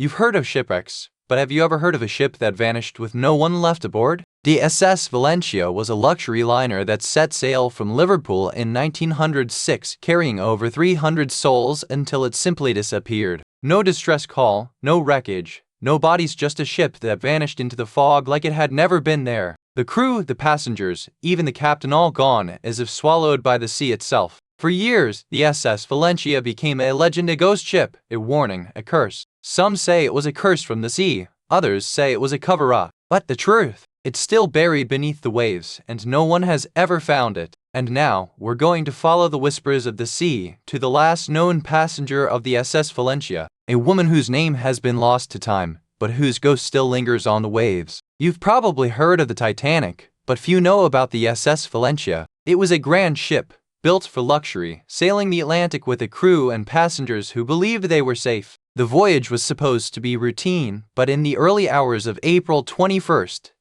You've heard of shipwrecks, but have you ever heard of a ship that vanished with no one left aboard? The SS Valencia was a luxury liner that set sail from Liverpool in 1906, carrying over 300 souls until it simply disappeared. No distress call, no wreckage, no bodies, just a ship that vanished into the fog like it had never been there. The crew, the passengers, even the captain, all gone, as if swallowed by the sea itself. For years, the SS Valencia became a legend, a ghost ship, a warning, a curse. Some say it was a curse from the sea, others say it was a cover-up. But the truth, it's still buried beneath the waves, and no one has ever found it. And now, we're going to follow the whispers of the sea to the last known passenger of the SS Valencia, a woman whose name has been lost to time, but whose ghost still lingers on the waves. You've probably heard of the Titanic, but few know about the SS Valencia. It was a grand ship, built for luxury, sailing the Atlantic with a crew and passengers who believed they were safe. The voyage was supposed to be routine, but in the early hours of April 21,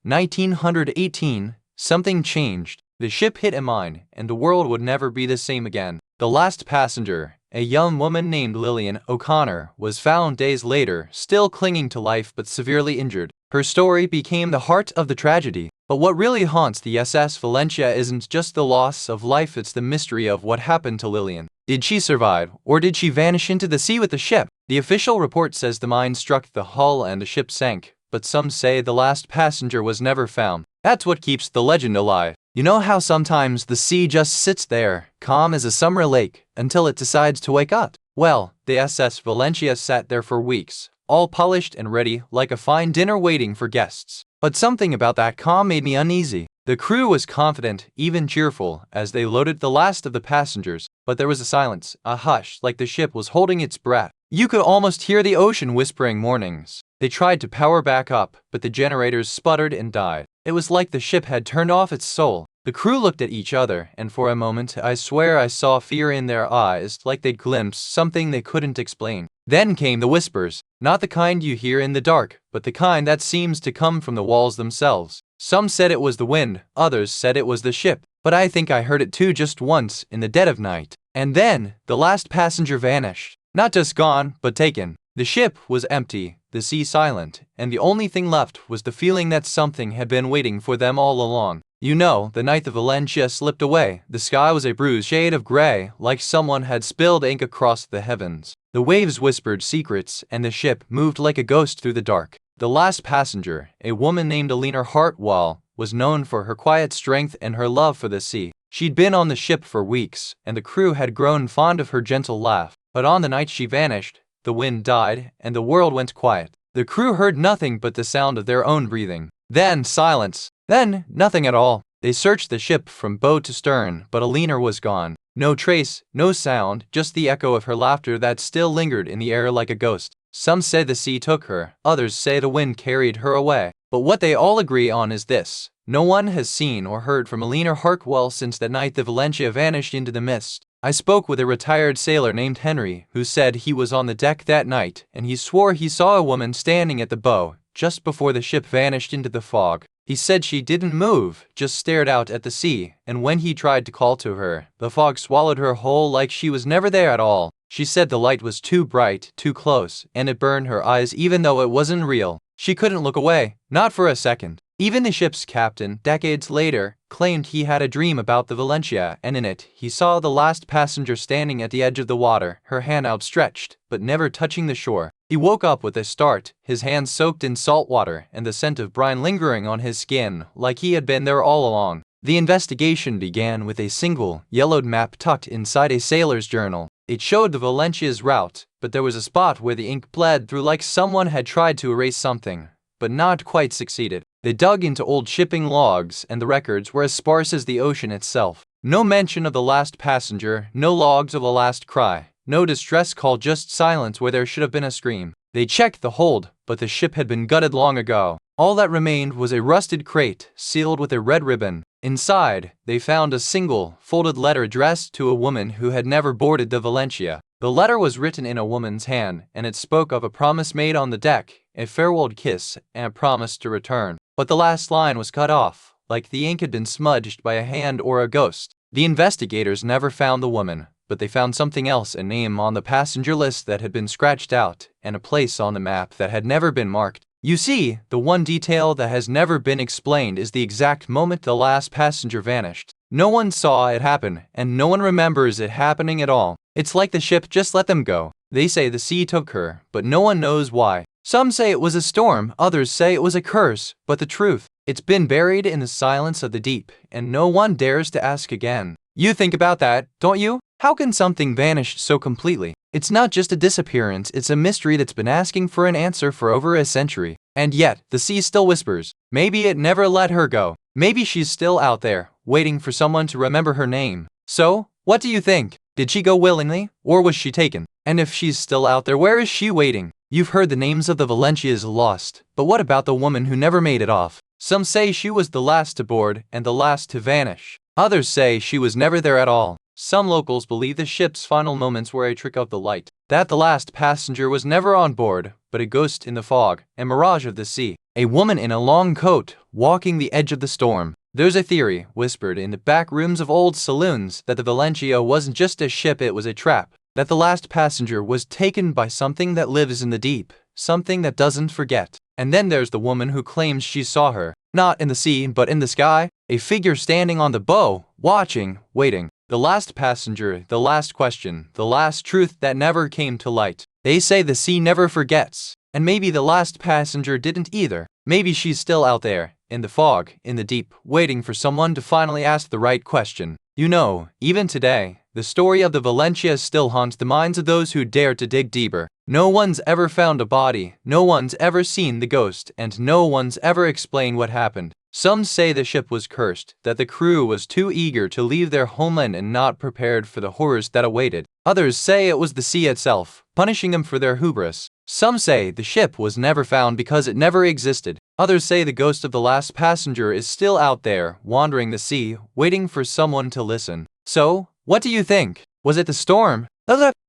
1918, something changed. The ship hit a mine, and the world would never be the same again. The last passenger, a young woman named Lillian O'Connor, was found days later, still clinging to life but severely injured. Her story became the heart of the tragedy. But what really haunts the SS Valencia isn't just the loss of life, it's the mystery of what happened to Lillian. Did she survive, or did she vanish into the sea with the ship? The official report says the mine struck the hull and the ship sank, but some say the last passenger was never found. That's what keeps the legend alive. You know how sometimes the sea just sits there, calm as a summer lake, until it decides to wake up? Well, the SS Valencia sat there for weeks, all polished and ready, like a fine dinner waiting for guests. But something about that calm made me uneasy. The crew was confident, even cheerful, as they loaded the last of the passengers, but there was a silence, a hush, like the ship was holding its breath. You could almost hear the ocean whispering warnings. They tried to power back up, but the generators sputtered and died. It was like the ship had turned off its soul. The crew looked at each other, and for a moment, I swear I saw fear in their eyes, like they'd glimpsed something they couldn't explain. Then came the whispers, not the kind you hear in the dark, but the kind that seems to come from the walls themselves. Some said it was the wind, others said it was the ship, but I think I heard it too just once, in the dead of night. And then, the last passenger vanished. Not just gone, but taken. The ship was empty, the sea silent, and the only thing left was the feeling that something had been waiting for them all along. You know, the night the Valencia slipped away, the sky was a bruised shade of gray, like someone had spilled ink across the heavens. The waves whispered secrets, and the ship moved like a ghost through the dark. The last passenger, a woman named Eleanor Hartwell, was known for her quiet strength and her love for the sea. She'd been on the ship for weeks, and the crew had grown fond of her gentle laugh. But on the night she vanished, the wind died, and the world went quiet. The crew heard nothing but the sound of their own breathing. Then silence. Then nothing at all. They searched the ship from bow to stern, but Eleanor was gone. No trace, no sound, just the echo of her laughter that still lingered in the air like a ghost. Some say the sea took her, others say the wind carried her away. But what they all agree on is this: no one has seen or heard from Eleanor Hartwell since the night the Valencia vanished into the mist. I spoke with a retired sailor named Henry, who said he was on the deck that night, and he swore he saw a woman standing at the bow, just before the ship vanished into the fog. He said she didn't move, just stared out at the sea, and when he tried to call to her, the fog swallowed her whole like she was never there at all. She said the light was too bright, too close, and it burned her eyes even though it wasn't real. She couldn't look away, not for a second. Even the ship's captain, decades later, claimed he had a dream about the Valencia, and in it, he saw the last passenger standing at the edge of the water, her hand outstretched, but never touching the shore. He woke up with a start, his hands soaked in salt water, and the scent of brine lingering on his skin, like he had been there all along. The investigation began with a single, yellowed map tucked inside a sailor's journal. It showed the Valencia's route, but there was a spot where the ink bled through like someone had tried to erase something, but not quite succeeded. They dug into old shipping logs, and the records were as sparse as the ocean itself. No mention of the last passenger, no logs of the last cry, no distress call, just silence where there should have been a scream. They checked the hold, but the ship had been gutted long ago. All that remained was a rusted crate, sealed with a red ribbon. Inside, they found a single, folded letter addressed to a woman who had never boarded the Valencia. The letter was written in a woman's hand, and it spoke of a promise made on the deck, a farewell kiss, and a promise to return. But the last line was cut off, like the ink had been smudged by a hand or a ghost. The investigators never found the woman, but they found something else, a name on the passenger list that had been scratched out, and a place on the map that had never been marked. You see, the one detail that has never been explained is the exact moment the last passenger vanished. No one saw it happen, and no one remembers it happening at all. It's like the ship just let them go. They say the sea took her, but no one knows why. Some say it was a storm, others say it was a curse, but the truth, it's been buried in the silence of the deep, and no one dares to ask again. You think about that, don't you? How can something vanish so completely? It's not just a disappearance, it's a mystery that's been asking for an answer for over a century. And yet, the sea still whispers. Maybe it never let her go. Maybe she's still out there, waiting for someone to remember her name. So, what do you think? Did she go willingly, or was she taken? And if she's still out there, where is she waiting? You've heard the names of the Valencias lost, but what about the woman who never made it off? Some say she was the last to board and the last to vanish. Others say she was never there at all. Some locals believe the ship's final moments were a trick of the light, that the last passenger was never on board, but a ghost in the fog, a mirage of the sea, a woman in a long coat, walking the edge of the storm. There's a theory, whispered in the back rooms of old saloons, that the Valencia wasn't just a ship, it was a trap, that the last passenger was taken by something that lives in the deep, something that doesn't forget. And then there's the woman who claims she saw her, not in the sea, but in the sky, a figure standing on the bow, watching, waiting. The last passenger, the last question, the last truth that never came to light. They say the sea never forgets, and maybe the last passenger didn't either. Maybe she's still out there, in the fog, in the deep, waiting for someone to finally ask the right question. You know, even today, the story of the Valencia still haunts the minds of those who dare to dig deeper. No one's ever found a body, no one's ever seen the ghost, and no one's ever explained what happened. Some say the ship was cursed, that the crew was too eager to leave their homeland and not prepared for the horrors that awaited. Others say it was the sea itself, punishing them for their hubris. Some say the ship was never found because it never existed. Others say the ghost of the last passenger is still out there, wandering the sea, waiting for someone to listen. So, what do you think? Was it the storm?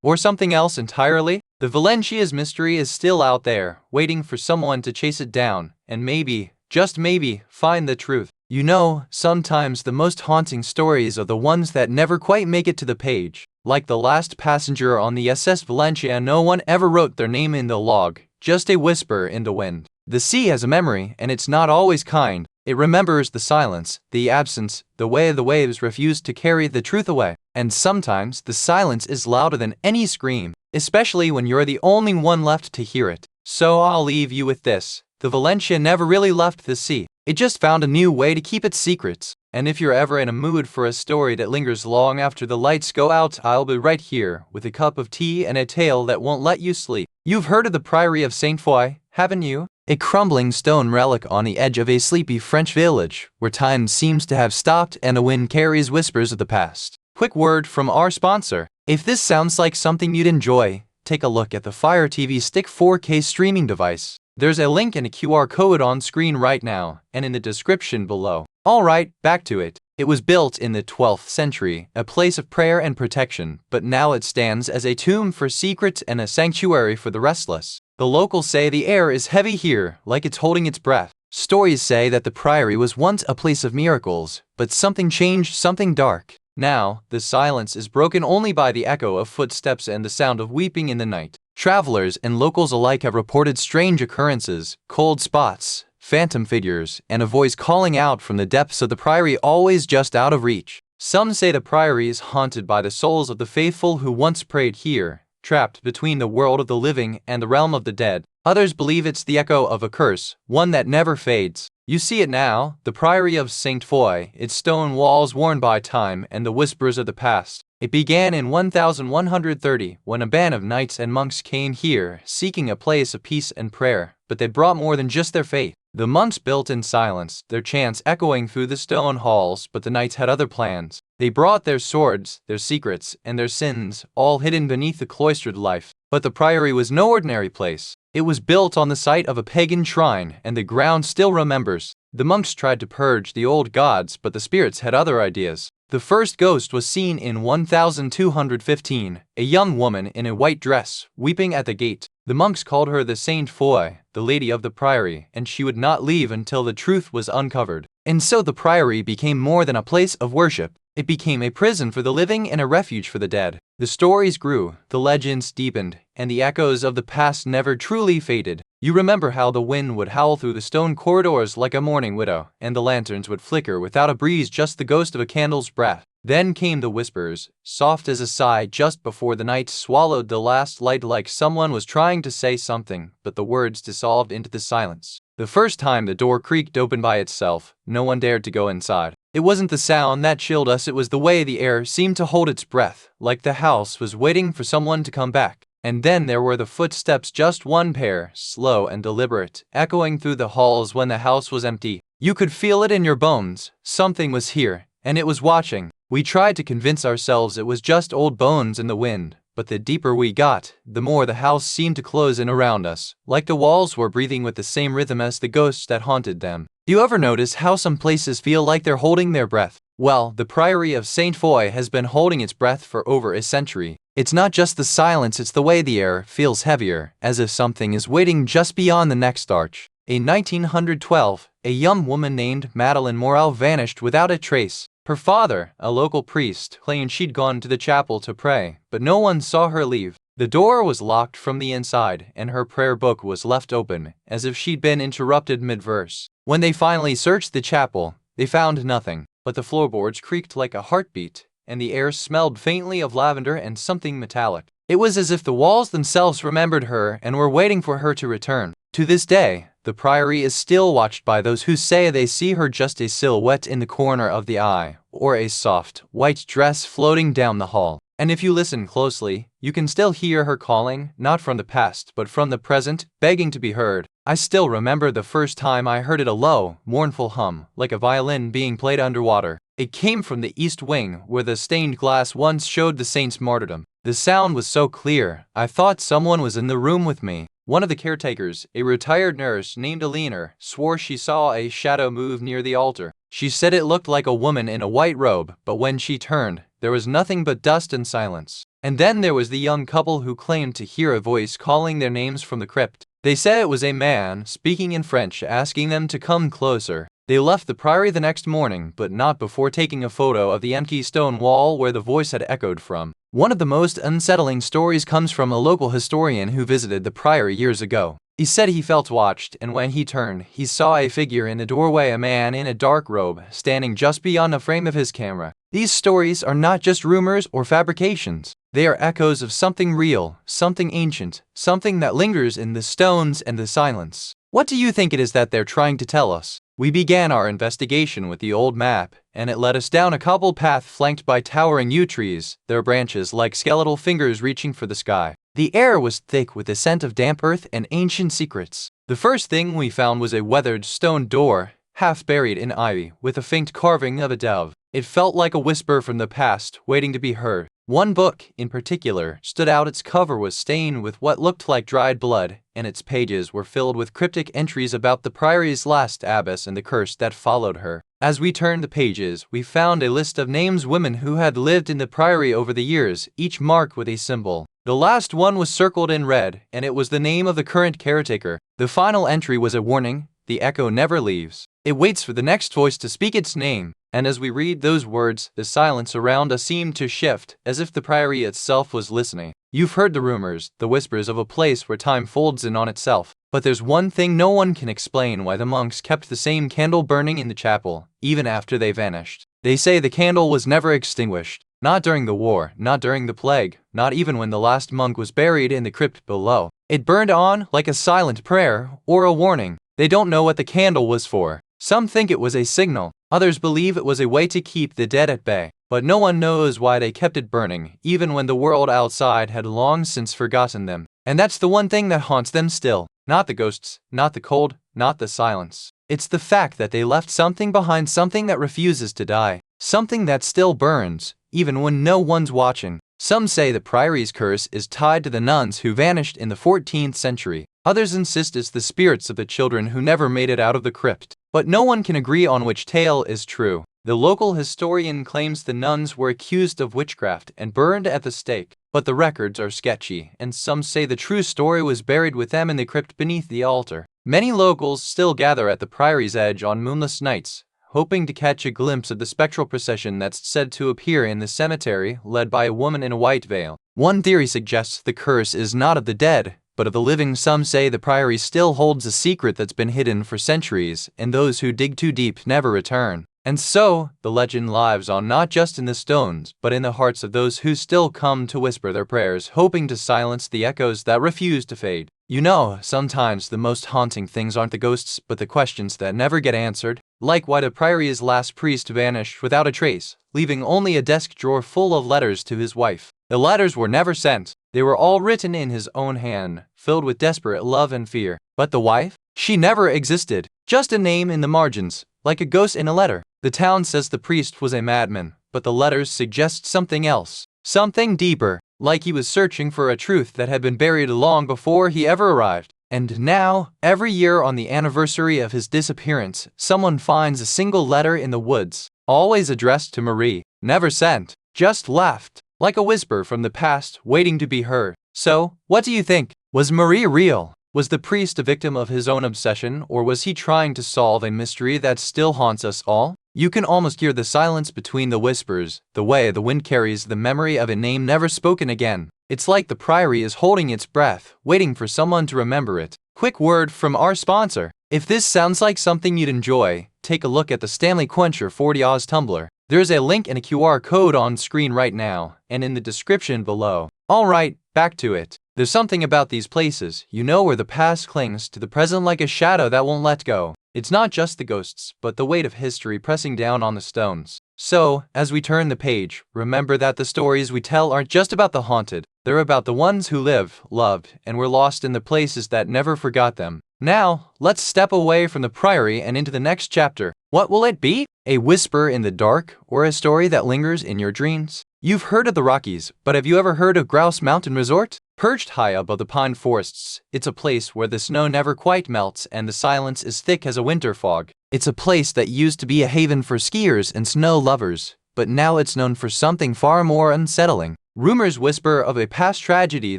Or something else entirely? The Valencia's mystery is still out there, waiting for someone to chase it down, and maybe, just maybe, find the truth. You know, sometimes the most haunting stories are the ones that never quite make it to the page. Like the last passenger on the SS Valencia, no one ever wrote their name in the log, just a whisper in the wind. The sea has a memory, and it's not always kind. It remembers the silence, the absence, the way the waves refuse to carry the truth away. And sometimes the silence is louder than any scream, especially when you're the only one left to hear it. So I'll leave you with this. The Valencia never really left the sea. It just found a new way to keep its secrets. And if you're ever in a mood for a story that lingers long after the lights go out, I'll be right here with a cup of tea and a tale that won't let you sleep. You've heard of the Priory of Saint Foy, haven't you? A crumbling stone relic on the edge of a sleepy French village, where time seems to have stopped and the wind carries whispers of the past. Quick word from our sponsor. If this sounds like something you'd enjoy, take a look at the Fire TV Stick 4K streaming device. There's a link and a QR code on screen right now, and in the description below. Alright, back to it. It was built in the 12th century, a place of prayer and protection, but now it stands as a tomb for secrets and a sanctuary for the restless. The locals say the air is heavy here, like it's holding its breath. Stories say that the priory was once a place of miracles, but something changed, something dark. Now, the silence is broken only by the echo of footsteps and the sound of weeping in the night. Travelers and locals alike have reported strange occurrences, cold spots, phantom figures, and a voice calling out from the depths of the priory, always just out of reach. Some say the priory is haunted by the souls of the faithful who once prayed here, trapped between the world of the living and the realm of the dead. Others believe it's the echo of a curse, one that never fades. You see it now, the Priory of Saint Foy, its stone walls worn by time and the whispers of the past. It began in 1130 when a band of knights and monks came here, seeking a place of peace and prayer, but they brought more than just their faith. The monks built in silence, their chants echoing through the stone halls, but the knights had other plans. They brought their swords, their secrets, and their sins, all hidden beneath the cloistered life. But the priory was no ordinary place. It was built on the site of a pagan shrine, and the ground still remembers. The monks tried to purge the old gods, but the spirits had other ideas. The first ghost was seen in 1215, a young woman in a white dress, weeping at the gate. The monks called her the Saint Foy, the lady of the priory, and she would not leave until the truth was uncovered. And so the priory became more than a place of worship. It became a prison for the living and a refuge for the dead. The stories grew, the legends deepened, and the echoes of the past never truly faded. You remember how the wind would howl through the stone corridors like a mourning widow, and the lanterns would flicker without a breeze, just the ghost of a candle's breath. Then came the whispers, soft as a sigh just before the night swallowed the last light, like someone was trying to say something, but the words dissolved into the silence. The first time the door creaked open by itself, no one dared to go inside. It wasn't the sound that chilled us, it was the way the air seemed to hold its breath, like the house was waiting for someone to come back. And then there were the footsteps, just one pair, slow and deliberate, echoing through the halls when the house was empty. You could feel it in your bones. Something was here, and it was watching. We tried to convince ourselves it was just old bones in the wind, but the deeper we got, the more the house seemed to close in around us, like the walls were breathing with the same rhythm as the ghosts that haunted them. Do you ever notice how some places feel like they're holding their breath? Well, the Priory of St. Foy has been holding its breath for over a century. It's not just the silence, it's the way the air feels heavier, as if something is waiting just beyond the next arch. In 1912, a young woman named Madeleine Morel vanished without a trace. Her father, a local priest, claimed she'd gone to the chapel to pray, but no one saw her leave. The door was locked from the inside, and her prayer book was left open, as if she'd been interrupted mid-verse. When they finally searched the chapel, they found nothing, but the floorboards creaked like a heartbeat, and the air smelled faintly of lavender and something metallic. It was as if the walls themselves remembered her and were waiting for her to return. To this day, the priory is still watched by those who say they see her, just a silhouette in the corner of the eye, or a soft, white dress floating down the hall. And if you listen closely, you can still hear her calling, not from the past but from the present, begging to be heard. I still remember the first time I heard it, a low, mournful hum, like a violin being played underwater. It came from the east wing, where the stained glass once showed the saint's martyrdom. The sound was so clear, I thought someone was in the room with me. One of the caretakers, a retired nurse named Eleanor, swore she saw a shadow move near the altar. She said it looked like a woman in a white robe, but when she turned, there was nothing but dust and silence. And then there was the young couple who claimed to hear a voice calling their names from the crypt. They said it was a man, speaking in French, asking them to come closer. They left the priory the next morning, but not before taking a photo of the empty stone wall where the voice had echoed from. One of the most unsettling stories comes from a local historian who visited the priory years ago. He said he felt watched, and when he turned, he saw a figure in the doorway, a man in a dark robe, standing just beyond the frame of his camera. These stories are not just rumors or fabrications. They are echoes of something real, something ancient, something that lingers in the stones and the silence. What do you think it is that they're trying to tell us? We began our investigation with the old map, and it led us down a cobbled path flanked by towering yew trees, their branches like skeletal fingers reaching for the sky. The air was thick with the scent of damp earth and ancient secrets. The first thing we found was a weathered stone door, half buried in ivy, with a faint carving of a dove. It felt like a whisper from the past, waiting to be heard. One book, in particular, stood out. Its cover was stained with what looked like dried blood, and its pages were filled with cryptic entries about the priory's last abbess and the curse that followed her. As we turned the pages, we found a list of names, women who had lived in the priory over the years, each marked with a symbol. The last one was circled in red, and it was the name of the current caretaker. The final entry was a warning: the echo never leaves. It waits for the next voice to speak its name. And as we read those words, the silence around us seemed to shift, as if the priory itself was listening. You've heard the rumors, the whispers of a place where time folds in on itself. But there's one thing no one can explain: why the monks kept the same candle burning in the chapel, even after they vanished. They say the candle was never extinguished. Not during the war, not during the plague, not even when the last monk was buried in the crypt below. It burned on, like a silent prayer, or a warning. They don't know what the candle was for. Some think it was a signal. Others believe it was a way to keep the dead at bay. But no one knows why they kept it burning, even when the world outside had long since forgotten them. And that's the one thing that haunts them still. Not the ghosts, not the cold, not the silence. It's the fact that they left something behind, something that refuses to die. Something that still burns, even when no one's watching. Some say the priory's curse is tied to the nuns who vanished in the 14th century. Others insist it's the spirits of the children who never made it out of the crypt. But no one can agree on which tale is true. The local historian claims the nuns were accused of witchcraft and burned at the stake. But the records are sketchy, and some say the true story was buried with them in the crypt beneath the altar. Many locals still gather at the priory's edge on moonless nights, hoping to catch a glimpse of the spectral procession that's said to appear in the cemetery, led by a woman in a white veil. One theory suggests the curse is not of the dead, but of the living. Some say the priory still holds a secret that's been hidden for centuries, and those who dig too deep never return. And so, the legend lives on not just in the stones, but in the hearts of those who still come to whisper their prayers, hoping to silence the echoes that refuse to fade. You know, sometimes the most haunting things aren't the ghosts, but the questions that never get answered, like why the priory's last priest vanished without a trace, leaving only a desk drawer full of letters to his wife. The letters were never sent. They were all written in his own hand, filled with desperate love and fear. But the wife? She never existed. Just a name in the margins, like a ghost in a letter. The town says the priest was a madman, but the letters suggest something else. Something deeper, like he was searching for a truth that had been buried long before he ever arrived. And now, every year on the anniversary of his disappearance, someone finds a single letter in the woods, always addressed to Marie, never sent, just left, like a whisper from the past waiting to be heard. So, what do you think? Was Marie real? Was the priest a victim of his own obsession, or was he trying to solve a mystery that still haunts us all? You can almost hear the silence between the whispers, the way the wind carries the memory of a name never spoken again. It's like the priory is holding its breath, waiting for someone to remember it. Quick word from our sponsor. If this sounds like something you'd enjoy, take a look at the Stanley Quencher 40 Oz tumbler. There's a link and a QR code on screen right now, and in the description below. Alright, back to it. There's something about these places, you know, where the past clings to the present like a shadow that won't let go. It's not just the ghosts, but the weight of history pressing down on the stones. So, as we turn the page, remember that the stories we tell aren't just about the haunted. They're about the ones who live, loved, and were lost in the places that never forgot them. Now, let's step away from the priory and into the next chapter. What will it be? A whisper in the dark, or a story that lingers in your dreams? You've heard of the Rockies, but have you ever heard of Grouse Mountain Resort? Perched high above the pine forests, it's a place where the snow never quite melts and the silence is thick as a winter fog. It's a place that used to be a haven for skiers and snow lovers, but now it's known for something far more unsettling. Rumors whisper of a past tragedy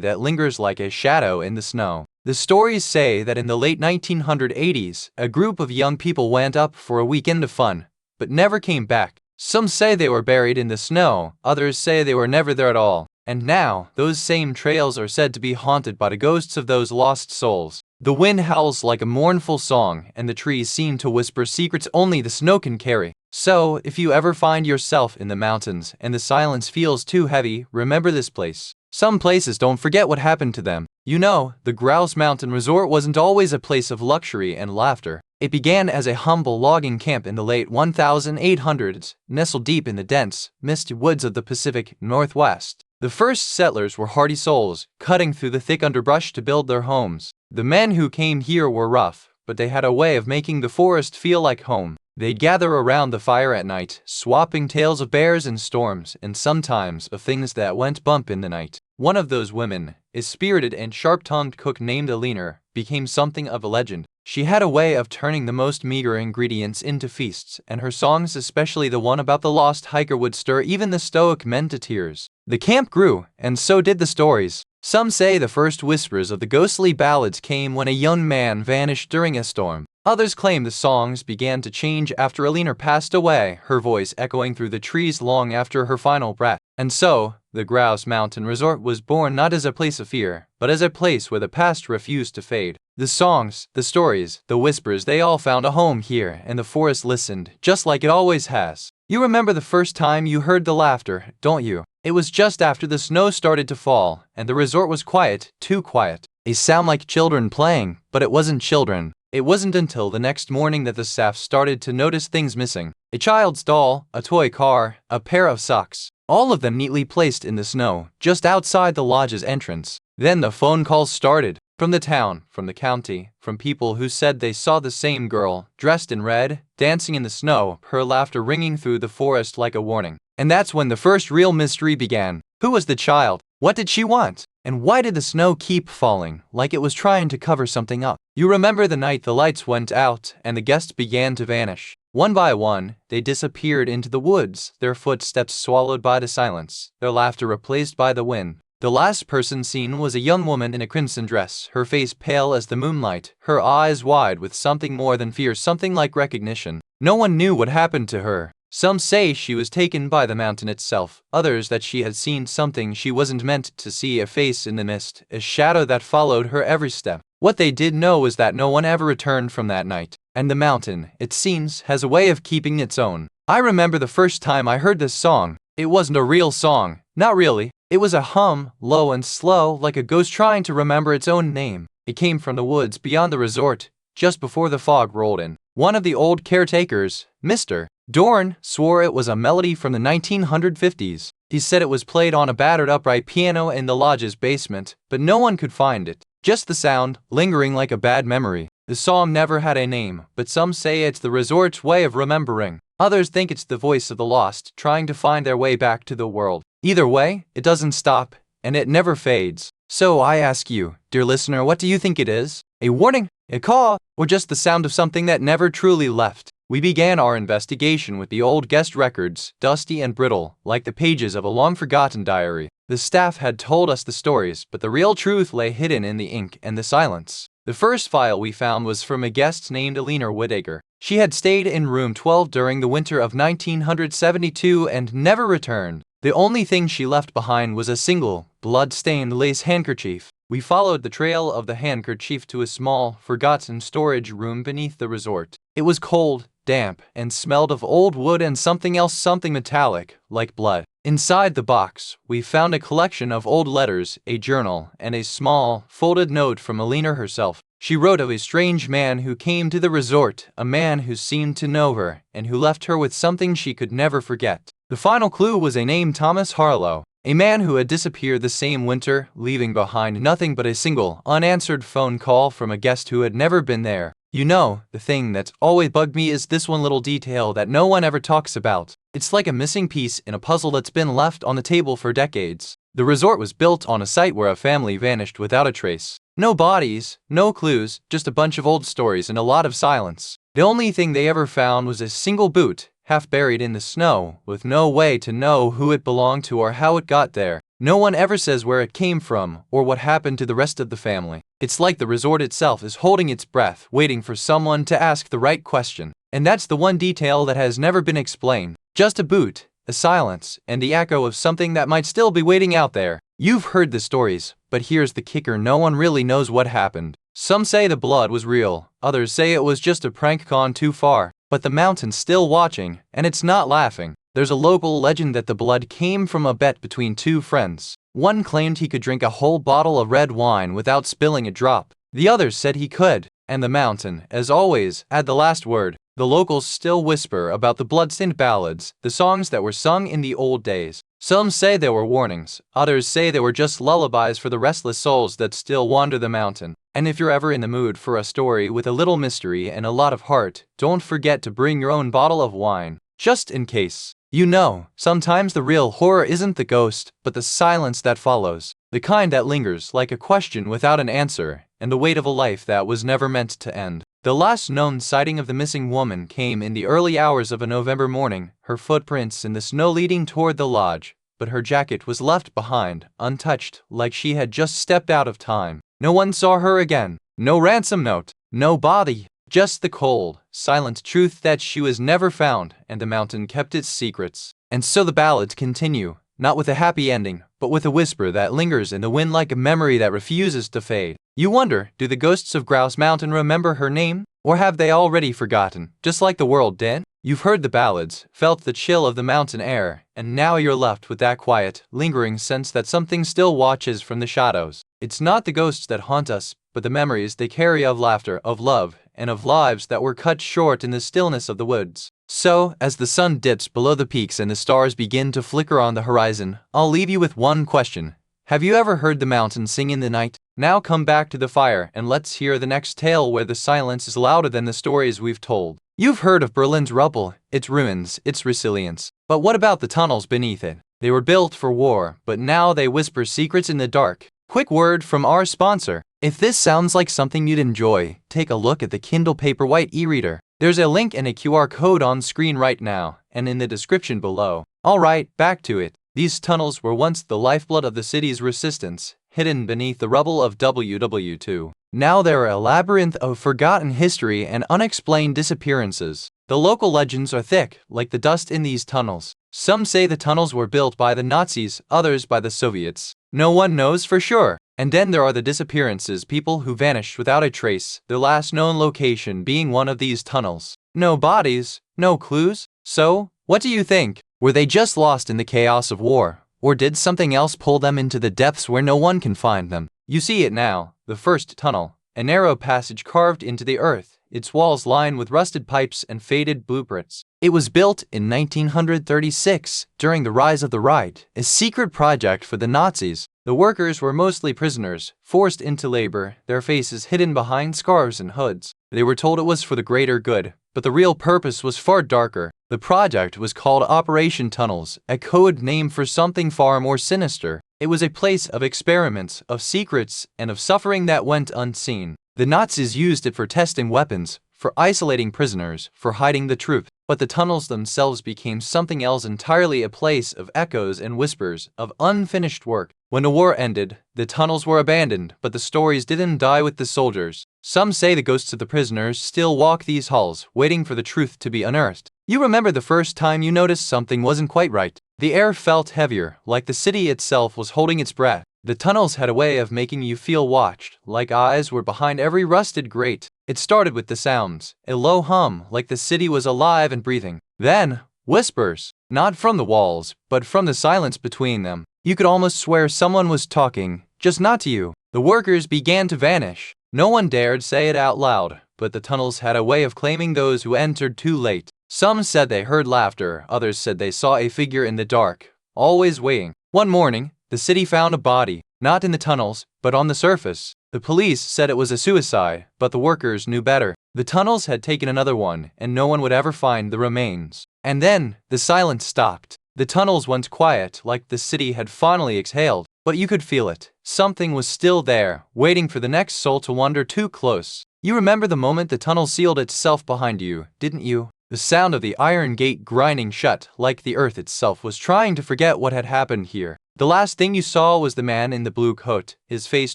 that lingers like a shadow in the snow. The stories say that in the late 1980s, a group of young people went up for a weekend of fun, but never came back. Some say they were buried in the snow, others say they were never there at all. And now, those same trails are said to be haunted by the ghosts of those lost souls. The wind howls like a mournful song, and the trees seem to whisper secrets only the snow can carry. So, if you ever find yourself in the mountains and the silence feels too heavy, remember this place. Some places don't forget what happened to them. You know, the Grouse Mountain Resort wasn't always a place of luxury and laughter. It began as a humble logging camp in the late 1800s, nestled deep in the dense, misty woods of the Pacific Northwest. The first settlers were hardy souls, cutting through the thick underbrush to build their homes. The men who came here were rough, but they had a way of making the forest feel like home. They'd gather around the fire at night, swapping tales of bears and storms, and sometimes of things that went bump in the night. One of those women, a spirited and sharp-tongued cook named Alina, became something of a legend. She had a way of turning the most meager ingredients into feasts, and her songs, especially the one about the lost hiker, would stir even the stoic men to tears. The camp grew, and so did the stories. Some say the first whispers of the ghostly ballads came when a young man vanished during a storm. Others claim the songs began to change after Alina passed away, her voice echoing through the trees long after her final breath. And so, the Grouse Mountain Resort was born not as a place of fear, but as a place where the past refused to fade. The songs, the stories, the whispers, they all found a home here, and the forest listened, just like it always has. You remember the first time you heard the laughter, don't you? It was just after the snow started to fall, and the resort was quiet, too quiet. A sound like children playing, but it wasn't children. It wasn't until the next morning that the staff started to notice things missing. A child's doll, a toy car, a pair of socks, all of them neatly placed in the snow, just outside the lodge's entrance. Then the phone calls started. From the town, from the county, from people who said they saw the same girl, dressed in red, dancing in the snow, her laughter ringing through the forest like a warning. And that's when the first real mystery began. Who was the child? What did she want? And why did the snow keep falling, like it was trying to cover something up? You remember the night the lights went out and the guests began to vanish. One by one, they disappeared into the woods, their footsteps swallowed by the silence, their laughter replaced by the wind. The last person seen was a young woman in a crimson dress, her face pale as the moonlight, her eyes wide with something more than fear, something like recognition. No one knew what happened to her. Some say she was taken by the mountain itself, others that she had seen something she wasn't meant to see, a face in the mist, a shadow that followed her every step. What they did know was that no one ever returned from that night, and the mountain, it seems, has a way of keeping its own. I remember the first time I heard this song. It wasn't a real song, not really. It was a hum, low and slow, like a ghost trying to remember its own name. It came from the woods beyond the resort, just before the fog rolled in. One of the old caretakers, Mr. Dorn, swore it was a melody from the 1950s. He said it was played on a battered upright piano in the lodge's basement, but no one could find it. Just the sound, lingering like a bad memory. The song never had a name, but some say it's the resort's way of remembering. Others think it's the voice of the lost, trying to find their way back to the world. Either way, it doesn't stop, and it never fades. So I ask you, dear listener, what do you think it is? A warning? A call? Or just the sound of something that never truly left? We began our investigation with the old guest records, dusty and brittle, like the pages of a long-forgotten diary. The staff had told us the stories, but the real truth lay hidden in the ink and the silence. The first file we found was from a guest named Alina Whittaker. She had stayed in room 12 during the winter of 1972 and never returned. The only thing she left behind was a single, blood-stained lace handkerchief. We followed the trail of the handkerchief to a small, forgotten storage room beneath the resort. It was cold, damp, and smelled of old wood and something else, something metallic, like blood. Inside the box, we found a collection of old letters, a journal, and a small, folded note from Alina herself. She wrote of a strange man who came to the resort, a man who seemed to know her, and who left her with something she could never forget. The final clue was a name, Thomas Harlow, a man who had disappeared the same winter, leaving behind nothing but a single, unanswered phone call from a guest who had never been there. You know, the thing that's always bugged me is this one little detail that no one ever talks about. It's like a missing piece in a puzzle that's been left on the table for decades. The resort was built on a site where a family vanished without a trace. No bodies, no clues, just a bunch of old stories and a lot of silence. The only thing they ever found was a single boot, half buried in the snow, with no way to know who it belonged to or how it got there. No one ever says where it came from or what happened to the rest of the family. It's like the resort itself is holding its breath, waiting for someone to ask the right question. And that's the one detail that has never been explained. Just a boot, a silence, and the echo of something that might still be waiting out there. You've heard the stories, but here's the kicker: no one really knows what happened. Some say the blood was real, others say it was just a prank gone too far. But the mountain's still watching, and it's not laughing. There's a local legend that the blood came from a bet between two friends. One claimed he could drink a whole bottle of red wine without spilling a drop. The other said he could, and the mountain, as always, had the last word. The locals still whisper about the bloodstained ballads, the songs that were sung in the old days. Some say they were warnings, others say they were just lullabies for the restless souls that still wander the mountain. And if you're ever in the mood for a story with a little mystery and a lot of heart, don't forget to bring your own bottle of wine, just in case. You know, sometimes the real horror isn't the ghost, but the silence that follows. The kind that lingers like a question without an answer, and the weight of a life that was never meant to end. The last known sighting of the missing woman came in the early hours of a November morning, her footprints in the snow leading toward the lodge, but her jacket was left behind, untouched, like she had just stepped out of time. No one saw her again. No ransom note, no body, just the cold, silent truth that she was never found, and the mountain kept its secrets. And so the ballads continue, not with a happy ending, but with a whisper that lingers in the wind like a memory that refuses to fade. You wonder, do the ghosts of Grouse Mountain remember her name? Or have they already forgotten, just like the world did? You've heard the ballads, felt the chill of the mountain air, and now you're left with that quiet, lingering sense that something still watches from the shadows. It's not the ghosts that haunt us, but the memories they carry of laughter, of love, and of lives that were cut short in the stillness of the woods. So, as the sun dips below the peaks and the stars begin to flicker on the horizon, I'll leave you with one question. Have you ever heard the mountain sing in the night? Now come back to the fire and let's hear the next tale where the silence is louder than the stories we've told. You've heard of Berlin's rubble, its ruins, its resilience. But what about the tunnels beneath it? They were built for war, but now they whisper secrets in the dark. Quick word from our sponsor. If this sounds like something you'd enjoy, take a look at the Kindle Paperwhite e-reader. There's a link and a QR code on screen right now, and in the description below. Alright, back to it. These tunnels were once the lifeblood of the city's resistance, hidden beneath the rubble of WW2. Now they're a labyrinth of forgotten history and unexplained disappearances. The local legends are thick, like the dust in these tunnels. Some say the tunnels were built by the Nazis, others by the Soviets. No one knows for sure. And then there are the disappearances, people who vanished without a trace, their last known location being one of these tunnels. No bodies, no clues. So, what do you think? Were they just lost in the chaos of war? Or did something else pull them into the depths where no one can find them? You see it now, the first tunnel, a narrow passage carved into the earth, its walls lined with rusted pipes and faded blueprints. It was built in 1936, during the rise of the right, a secret project for the Nazis. The workers were mostly prisoners, forced into labor, their faces hidden behind scarves and hoods. They were told it was for the greater good, but the real purpose was far darker. The project was called Operation Tunnels, a code name for something far more sinister. It was a place of experiments, of secrets, and of suffering that went unseen. The Nazis used it for testing weapons, for isolating prisoners, for hiding the truth. But the tunnels themselves became something else entirely, a place of echoes and whispers, of unfinished work. When the war ended, the tunnels were abandoned, but the stories didn't die with the soldiers. Some say the ghosts of the prisoners still walk these halls, waiting for the truth to be unearthed. You remember the first time you noticed something wasn't quite right. The air felt heavier, like the city itself was holding its breath. The tunnels had a way of making you feel watched, like eyes were behind every rusted grate. It started with the sounds, a low hum, like the city was alive and breathing. Then, whispers, not from the walls, but from the silence between them. You could almost swear someone was talking, just not to you. The workers began to vanish. No one dared say it out loud, but the tunnels had a way of claiming those who entered too late. Some said they heard laughter, others said they saw a figure in the dark, always waiting. One morning, the city found a body, not in the tunnels, but on the surface. The police said it was a suicide, but the workers knew better. The tunnels had taken another one, and no one would ever find the remains. And then, the silence stopped. The tunnels went quiet, like the city had finally exhaled. But you could feel it. Something was still there, waiting for the next soul to wander too close. You remember the moment the tunnel sealed itself behind you, didn't you? The sound of the iron gate grinding shut, like the earth itself was trying to forget what had happened here. The last thing you saw was the man in the blue coat, his face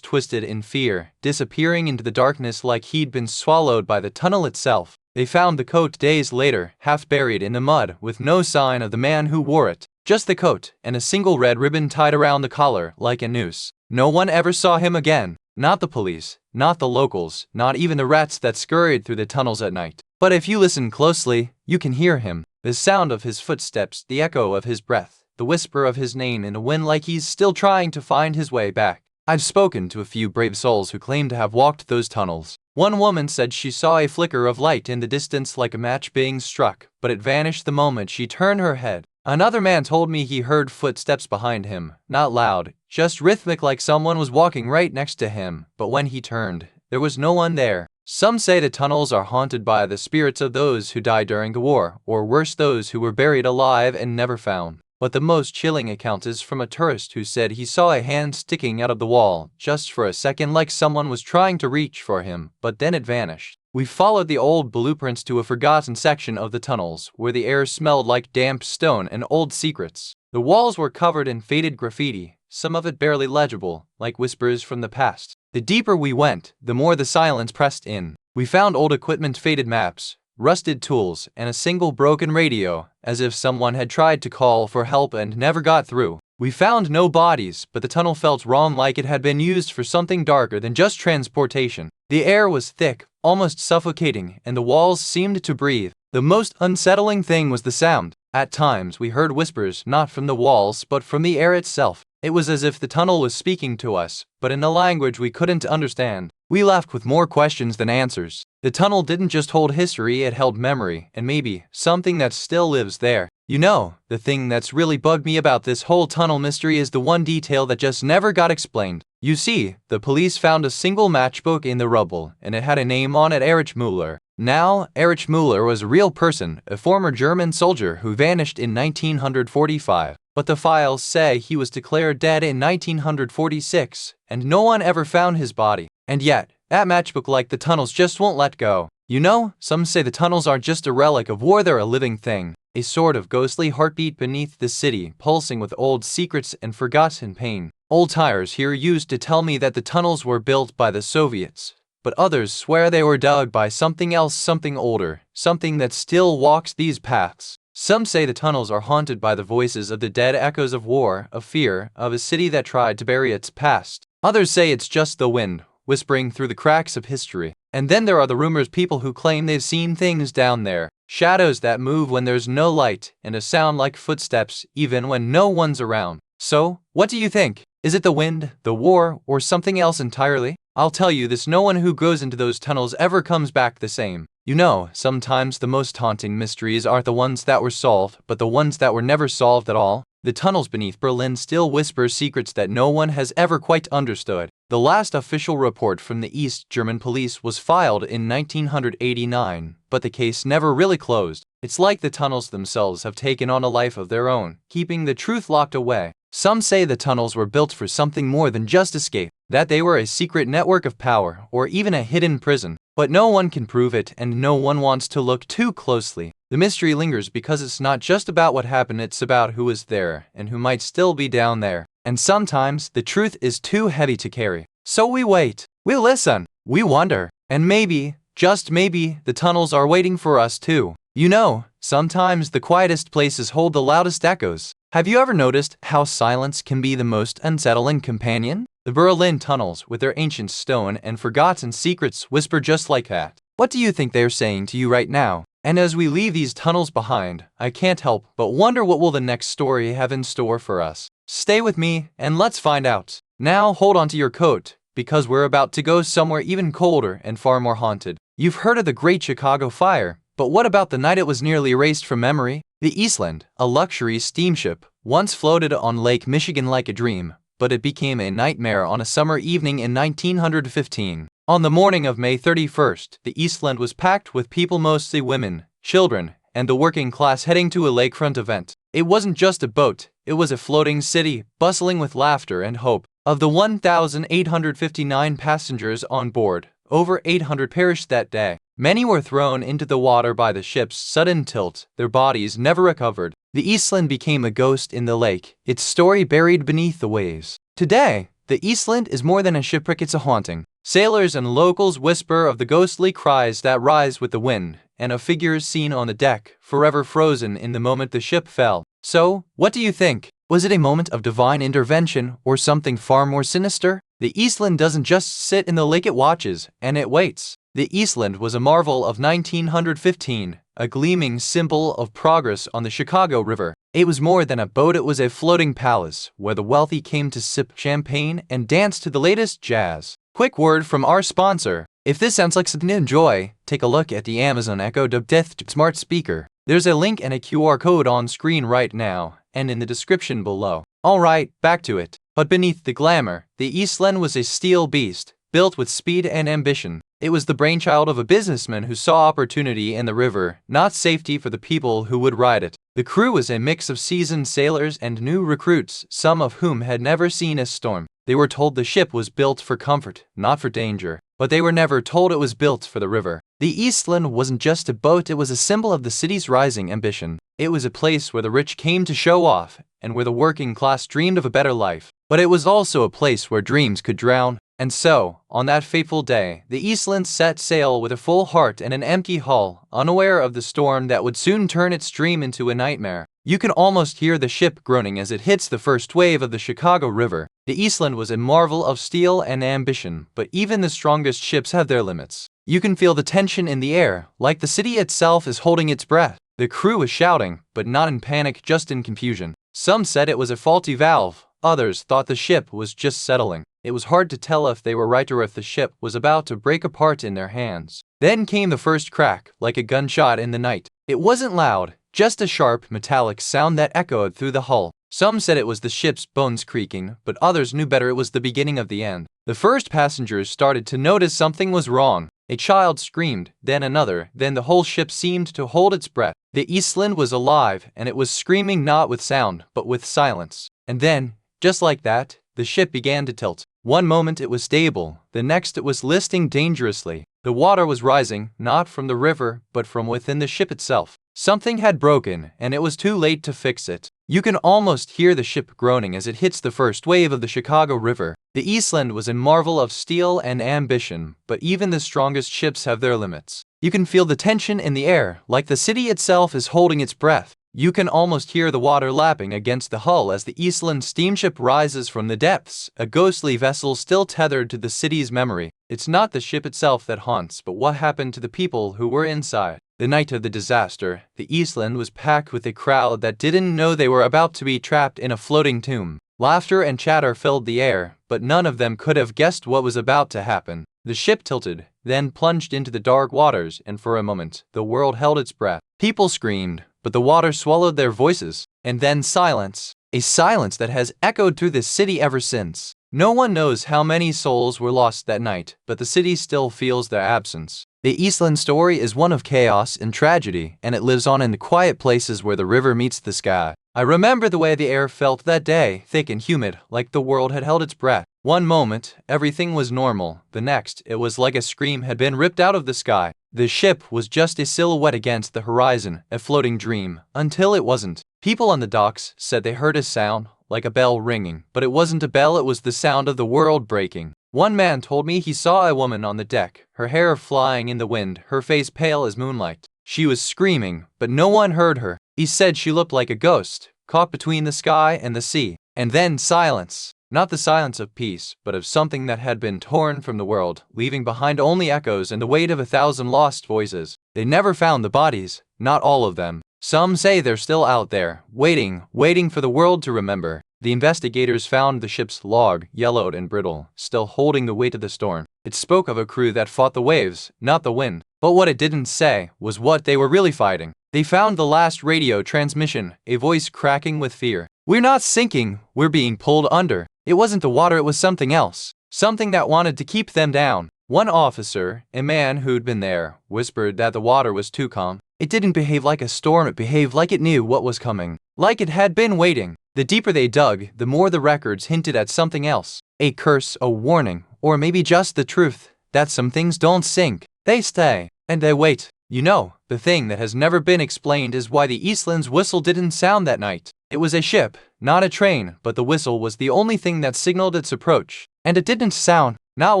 twisted in fear, disappearing into the darkness like he'd been swallowed by the tunnel itself. They found the coat days later, half buried in the mud, with no sign of the man who wore it. Just the coat, and a single red ribbon tied around the collar, like a noose. No one ever saw him again. Not the police, not the locals, not even the rats that scurried through the tunnels at night. But if you listen closely, you can hear him. The sound of his footsteps, the echo of his breath, the whisper of his name in the wind like he's still trying to find his way back. I've spoken to a few brave souls who claim to have walked those tunnels. One woman said she saw a flicker of light in the distance like a match being struck, but it vanished the moment she turned her head. Another man told me he heard footsteps behind him, not loud, just rhythmic like someone was walking right next to him, but when he turned, there was no one there. Some say the tunnels are haunted by the spirits of those who died during the war, or worse, those who were buried alive and never found. But the most chilling account is from a tourist who said he saw a hand sticking out of the wall, just for a second like someone was trying to reach for him, but then it vanished. We followed the old blueprints to a forgotten section of the tunnels, where the air smelled like damp stone and old secrets. The walls were covered in faded graffiti, some of it barely legible, like whispers from the past. The deeper we went, the more the silence pressed in. We found old equipment, faded maps, rusted tools, and a single broken radio, as if someone had tried to call for help and never got through. We found no bodies, but the tunnel felt wrong, like it had been used for something darker than just transportation. The air was thick, almost suffocating, and the walls seemed to breathe. The most unsettling thing was the sound. At times we heard whispers, not from the walls, but from the air itself. It was as if the tunnel was speaking to us, but in a language we couldn't understand. We left with more questions than answers. The tunnel didn't just hold history, it held memory, and maybe something that still lives there. You know, the thing that's really bugged me about this whole tunnel mystery is the one detail that just never got explained. You see, the police found a single matchbook in the rubble, and it had a name on it, Erich Müller. Now, Erich Müller was a real person, a former German soldier who vanished in 1945. But the files say he was declared dead in 1946, and no one ever found his body. And yet, that matchbook, like the tunnels, just won't let go. You know, some say the tunnels aren't just a relic of war, they're a living thing. a sort of ghostly heartbeat beneath the city, pulsing with old secrets and forgotten pain. Old tires here used to tell me that the tunnels were built by the Soviets, but others swear they were dug by something else, something older, something that still walks these paths. Some say the tunnels are haunted by the voices of the dead, echoes of war, of fear, of a city that tried to bury its past. Others say it's just the wind, whispering through the cracks of history. And then there are the rumors, people who claim they've seen things down there. Shadows that move when there's no light, and a sound like footsteps even when no one's around. So, what do you think? Is it the wind, the war, or something else entirely? I'll tell you this, no one who goes into those tunnels ever comes back the same. You know, sometimes the most haunting mysteries aren't the ones that were solved, but the ones that were never solved at all. The tunnels beneath Berlin still whisper secrets that no one has ever quite understood. The last official report from the East German police was filed in 1989, but the case never really closed. It's like the tunnels themselves have taken on a life of their own, keeping the truth locked away. Some say the tunnels were built for something more than just escape, that they were a secret network of power, or even a hidden prison. But no one can prove it, and no one wants to look too closely. The mystery lingers because it's not just about what happened, it's about who is there, and who might still be down there. And sometimes, the truth is too heavy to carry. So we wait, we listen, we wonder, and maybe, just maybe, the tunnels are waiting for us too. You know, sometimes the quietest places hold the loudest echoes. Have you ever noticed how silence can be the most unsettling companion? The Berlin tunnels, with their ancient stone and forgotten secrets, whisper just like that. What do you think they're saying to you right now? And as we leave these tunnels behind, I can't help but wonder, what will the next story have in store for us? Stay with me, and let's find out. Now hold on to your coat, because we're about to go somewhere even colder and far more haunted. You've heard of the Great Chicago Fire, but what about the night it was nearly erased from memory? The Eastland, a luxury steamship, once floated on Lake Michigan like a dream, but it became a nightmare on a summer evening in 1915. On the morning of May 31st, the Eastland was packed with people, mostly women, children, and the working class, heading to a lakefront event. It wasn't just a boat, it was a floating city, bustling with laughter and hope. Of the 1,859 passengers on board, over 800 perished that day. Many were thrown into the water by the ship's sudden tilt, their bodies never recovered. The Eastland became a ghost in the lake, its story buried beneath the waves. Today, the Eastland is more than a shipwreck, it's a haunting. Sailors and locals whisper of the ghostly cries that rise with the wind, and of figures seen on the deck, forever frozen in the moment the ship fell. So, what do you think? Was it a moment of divine intervention, or something far more sinister? The Eastland doesn't just sit in the lake, it watches, and it waits. The Eastland was a marvel of 1915, a gleaming symbol of progress on the Chicago River. It was more than a boat, it was a floating palace, where the wealthy came to sip champagne and dance to the latest jazz. Quick word from our sponsor. If this sounds like something to enjoy, take a look at the Amazon Echo Dove smart speaker. There's a link and a QR code on screen right now, and in the description below. Alright, back to it. But beneath the glamour, the Eastland was a steel beast, built with speed and ambition. It was the brainchild of a businessman who saw opportunity in the river, not safety for the people who would ride it. The crew was a mix of seasoned sailors and new recruits, some of whom had never seen a storm. They were told the ship was built for comfort, not for danger, but they were never told it was built for the river. The Eastland wasn't just a boat, it was a symbol of the city's rising ambition. It was a place where the rich came to show off, and where the working class dreamed of a better life. But it was also a place where dreams could drown. And so, on that fateful day, the Eastland set sail with a full heart and an empty hull, unaware of the storm that would soon turn its dream into a nightmare. You can almost hear the ship groaning as it hits the first wave of the Chicago River. The Eastland was a marvel of steel and ambition, but even the strongest ships have their limits. You can feel the tension in the air, like the city itself is holding its breath. The crew was shouting, but not in panic, just in confusion. Some said it was a faulty valve. Others thought the ship was just settling. It was hard to tell if they were right or if the ship was about to break apart in their hands. Then came the first crack, like a gunshot in the night. It wasn't loud, just a sharp, metallic sound that echoed through the hull. Some said it was the ship's bones creaking, but others knew better, it was the beginning of the end. The first passengers started to notice something was wrong. A child screamed, then another, then the whole ship seemed to hold its breath. The Eastland was alive, and it was screaming not with sound, but with silence. And then, just like that, the ship began to tilt. One moment it was stable, the next it was listing dangerously. The water was rising, not from the river, but from within the ship itself. Something had broken, and it was too late to fix it. You can almost hear the ship groaning as it hits the first wave of the Chicago River. The Eastland was a marvel of steel and ambition, but even the strongest ships have their limits. You can feel the tension in the air, like the city itself is holding its breath. You can almost hear the water lapping against the hull as the Eastland steamship rises from the depths, a ghostly vessel still tethered to the city's memory. It's not the ship itself that haunts, but what happened to the people who were inside. The night of the disaster, the Eastland was packed with a crowd that didn't know they were about to be trapped in a floating tomb. Laughter and chatter filled the air, but none of them could have guessed what was about to happen. The ship tilted, then plunged into the dark waters, and for a moment, the world held its breath. People screamed, but the water swallowed their voices. And then silence. A silence that has echoed through the city ever since. No one knows how many souls were lost that night, but the city still feels their absence. The Eastland story is one of chaos and tragedy, and it lives on in the quiet places where the river meets the sky. I remember the way the air felt that day, thick and humid, like the world had held its breath. One moment, everything was normal. The next, it was like a scream had been ripped out of the sky. The ship was just a silhouette against the horizon, a floating dream, until it wasn't. People on the docks said they heard a sound, like a bell ringing, but it wasn't a bell, it was the sound of the world breaking. One man told me he saw a woman on the deck, her hair flying in the wind, her face pale as moonlight. She was screaming, but no one heard her. He said she looked like a ghost, caught between the sky and the sea. And then silence. Not the silence of peace, but of something that had been torn from the world, leaving behind only echoes and the weight of 1,000 lost voices. They never found the bodies, not all of them. Some say they're still out there, waiting for the world to remember. The investigators found the ship's log, yellowed and brittle, still holding the weight of the storm. It spoke of a crew that fought the waves, not the wind. But what it didn't say was what they were really fighting. They found the last radio transmission, a voice cracking with fear. "We're not sinking, we're being pulled under." It wasn't the water, it was something else. Something that wanted to keep them down. One officer, a man who'd been there, whispered that the water was too calm. It didn't behave like a storm, it behaved like it knew what was coming. Like it had been waiting. The deeper they dug, the more the records hinted at something else. A curse, a warning, or maybe just the truth, that some things don't sink. They stay, and they wait. You know, the thing that has never been explained is why the Eastland's whistle didn't sound that night. It was a ship, not a train, but the whistle was the only thing that signaled its approach. And it didn't sound, not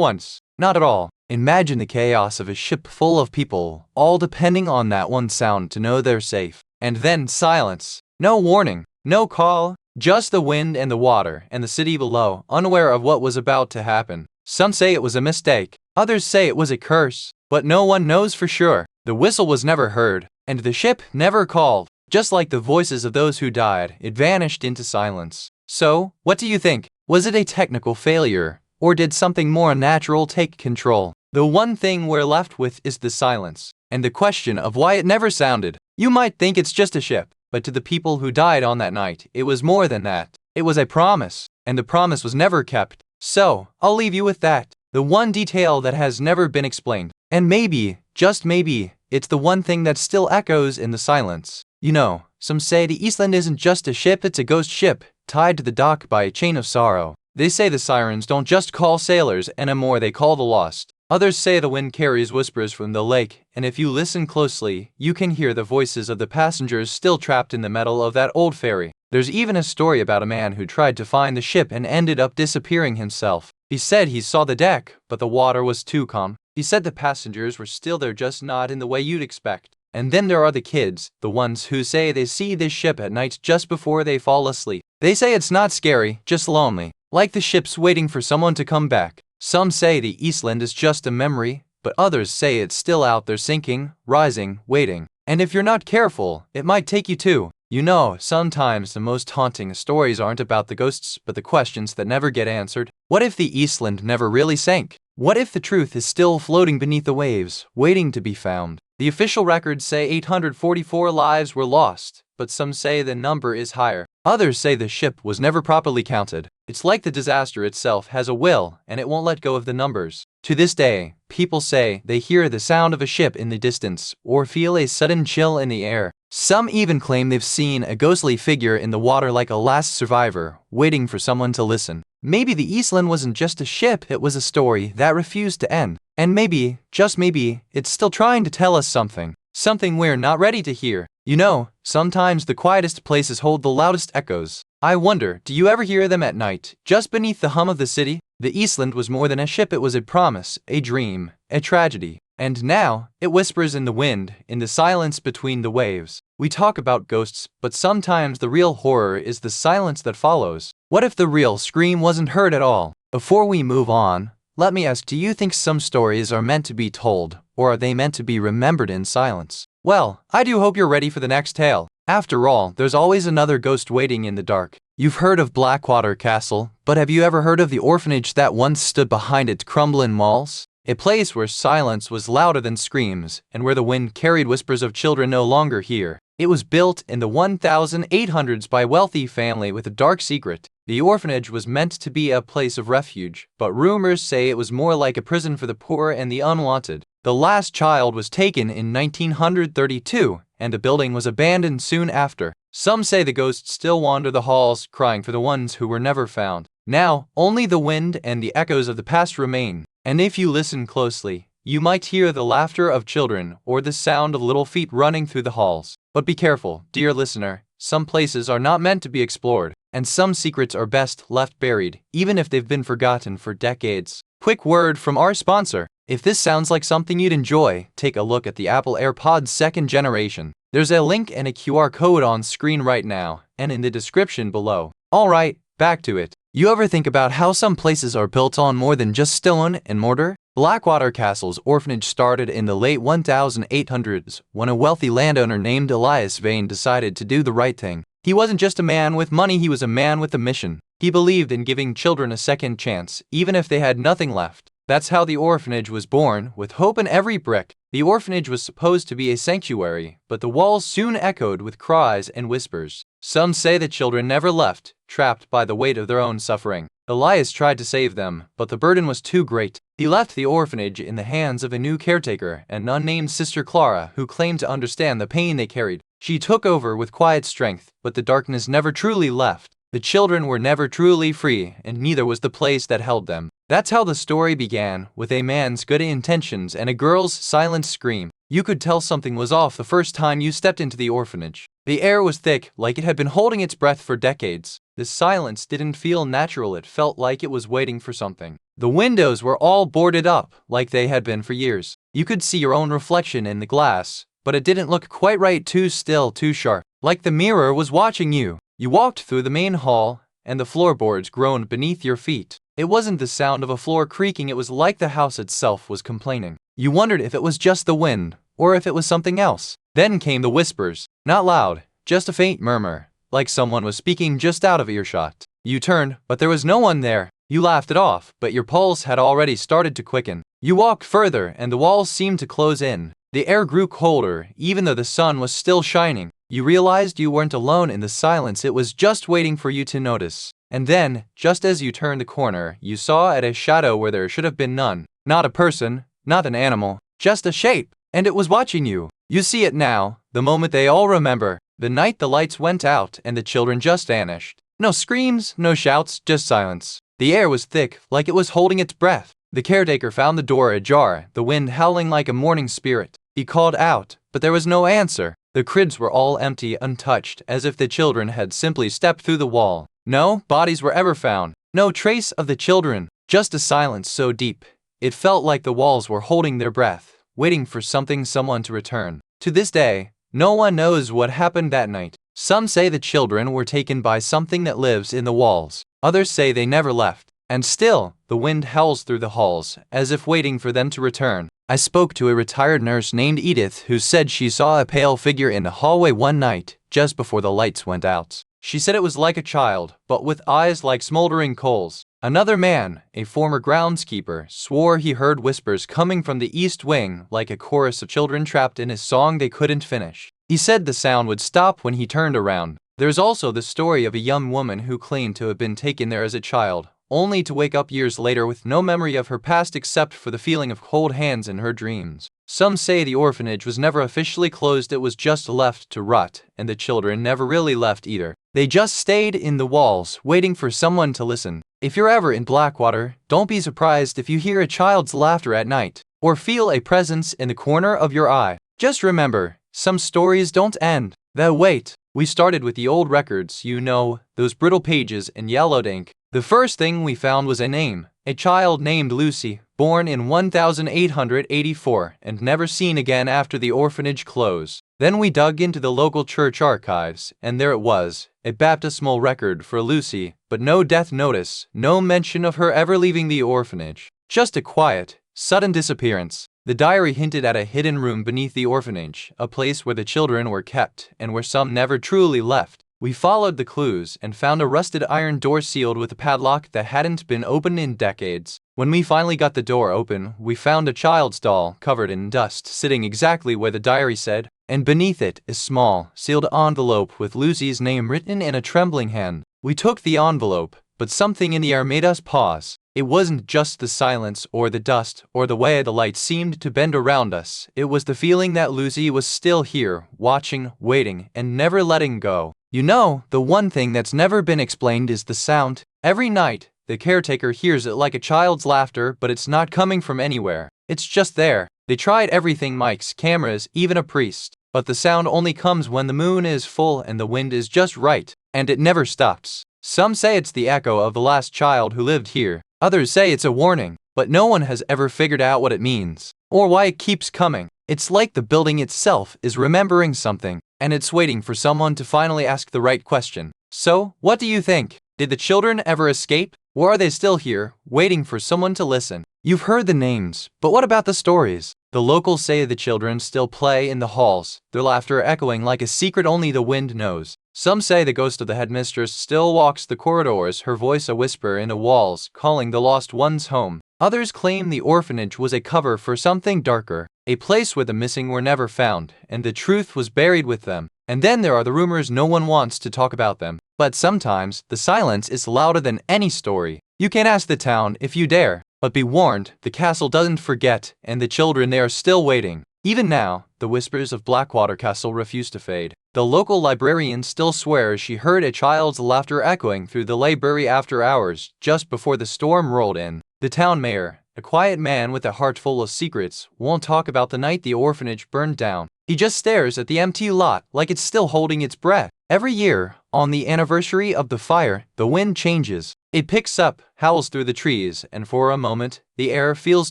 once, not at all. Imagine the chaos of a ship full of people, all depending on that one sound to know they're safe. And then silence. No warning, no call, just the wind and the water and the city below, unaware of what was about to happen. Some say it was a mistake, others say it was a curse, but no one knows for sure. The whistle was never heard, and the ship never called. Just like the voices of those who died, it vanished into silence. So, what do you think? Was it a technical failure, or did something more natural take control? The one thing we're left with is the silence, and the question of why it never sounded. You might think it's just a ship, but to the people who died on that night, it was more than that. It was a promise, and the promise was never kept. So, I'll leave you with that. The one detail that has never been explained. And maybe, just maybe, it's the one thing that still echoes in the silence. You know, some say the Eastland isn't just a ship, it's a ghost ship, tied to the dock by a chain of sorrow. They say the sirens don't just call sailors anymore, they call the lost. Others say the wind carries whispers from the lake, and if you listen closely, you can hear the voices of the passengers still trapped in the metal of that old ferry. There's even a story about a man who tried to find the ship and ended up disappearing himself. He said he saw the deck, but the water was too calm. He said the passengers were still there, just not in the way you'd expect. And then there are the kids, the ones who say they see this ship at night just before they fall asleep. They say it's not scary, just lonely, like the ship's waiting for someone to come back. Some say the Eastland is just a memory, but others say it's still out there sinking, rising, waiting. And if you're not careful, it might take you too. You know, sometimes the most haunting stories aren't about the ghosts, but the questions that never get answered. What if the Eastland never really sank? What if the truth is still floating beneath the waves, waiting to be found? The official records say 844 lives were lost, but some say the number is higher. Others say the ship was never properly counted. It's like the disaster itself has a will, and it won't let go of the numbers. To this day, people say they hear the sound of a ship in the distance, or feel a sudden chill in the air. Some even claim they've seen a ghostly figure in the water like a last survivor, waiting for someone to listen. Maybe the Eastland wasn't just a ship, it was a story that refused to end. And maybe, just maybe, it's still trying to tell us something. Something we're not ready to hear. You know, sometimes the quietest places hold the loudest echoes. I wonder, do you ever hear them at night, just beneath the hum of the city? The Eastland was more than a ship, it was a promise, a dream, a tragedy. And now, it whispers in the wind, in the silence between the waves. We talk about ghosts, but sometimes the real horror is the silence that follows. What if the real scream wasn't heard at all? Before we move on, let me ask, do you think some stories are meant to be told, or are they meant to be remembered in silence? Well, I do hope you're ready for the next tale. After all, there's always another ghost waiting in the dark. You've heard of Blackwater Castle, but have you ever heard of the orphanage that once stood behind its crumbling walls? A place where silence was louder than screams, and where the wind carried whispers of children no longer hear. It was built in the 1800s by a wealthy family with a dark secret. The orphanage was meant to be a place of refuge, but rumors say it was more like a prison for the poor and the unwanted. The last child was taken in 1932, and the building was abandoned soon after. Some say the ghosts still wander the halls, crying for the ones who were never found. Now, only the wind and the echoes of the past remain. And if you listen closely, you might hear the laughter of children or the sound of little feet running through the halls. But be careful, dear listener, some places are not meant to be explored, and some secrets are best left buried, even if they've been forgotten for decades. Quick word from our sponsor. If this sounds like something you'd enjoy, take a look at the Apple AirPods 2nd generation. There's a link and a QR code on screen right now, and in the description below. Alright, back to it. You ever think about how some places are built on more than just stone and mortar? Blackwater Castle's orphanage started in the late 1800s when a wealthy landowner named Elias Vane decided to do the right thing. He wasn't just a man with money, he was a man with a mission. He believed in giving children a second chance, even if they had nothing left. That's how the orphanage was born, with hope in every brick. The orphanage was supposed to be a sanctuary, but the walls soon echoed with cries and whispers. Some say the children never left, trapped by the weight of their own suffering. Elias tried to save them, but the burden was too great. He left the orphanage in the hands of a new caretaker, an nun named Sister Clara, who claimed to understand the pain they carried. She took over with quiet strength, but the darkness never truly left. The children were never truly free, and neither was the place that held them. That's how the story began, with a man's good intentions and a girl's silent scream. You could tell something was off the first time you stepped into the orphanage. The air was thick, like it had been holding its breath for decades. The silence didn't feel natural, it felt like it was waiting for something. The windows were all boarded up, like they had been for years. You could see your own reflection in the glass, but it didn't look quite right, too still, too sharp, like the mirror was watching you. You walked through the main hall, and the floorboards groaned beneath your feet. It wasn't the sound of a floor creaking, it was like the house itself was complaining. You wondered if it was just the wind, or if it was something else. Then came the whispers. Not loud, just a faint murmur, like someone was speaking just out of earshot. You turned, but there was no one there. You laughed it off, but your pulse had already started to quicken. You walked further, and the walls seemed to close in. The air grew colder, even though the sun was still shining. You realized you weren't alone in the silence, it was just waiting for you to notice. And then, just as you turned the corner, you saw a shadow where there should have been none. Not a person, not an animal, just a shape. And it was watching you. You see it now, the moment they all remember. The night the lights went out and the children just vanished. No screams, no shouts, just silence. The air was thick, like it was holding its breath. The caretaker found the door ajar, the wind howling like a mourning spirit. He called out, but there was no answer. The cribs were all empty, untouched, as if the children had simply stepped through the wall. No bodies were ever found. No trace of the children. Just a silence so deep, it felt like the walls were holding their breath, waiting for someone to return. To this day, no one knows what happened that night. Some say the children were taken by something that lives in the walls. Others say they never left. And still, the wind howls through the halls, as if waiting for them to return. I spoke to a retired nurse named Edith who said she saw a pale figure in the hallway one night, just before the lights went out. She said it was like a child, but with eyes like smoldering coals. Another man, a former groundskeeper, swore he heard whispers coming from the east wing, like a chorus of children trapped in a song they couldn't finish. He said the sound would stop when he turned around. There's also the story of a young woman who claimed to have been taken there as a child, only to wake up years later with no memory of her past except for the feeling of cold hands in her dreams. Some say the orphanage was never officially closed, it was just left to rot, and the children never really left either. They just stayed in the walls, waiting for someone to listen. If you're ever in Blackwater, don't be surprised if you hear a child's laughter at night, or feel a presence in the corner of your eye. Just remember, some stories don't end that wait. We started with the old records, those brittle pages in yellowed ink. The first thing we found was a name, a child named Lucy, born in 1884 and never seen again after the orphanage closed. Then we dug into the local church archives, and there it was, a baptismal record for Lucy, but no death notice, no mention of her ever leaving the orphanage. Just a quiet, sudden disappearance. The diary hinted at a hidden room beneath the orphanage, a place where the children were kept and where some never truly left. We followed the clues and found a rusted iron door sealed with a padlock that hadn't been opened in decades. When we finally got the door open, we found a child's doll covered in dust sitting exactly where the diary said, and beneath it a small, sealed envelope with Lucy's name written in a trembling hand. We took the envelope, but something in the air made us pause. It wasn't just the silence or the dust or the way the light seemed to bend around us. It was the feeling that Lucy was still here, watching, waiting, and never letting go. The one thing that's never been explained is the sound. Every night, the caretaker hears it like a child's laughter, but it's not coming from anywhere. It's just there. They tried everything, mics, cameras, even a priest. But the sound only comes when the moon is full and the wind is just right, and it never stops. Some say it's the echo of the last child who lived here. Others say it's a warning, but no one has ever figured out what it means, or why it keeps coming. It's like the building itself is remembering something, and it's waiting for someone to finally ask the right question. So, what do you think? Did the children ever escape? Or are they still here, waiting for someone to listen? You've heard the names, but what about the stories? The locals say the children still play in the halls, their laughter echoing like a secret only the wind knows. Some say the ghost of the headmistress still walks the corridors, her voice a whisper in the walls, calling the lost ones home. Others claim the orphanage was a cover for something darker, a place where the missing were never found, and the truth was buried with them. And then there are the rumors no one wants to talk about them. But sometimes, the silence is louder than any story. You can ask the town if you dare, but be warned, the castle doesn't forget, and the children there are still waiting. Even now, the whispers of Blackwater Castle refuse to fade. The local librarian still swears she heard a child's laughter echoing through the library after hours, just before the storm rolled in. The town mayor, a quiet man with a heart full of secrets, won't talk about the night the orphanage burned down. He just stares at the empty lot like it's still holding its breath. Every year, on the anniversary of the fire, the wind changes. It picks up, howls through the trees, and for a moment, the air feels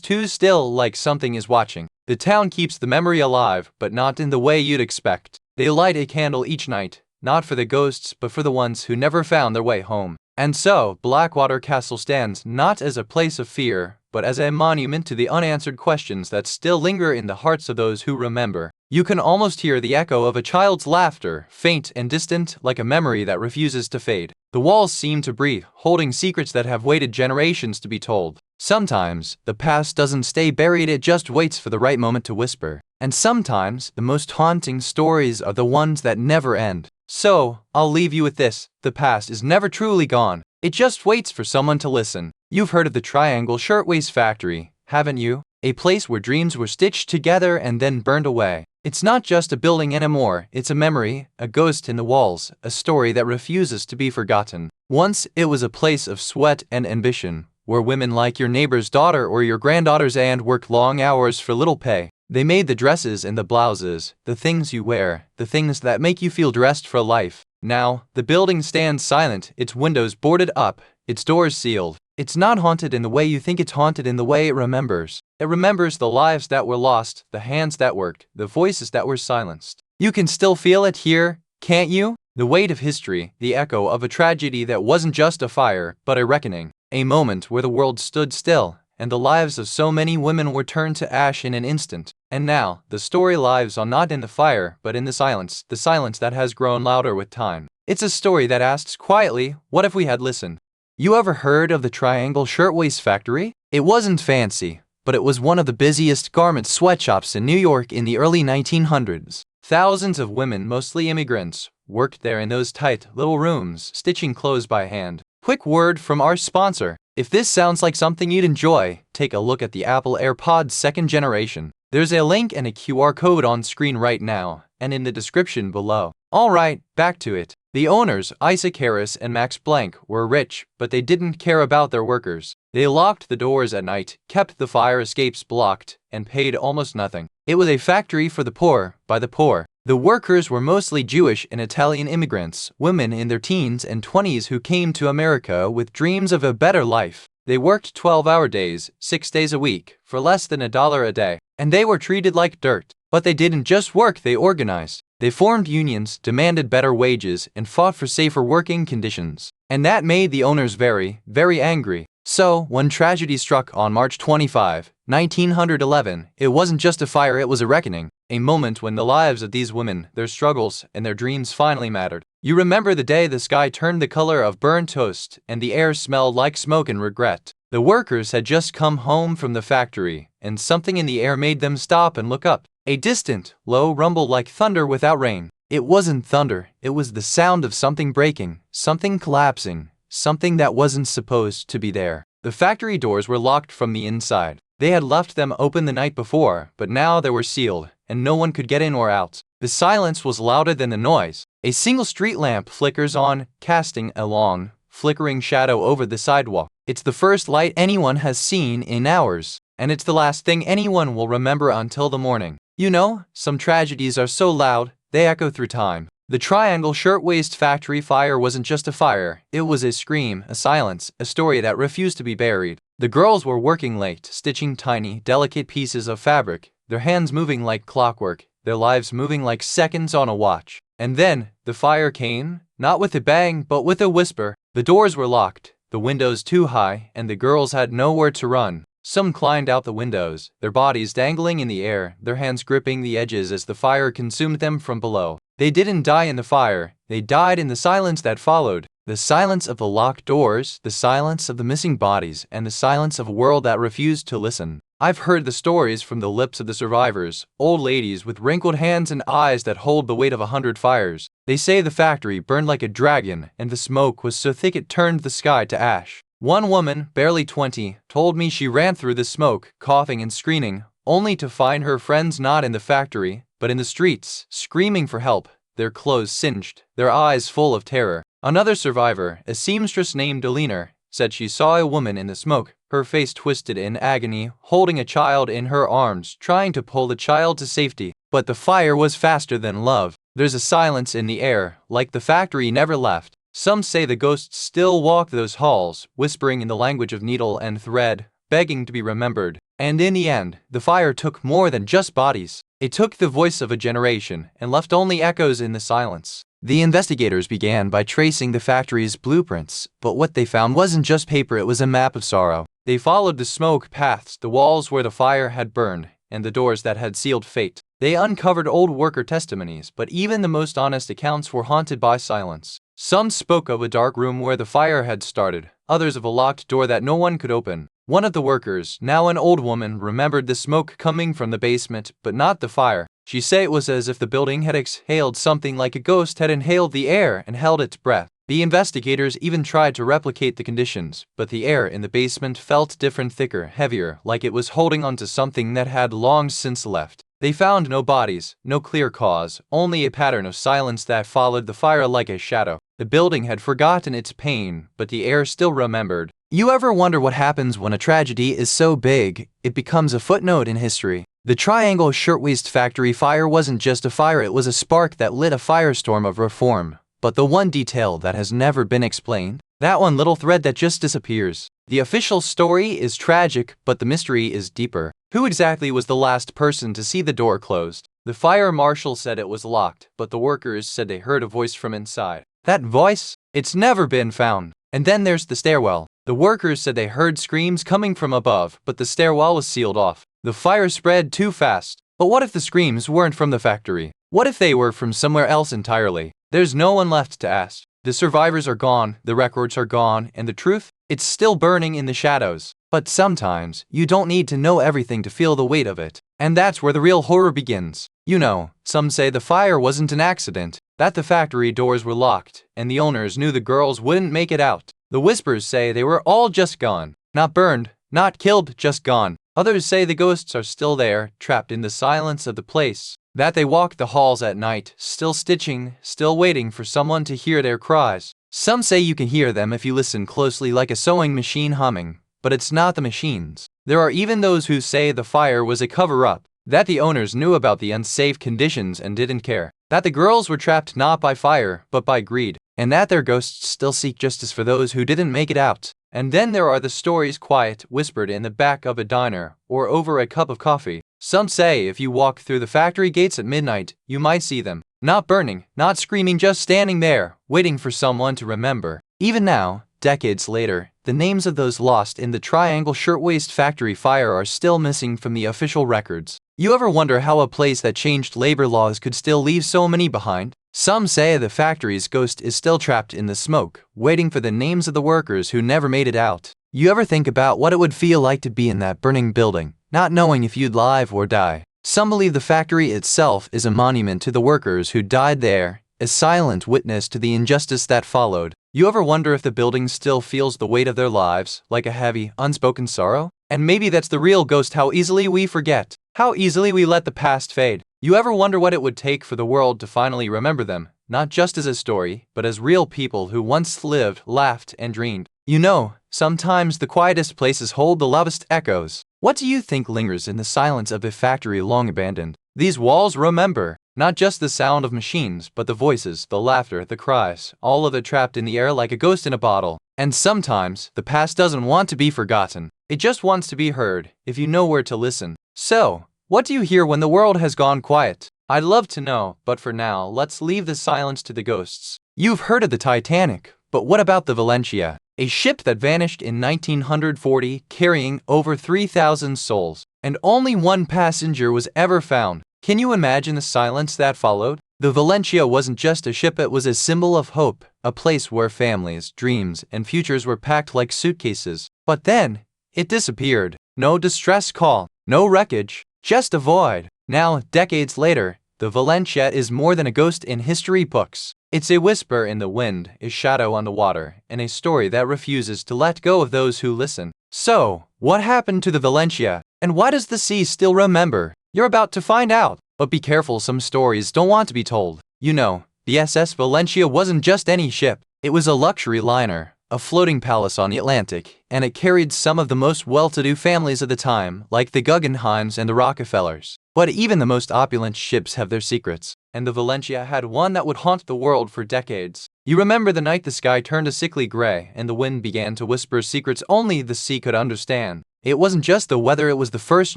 too still, like something is watching. The town keeps the memory alive, but not in the way you'd expect. They light a candle each night, not for the ghosts but for the ones who never found their way home. And so, Blackwater Castle stands not as a place of fear, but as a monument to the unanswered questions that still linger in the hearts of those who remember. You can almost hear the echo of a child's laughter, faint and distant, like a memory that refuses to fade. The walls seem to breathe, holding secrets that have waited generations to be told. Sometimes, the past doesn't stay buried, it just waits for the right moment to whisper. And sometimes, the most haunting stories are the ones that never end. So, I'll leave you with this: the past is never truly gone. It just waits for someone to listen. You've heard of the Triangle Shirtwaist Factory, haven't you? A place where dreams were stitched together and then burned away. It's not just a building anymore, it's a memory, a ghost in the walls, a story that refuses to be forgotten. Once it was a place of sweat and ambition, where women like your neighbor's daughter or your granddaughter's aunt worked long hours for little pay. They made the dresses and the blouses, the things you wear, the things that make you feel dressed for life. Now, the building stands silent, its windows boarded up, its doors sealed. It's not haunted in the way you think it's haunted, in the way it remembers. It remembers the lives that were lost, the hands that worked, the voices that were silenced. You can still feel it here, can't you? The weight of history, the echo of a tragedy that wasn't just a fire, but a reckoning. A moment where the world stood still, and the lives of so many women were turned to ash in an instant. And now, the story lives on, not in the fire, but in the silence that has grown louder with time. It's a story that asks quietly, what if we had listened? You ever heard of the Triangle Shirtwaist Factory? It wasn't fancy, but it was one of the busiest garment sweatshops in New York in the early 1900s. Thousands of women, mostly immigrants, worked there in those tight little rooms, stitching clothes by hand. Quick word from our sponsor. If this sounds like something you'd enjoy, take a look at the Apple AirPods 2nd generation. There's a link and a QR code on screen right now, and in the description below. Alright, back to it. The owners, Isaac Harris and Max Blank, were rich, but they didn't care about their workers. They locked the doors at night, kept the fire escapes blocked, and paid almost nothing. It was a factory for the poor, by the poor. The workers were mostly Jewish and Italian immigrants, women in their teens and 20s who came to America with dreams of a better life. They worked 12-hour days, 6 days a week, for less than $1 a day, and they were treated like dirt. But they didn't just work, they organized. They formed unions, demanded better wages, and fought for safer working conditions. And that made the owners very, very angry. So, when tragedy struck on March 25, 1911, it wasn't just a fire, it was a reckoning. A moment when the lives of these women, their struggles, and their dreams finally mattered. You remember the day the sky turned the color of burnt toast and the air smelled like smoke and regret. The workers had just come home from the factory, and something in the air made them stop and look up. A distant, low rumble like thunder without rain. It wasn't thunder, it was the sound of something breaking, something collapsing, something that wasn't supposed to be there. The factory doors were locked from the inside. They had left them open the night before, but now they were sealed, and no one could get in or out. The silence was louder than the noise. A single street lamp flickers on, casting a long, flickering shadow over the sidewalk. It's the first light anyone has seen in hours, and it's the last thing anyone will remember until the morning. You know, some tragedies are so loud, they echo through time. The Triangle Shirtwaist Factory fire wasn't just a fire, it was a scream, a silence, a story that refused to be buried. The girls were working late, stitching tiny, delicate pieces of fabric, their hands moving like clockwork, their lives moving like seconds on a watch. And then, the fire came, not with a bang, but with a whisper. The doors were locked, the windows too high, and the girls had nowhere to run. Some climbed out the windows, their bodies dangling in the air, their hands gripping the edges as the fire consumed them from below. They didn't die in the fire, they died in the silence that followed. The silence of the locked doors, the silence of the missing bodies, and the silence of a world that refused to listen. I've heard the stories from the lips of the survivors, old ladies with wrinkled hands and eyes that hold the weight of 100 fires. They say the factory burned like a dragon, and the smoke was so thick it turned the sky to ash. One woman, barely 20, told me she ran through the smoke, coughing and screaming, only to find her friends not in the factory, but in the streets, screaming for help, their clothes singed, their eyes full of terror. Another survivor, a seamstress named Deliner, said she saw a woman in the smoke, her face twisted in agony, holding a child in her arms, trying to pull the child to safety. But the fire was faster than love. There's a silence in the air, like the factory never left. Some say the ghosts still walk those halls, whispering in the language of needle and thread, begging to be remembered. And in the end, the fire took more than just bodies. It took the voice of a generation and left only echoes in the silence. The investigators began by tracing the factory's blueprints, but what they found wasn't just paper, it was a map of sorrow. They followed the smoke paths, the walls where the fire had burned, and the doors that had sealed fate. They uncovered old worker testimonies, but even the most honest accounts were haunted by silence. Some spoke of a dark room where the fire had started, others of a locked door that no one could open. One of the workers, now an old woman, remembered the smoke coming from the basement, but not the fire. She said it was as if the building had exhaled something like a ghost had inhaled the air and held its breath. The investigators even tried to replicate the conditions, but the air in the basement felt different, thicker, heavier, like it was holding onto something that had long since left. They found no bodies, no clear cause, only a pattern of silence that followed the fire like a shadow. The building had forgotten its pain, but the air still remembered. You ever wonder what happens when a tragedy is so big, it becomes a footnote in history? The Triangle Shirtwaist Factory fire wasn't just a fire, it was a spark that lit a firestorm of reform. But the one detail that has never been explained? That one little thread that just disappears. The official story is tragic, but the mystery is deeper. Who exactly was the last person to see the door closed? The fire marshal said it was locked, but the workers said they heard a voice from inside. That voice? It's never been found. And then there's the stairwell. The workers said they heard screams coming from above, but the stairwell was sealed off. The fire spread too fast. But what if the screams weren't from the factory? What if they were from somewhere else entirely? There's no one left to ask. The survivors are gone, the records are gone, and the truth? It's still burning in the shadows. But sometimes, you don't need to know everything to feel the weight of it. And that's where the real horror begins. You know, some say the fire wasn't an accident, that the factory doors were locked, and the owners knew the girls wouldn't make it out. The whispers say they were all just gone. Not burned, not killed, just gone. Others say the ghosts are still there, trapped in the silence of the place. That they walk the halls at night, still stitching, still waiting for someone to hear their cries. Some say you can hear them if you listen closely, like a sewing machine humming. But it's not the machines. There are even those who say the fire was a cover-up, that the owners knew about the unsafe conditions and didn't care. that the girls were trapped not by fire, but by greed, and that their ghosts still seek justice for those who didn't make it out. And then there are the stories quiet, whispered in the back of a diner, or over a cup of coffee. Some say if you walk through the factory gates at midnight, you might see them. Not burning, not screaming, just standing there, waiting for someone to remember. Even now, decades later, the names of those lost in the Triangle Shirtwaist Factory fire are still missing from the official records. You ever wonder how a place that changed labor laws could still leave so many behind? Some say the factory's ghost is still trapped in the smoke, waiting for the names of the workers who never made it out. You ever think about what it would feel like to be in that burning building, not knowing if you'd live or die? Some believe the factory itself is a monument to the workers who died there, a silent witness to the injustice that followed. You ever wonder if the building still feels the weight of their lives, like a heavy, unspoken sorrow? And maybe that's the real ghost, how easily we forget, how easily we let the past fade. You ever wonder what it would take for the world to finally remember them, not just as a story, but as real people who once lived, laughed, and dreamed? You know, sometimes the quietest places hold the loudest echoes. What do you think lingers in the silence of a factory long abandoned? These walls remember, not just the sound of machines, but the voices, the laughter, the cries, all of it trapped in the air like a ghost in a bottle. And sometimes, the past doesn't want to be forgotten. It just wants to be heard, if you know where to listen. So, what do you hear when the world has gone quiet? I'd love to know, but for now, let's leave the silence to the ghosts. You've heard of the Titanic, but what about the Valencia? A ship that vanished in 1940, carrying over 3,000 souls, and only one passenger was ever found. Can you imagine the silence that followed? The Valencia wasn't just a ship, it was a symbol of hope, a place where families, dreams, and futures were packed like suitcases. But then, it disappeared. No distress call, no wreckage, just a void. Now, decades later, the Valencia is more than a ghost in history books. It's a whisper in the wind, a shadow on the water, and a story that refuses to let go of those who listen. So, what happened to the Valencia? And why does the sea still remember? You're about to find out. But be careful, some stories don't want to be told. You know, the SS Valencia wasn't just any ship. It was a luxury liner, a floating palace on the Atlantic, and it carried some of the most well-to-do families of the time, like the Guggenheims and the Rockefellers. But even the most opulent ships have their secrets, and the Valencia had one that would haunt the world for decades. You remember the night the sky turned a sickly gray, and the wind began to whisper secrets only the sea could understand. It wasn't just the weather, it was the first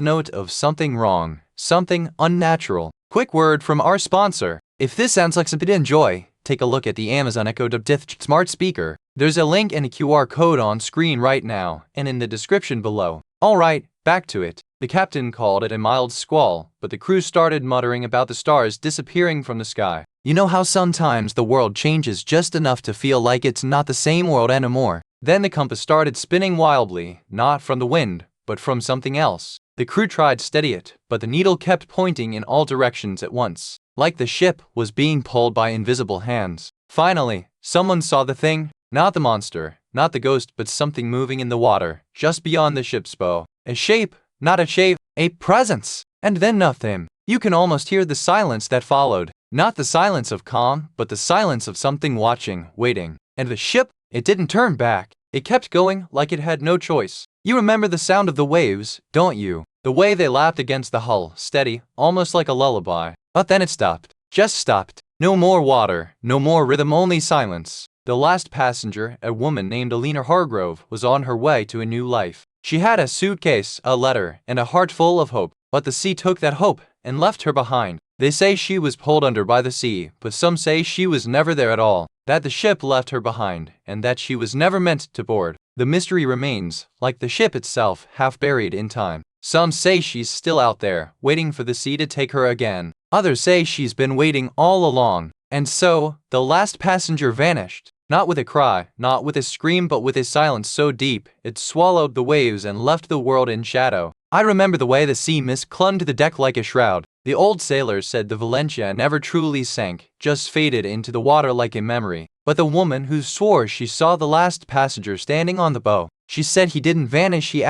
note of something wrong, something unnatural. Quick word from our sponsor. If this sounds like something to enjoy, take a look at the Amazon Echo Depth smart speaker. There's a link and a QR code on screen right now, and in the description below. Alright, back to it. The captain called it a mild squall, but the crew started muttering about the stars disappearing from the sky. You know how sometimes the world changes just enough to feel like it's not the same world anymore? Then the compass started spinning wildly, not from the wind, but from something else. The crew tried to steady it, but the needle kept pointing in all directions at once, like the ship was being pulled by invisible hands. Finally, someone saw the thing, not the monster, not the ghost, but something moving in the water, just beyond the ship's bow. A shape, not a shape, a presence. And then nothing. You can almost hear the silence that followed. Not the silence of calm, but the silence of something watching, waiting. And the ship, it didn't turn back. It kept going like it had no choice. You remember the sound of the waves, don't you? The way they lapped against the hull, steady, almost like a lullaby. But then it stopped. Just stopped. No more water, no more rhythm, only silence. The last passenger, a woman named Alina Hargrove, was on her way to a new life. She had a suitcase, a letter, and a heart full of hope. But the sea took that hope and left her behind. They say she was pulled under by the sea, but some say she was never there at all. That the ship left her behind, and that she was never meant to board. The mystery remains, like the ship itself, half buried in time. Some say she's still out there, waiting for the sea to take her again. Others say she's been waiting all along. And so, the last passenger vanished. Not with a cry, not with a scream, but with a silence so deep, it swallowed the waves and left the world in shadow. I remember the way the sea mist clung to the deck like a shroud. The old sailors said the Valencia never truly sank, just faded into the water like a memory. But the woman who swore she saw the last passenger standing on the bow, she said he didn't vanish, he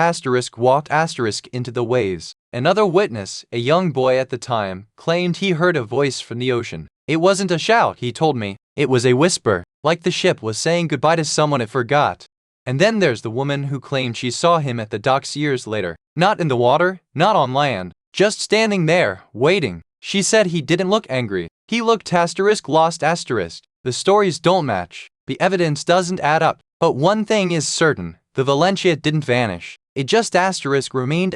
walked into the waves. Another witness, a young boy at the time, claimed he heard a voice from the ocean. It wasn't a shout, he told me. It was a whisper, like the ship was saying goodbye to someone it forgot. And then there's the woman who claimed she saw him at the docks years later. Not in the water, not on land, just standing there, waiting. She said he didn't look angry. He looked lost asterisk. The stories don't match. The evidence doesn't add up. But one thing is certain, the Valencia didn't vanish. It just remained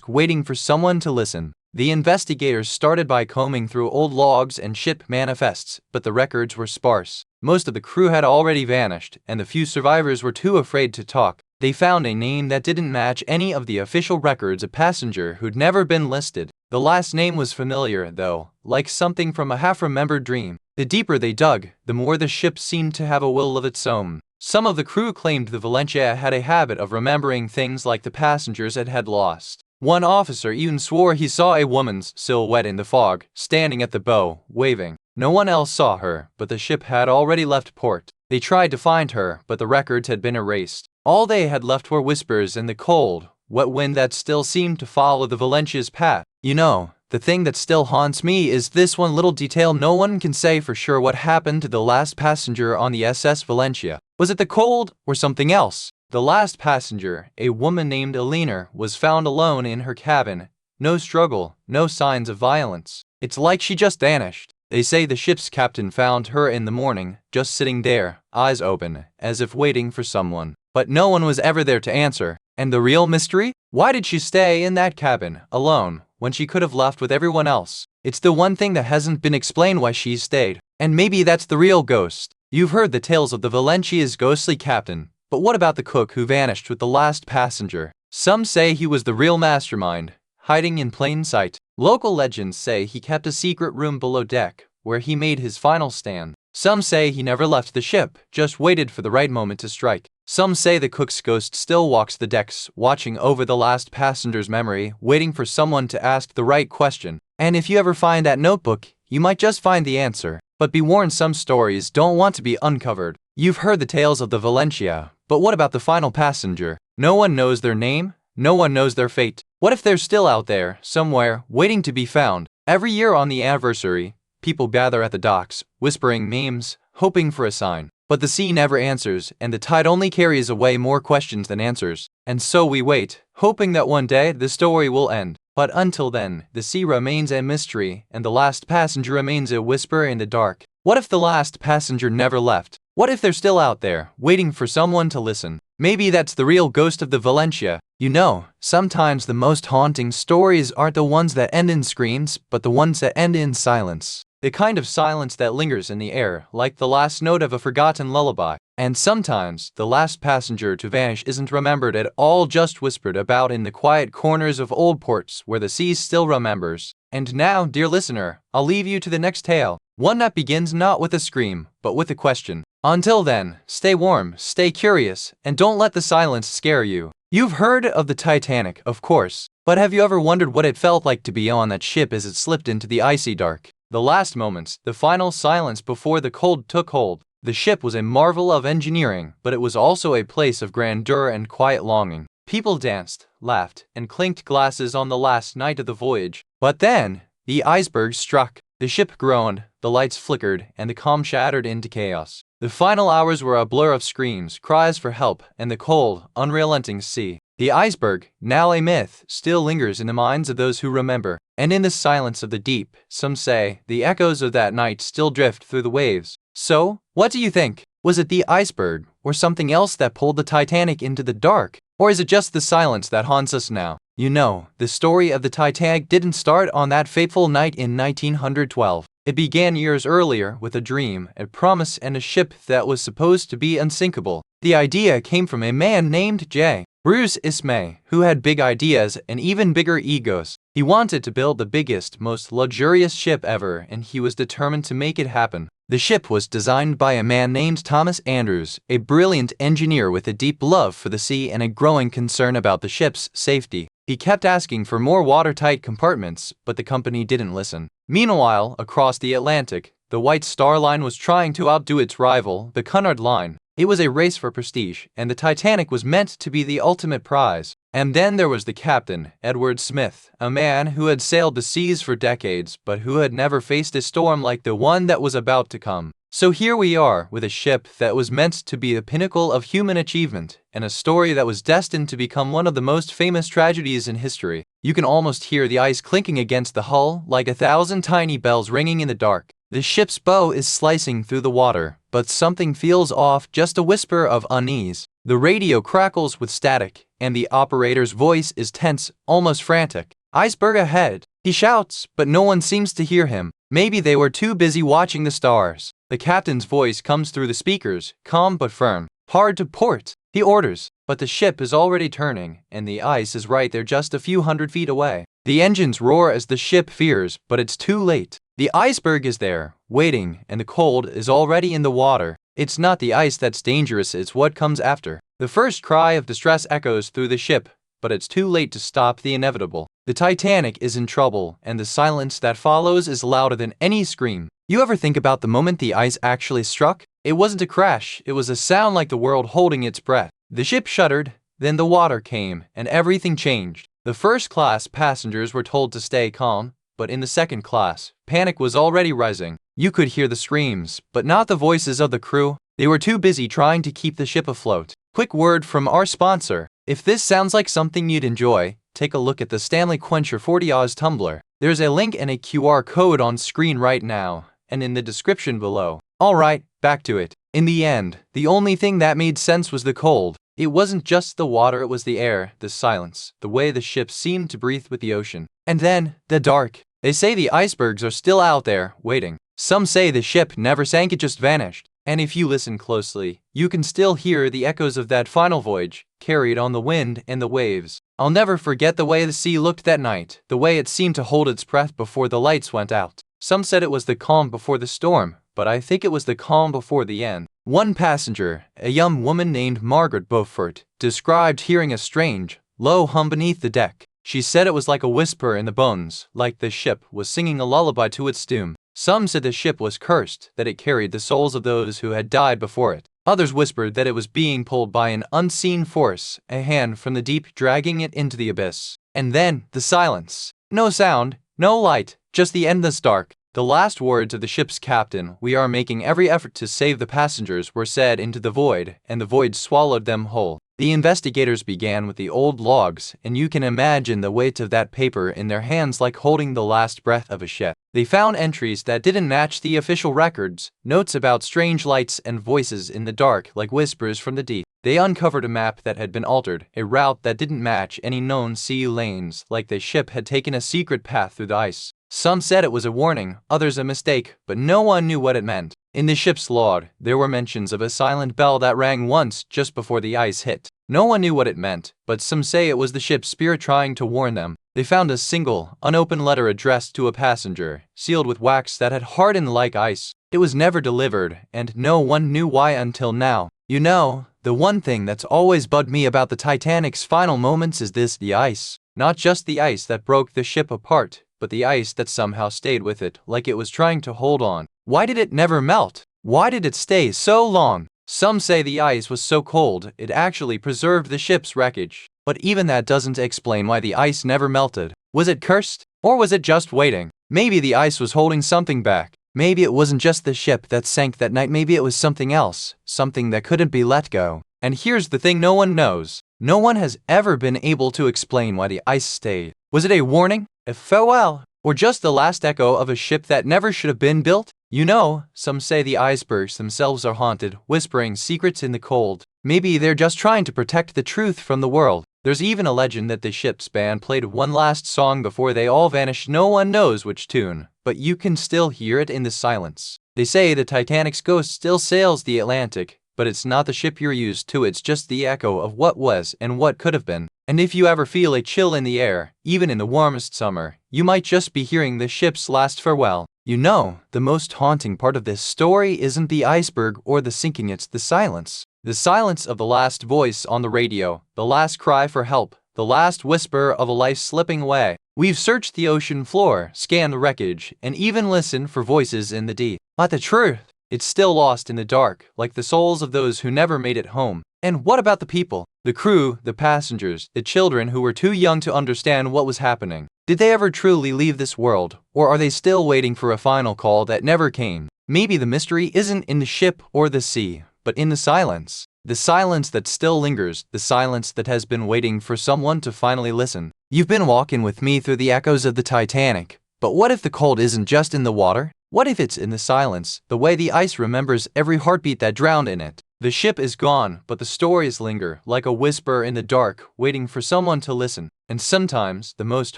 waiting for someone to listen. The investigators started by combing through old logs and ship manifests, but the records were sparse. Most of the crew had already vanished, and the few survivors were too afraid to talk. They found a name that didn't match any of the official records, a passenger who'd never been listed. The last name was familiar, though, like something from a half-remembered dream. The deeper they dug, the more the ship seemed to have a will of its own. Some of the crew claimed the Valencia had a habit of remembering things like the passengers it had lost. One officer even swore he saw a woman's silhouette in the fog, standing at the bow, waving. No one else saw her, but the ship had already left port. They tried to find her, but the records had been erased. All they had left were whispers and the cold, wet wind that still seemed to follow the Valencia's path. You know, the thing that still haunts me is this one little detail. No one can say for sure what happened to the last passenger on the SS Valencia. Was it the cold or something else? The last passenger, a woman named Elena, was found alone in her cabin. No struggle, no signs of violence. It's like she just vanished. They say the ship's captain found her in the morning, just sitting there, eyes open, as if waiting for someone. But no one was ever there to answer. And the real mystery? Why did she stay in that cabin, alone, when she could have left with everyone else? It's the one thing that hasn't been explained, why she stayed. And maybe that's the real ghost. You've heard the tales of the Valencia's ghostly captain, but what about the cook who vanished with the last passenger? Some say he was the real mastermind, hiding in plain sight. Local legends say he kept a secret room below deck, where he made his final stand. Some say he never left the ship, just waited for the right moment to strike. Some say the cook's ghost still walks the decks, watching over the last passenger's memory, waiting for someone to ask the right question. And if you ever find that notebook, you might just find the answer. But be warned, some stories don't want to be uncovered. You've heard the tales of the Valencia, but what about the final passenger? No one knows their name, no one knows their fate. What if they're still out there, somewhere, waiting to be found? Every year on the anniversary, people gather at the docks, whispering names, hoping for a sign. But the sea never answers, and the tide only carries away more questions than answers. And so we wait, hoping that one day the story will end. But until then, the sea remains a mystery, and the last passenger remains a whisper in the dark. What if the last passenger never left? What if they're still out there, waiting for someone to listen? Maybe that's the real ghost of the Valencia. You know, sometimes the most haunting stories aren't the ones that end in screams, but the ones that end in silence. The kind of silence that lingers in the air, like the last note of a forgotten lullaby. And sometimes, the last passenger to vanish isn't remembered at all, just whispered about in the quiet corners of old ports where the sea still remembers. And now, dear listener, I'll leave you to the next tale, one that begins not with a scream, but with a question. Until then, stay warm, stay curious, and don't let the silence scare you. You've heard of the Titanic, of course, but have you ever wondered what it felt like to be on that ship as it slipped into the icy dark? The last moments, the final silence before the cold took hold. The ship was a marvel of engineering, but it was also a place of grandeur and quiet longing. People danced, laughed, and clinked glasses on the last night of the voyage. But then, the iceberg struck. The ship groaned, the lights flickered, and the calm shattered into chaos. The final hours were a blur of screams, cries for help, and the cold, unrelenting sea. The iceberg, now a myth, still lingers in the minds of those who remember. And in the silence of the deep, some say, the echoes of that night still drift through the waves. So, what do you think? Was it the iceberg, or something else that pulled the Titanic into the dark? Or is it just the silence that haunts us now? You know, the story of the Titanic didn't start on that fateful night in 1912. It began years earlier with a dream, a promise, and a ship that was supposed to be unsinkable. The idea came from a man named J. Bruce Ismay, who had big ideas and even bigger egos. He wanted to build the biggest, most luxurious ship ever, and he was determined to make it happen. The ship was designed by a man named Thomas Andrews, a brilliant engineer with a deep love for the sea and a growing concern about the ship's safety. He kept asking for more watertight compartments, but the company didn't listen. Meanwhile, across the Atlantic, the White Star Line was trying to outdo its rival, the Cunard Line. It was a race for prestige, and the Titanic was meant to be the ultimate prize. And then there was the captain, Edward Smith, a man who had sailed the seas for decades, but who had never faced a storm like the one that was about to come. So here we are, with a ship that was meant to be the pinnacle of human achievement, and a story that was destined to become one of the most famous tragedies in history. You can almost hear the ice clinking against the hull, like 1,000 tiny bells ringing in the dark. The ship's bow is slicing through the water, but something feels off, just a whisper of unease. The radio crackles with static, and the operator's voice is tense, almost frantic. "Iceberg ahead!" He shouts, but no one seems to hear him. Maybe they were too busy watching the stars. The captain's voice comes through the speakers, calm but firm. "Hard to port," he orders, but the ship is already turning, and the ice is right there just a few hundred feet away. The engines roar as the ship fears, but it's too late. The iceberg is there, waiting, and the cold is already in the water. It's not the ice that's dangerous, it's what comes after. The first cry of distress echoes through the ship, but it's too late to stop the inevitable. The Titanic is in trouble, and the silence that follows is louder than any scream. You ever think about the moment the ice actually struck? It wasn't a crash, it was a sound like the world holding its breath. The ship shuddered, then the water came, and everything changed. The first-class passengers were told to stay calm, but in the second class, panic was already rising. You could hear the screams, but not the voices of the crew. They were too busy trying to keep the ship afloat. Quick word from our sponsor. If this sounds like something you'd enjoy, take a look at the Stanley Quencher 40 Oz tumbler. There's a link and a QR code on screen right now, and in the description below. Alright, back to it. In the end, the only thing that made sense was the cold. It wasn't just the water, it was the air, the silence, the way the ship seemed to breathe with the ocean. And then, the dark. They say the icebergs are still out there, waiting. Some say the ship never sank, it just vanished. And if you listen closely, you can still hear the echoes of that final voyage, carried on the wind and the waves. I'll never forget the way the sea looked that night, the way it seemed to hold its breath before the lights went out. Some said it was the calm before the storm, but I think it was the calm before the end. One passenger, a young woman named Margaret Beaufort, described hearing a strange, low hum beneath the deck. She said it was like a whisper in the bones, like the ship was singing a lullaby to its doom. Some said the ship was cursed, that it carried the souls of those who had died before it. Others whispered that it was being pulled by an unseen force, a hand from the deep dragging it into the abyss. And then, the silence. No sound, no light, just the endless dark. The last words of the ship's captain, "We are making every effort to save the passengers," were said into the void, and the void swallowed them whole. The investigators began with the old logs, and you can imagine the weight of that paper in their hands, like holding the last breath of a ship. They found entries that didn't match the official records, notes about strange lights and voices in the dark like whispers from the deep. They uncovered a map that had been altered, a route that didn't match any known sea lanes, like the ship had taken a secret path through the ice. Some said it was a warning, others a mistake, but no one knew what it meant. In the ship's log, there were mentions of a silent bell that rang once just before the ice hit. No one knew what it meant, but some say it was the ship's spirit trying to warn them. They found a single, unopened letter addressed to a passenger, sealed with wax that had hardened like ice. It was never delivered, and no one knew why until now. You know, the one thing that's always bugged me about the Titanic's final moments is this: the ice. Not just the ice that broke the ship apart, but the ice that somehow stayed with it, like it was trying to hold on. Why did it never melt? Why did it stay so long? Some say the ice was so cold, it actually preserved the ship's wreckage. But even that doesn't explain why the ice never melted. Was it cursed? Or was it just waiting? Maybe the ice was holding something back. Maybe it wasn't just the ship that sank that night, maybe it was something else, something that couldn't be let go. And here's the thing no one knows. No one has ever been able to explain why the ice stayed. Was it a warning? A farewell? Or just the last echo of a ship that never should have been built? You know, some say the icebergs themselves are haunted, whispering secrets in the cold. Maybe they're just trying to protect the truth from the world. There's even a legend that the ship's band played one last song before they all vanished. No one knows which tune, but you can still hear it in the silence. They say the Titanic's ghost still sails the Atlantic, but it's not the ship you're used to, it's just the echo of what was and what could have been. And if you ever feel a chill in the air, even in the warmest summer, you might just be hearing the ship's last farewell. You know, the most haunting part of this story isn't the iceberg or the sinking, it's the silence. The silence of the last voice on the radio, the last cry for help, the last whisper of a life slipping away. We've searched the ocean floor, scanned the wreckage, and even listened for voices in the deep. But the truth, it's still lost in the dark, like the souls of those who never made it home. And what about the people? The crew, the passengers, the children who were too young to understand what was happening? Did they ever truly leave this world, or are they still waiting for a final call that never came? Maybe the mystery isn't in the ship or the sea, but in the silence. The silence that still lingers, the silence that has been waiting for someone to finally listen. You've been walking with me through the echoes of the Titanic, but what if the cold isn't just in the water? What if it's in the silence, the way the ice remembers every heartbeat that drowned in it? The ship is gone, but the stories linger, like a whisper in the dark, waiting for someone to listen. And sometimes, the most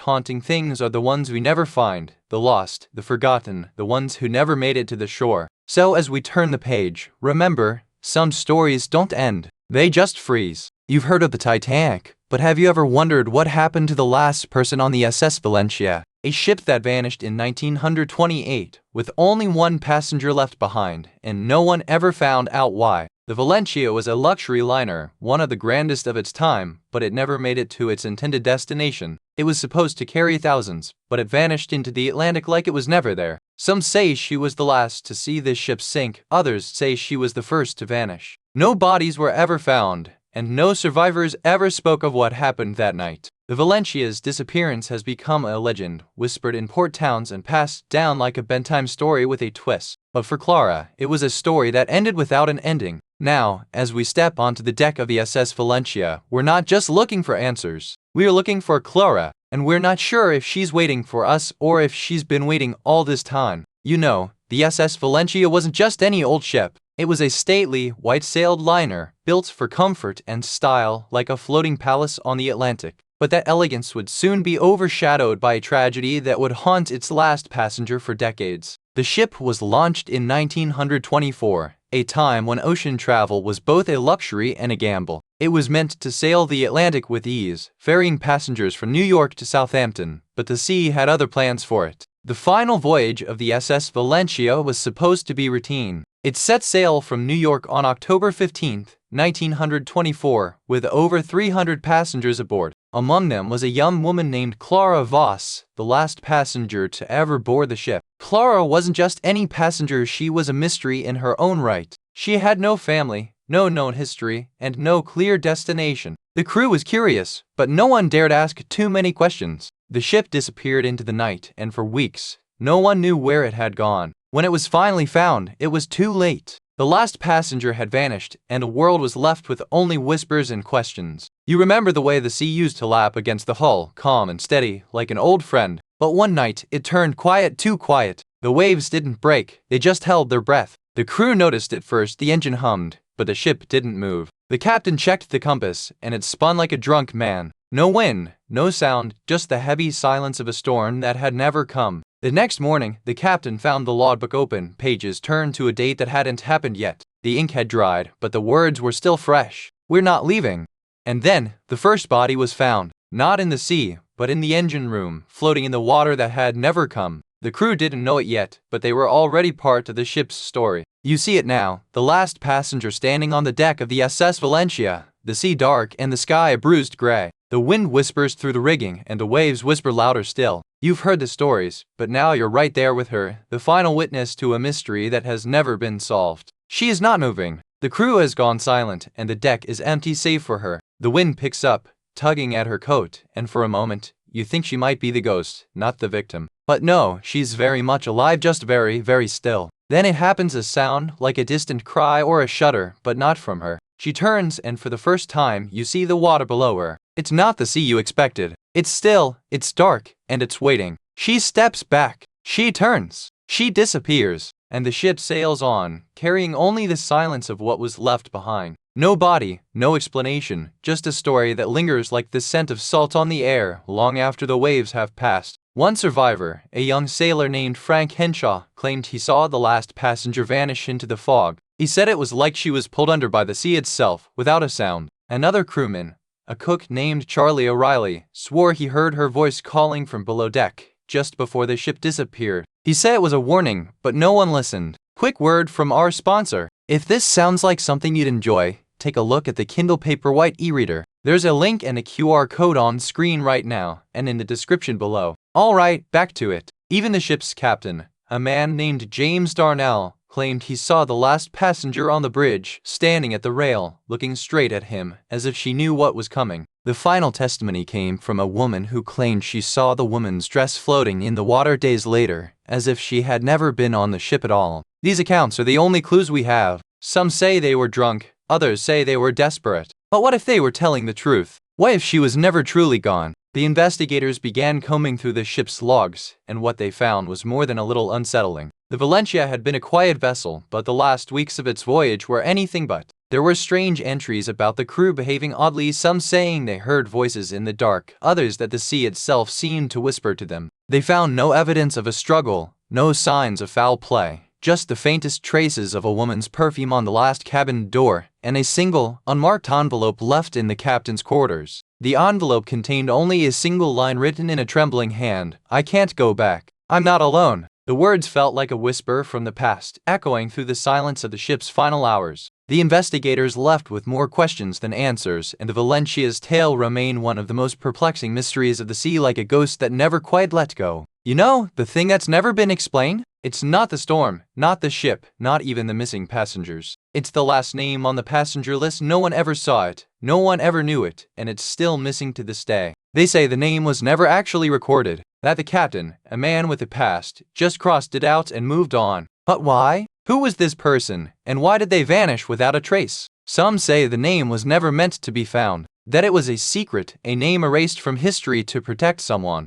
haunting things are the ones we never find, the lost, the forgotten, the ones who never made it to the shore. So as we turn the page, remember, some stories don't end, they just freeze. You've heard of the Titanic, but have you ever wondered what happened to the last person on the SS Valencia? A ship that vanished in 1928, with only one passenger left behind, and no one ever found out why. The Valencia was a luxury liner, one of the grandest of its time, but it never made it to its intended destination. It was supposed to carry thousands, but it vanished into the Atlantic like it was never there. Some say she was the last to see this ship sink, others say she was the first to vanish. No bodies were ever found, and no survivors ever spoke of what happened that night. The Valencia's disappearance has become a legend, whispered in port towns and passed down like a bedtime story with a twist. But for Clara, it was a story that ended without an ending. Now, as we step onto the deck of the SS Valencia, we're not just looking for answers. We are looking for Clara, and we're not sure if she's waiting for us or if she's been waiting all this time. You know, the SS Valencia wasn't just any old ship. It was a stately, white-sailed liner, built for comfort and style like a floating palace on the Atlantic. But that elegance would soon be overshadowed by a tragedy that would haunt its last passenger for decades. The ship was launched in 1924, a time when ocean travel was both a luxury and a gamble. It was meant to sail the Atlantic with ease, ferrying passengers from New York to Southampton, but the sea had other plans for it. The final voyage of the SS Valencia was supposed to be routine. It set sail from New York on October 15, 1924, with over 300 passengers aboard. Among them was a young woman named Clara Voss, the last passenger to ever board the ship. Clara wasn't just any passenger, she was a mystery in her own right. She had no family, no known history, and no clear destination. The crew was curious, but no one dared ask too many questions. The ship disappeared into the night, and for weeks, no one knew where it had gone. When it was finally found, it was too late. The last passenger had vanished, and the world was left with only whispers and questions. You remember the way the sea used to lap against the hull, calm and steady, like an old friend. But one night, it turned quiet, too quiet. The waves didn't break, they just held their breath. The crew noticed at first the engine hummed, but the ship didn't move. The captain checked the compass, and it spun like a drunk man. No wind, no sound, just the heavy silence of a storm that had never come. The next morning, the captain found the logbook open, pages turned to a date that hadn't happened yet. The ink had dried, but the words were still fresh. "We're not leaving." And then, the first body was found, not in the sea, but in the engine room, floating in the water that had never come. The crew didn't know it yet, but they were already part of the ship's story. You see it now, the last passenger standing on the deck of the SS Valencia, the sea dark and the sky a bruised gray. The wind whispers through the rigging, and the waves whisper louder still. You've heard the stories, but now you're right there with her, the final witness to a mystery that has never been solved. She is not moving. The crew has gone silent, and the deck is empty save for her. The wind picks up, tugging at her coat, and for a moment, you think she might be the ghost, not the victim. But no, she's very much alive, just very, very still. Then it happens, a sound, like a distant cry or a shudder, but not from her. She turns, and for the first time, you see the water below her. It's not the sea you expected. It's still, it's dark, and it's waiting. She steps back. She turns. She disappears. And the ship sails on, carrying only the silence of what was left behind. No body, no explanation, just a story that lingers like the scent of salt on the air long after the waves have passed. One survivor, a young sailor named Frank Henshaw, claimed he saw the last passenger vanish into the fog. He said it was like she was pulled under by the sea itself, without a sound. Another crewman, a cook named Charlie O'Reilly, swore he heard her voice calling from below deck, just before the ship disappeared. He said it was a warning, but no one listened. Quick word from our sponsor. If this sounds like something you'd enjoy, take a look at the Kindle Paperwhite e-reader. There's a link and a QR code on screen right now, and in the description below. Alright, back to it. Even the ship's captain, a man named James Darnell, claimed he saw the last passenger on the bridge, standing at the rail, looking straight at him, as if she knew what was coming. The final testimony came from a woman who claimed she saw the woman's dress floating in the water days later, as if she had never been on the ship at all. These accounts are the only clues we have. Some say they were drunk, others say they were desperate. But what if they were telling the truth? What if she was never truly gone? The investigators began combing through the ship's logs, and what they found was more than a little unsettling. The Valencia had been a quiet vessel, but the last weeks of its voyage were anything but. There were strange entries about the crew behaving oddly, some saying they heard voices in the dark, others that the sea itself seemed to whisper to them. They found no evidence of a struggle, no signs of foul play, just the faintest traces of a woman's perfume on the last cabin door, and a single, unmarked envelope left in the captain's quarters. The envelope contained only a single line written in a trembling hand: "I can't go back. I'm not alone." The words felt like a whisper from the past, echoing through the silence of the ship's final hours. The investigators left with more questions than answers, and the Valencia's tale remained one of the most perplexing mysteries of the sea, like a ghost that never quite let go. You know, the thing that's never been explained? It's not the storm, not the ship, not even the missing passengers. It's the last name on the passenger list. No one ever saw it, no one ever knew it, and it's still missing to this day. They say the name was never actually recorded, that the captain, a man with a past, just crossed it out and moved on. But why? Who was this person, and why did they vanish without a trace? Some say the name was never meant to be found, that it was a secret, a name erased from history to protect someone.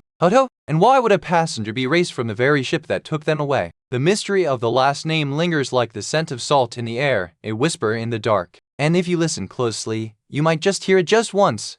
And why would a passenger be erased from the very ship that took them away? The mystery of the last name lingers like the scent of salt in the air, a whisper in the dark. And if you listen closely, you might just hear it just once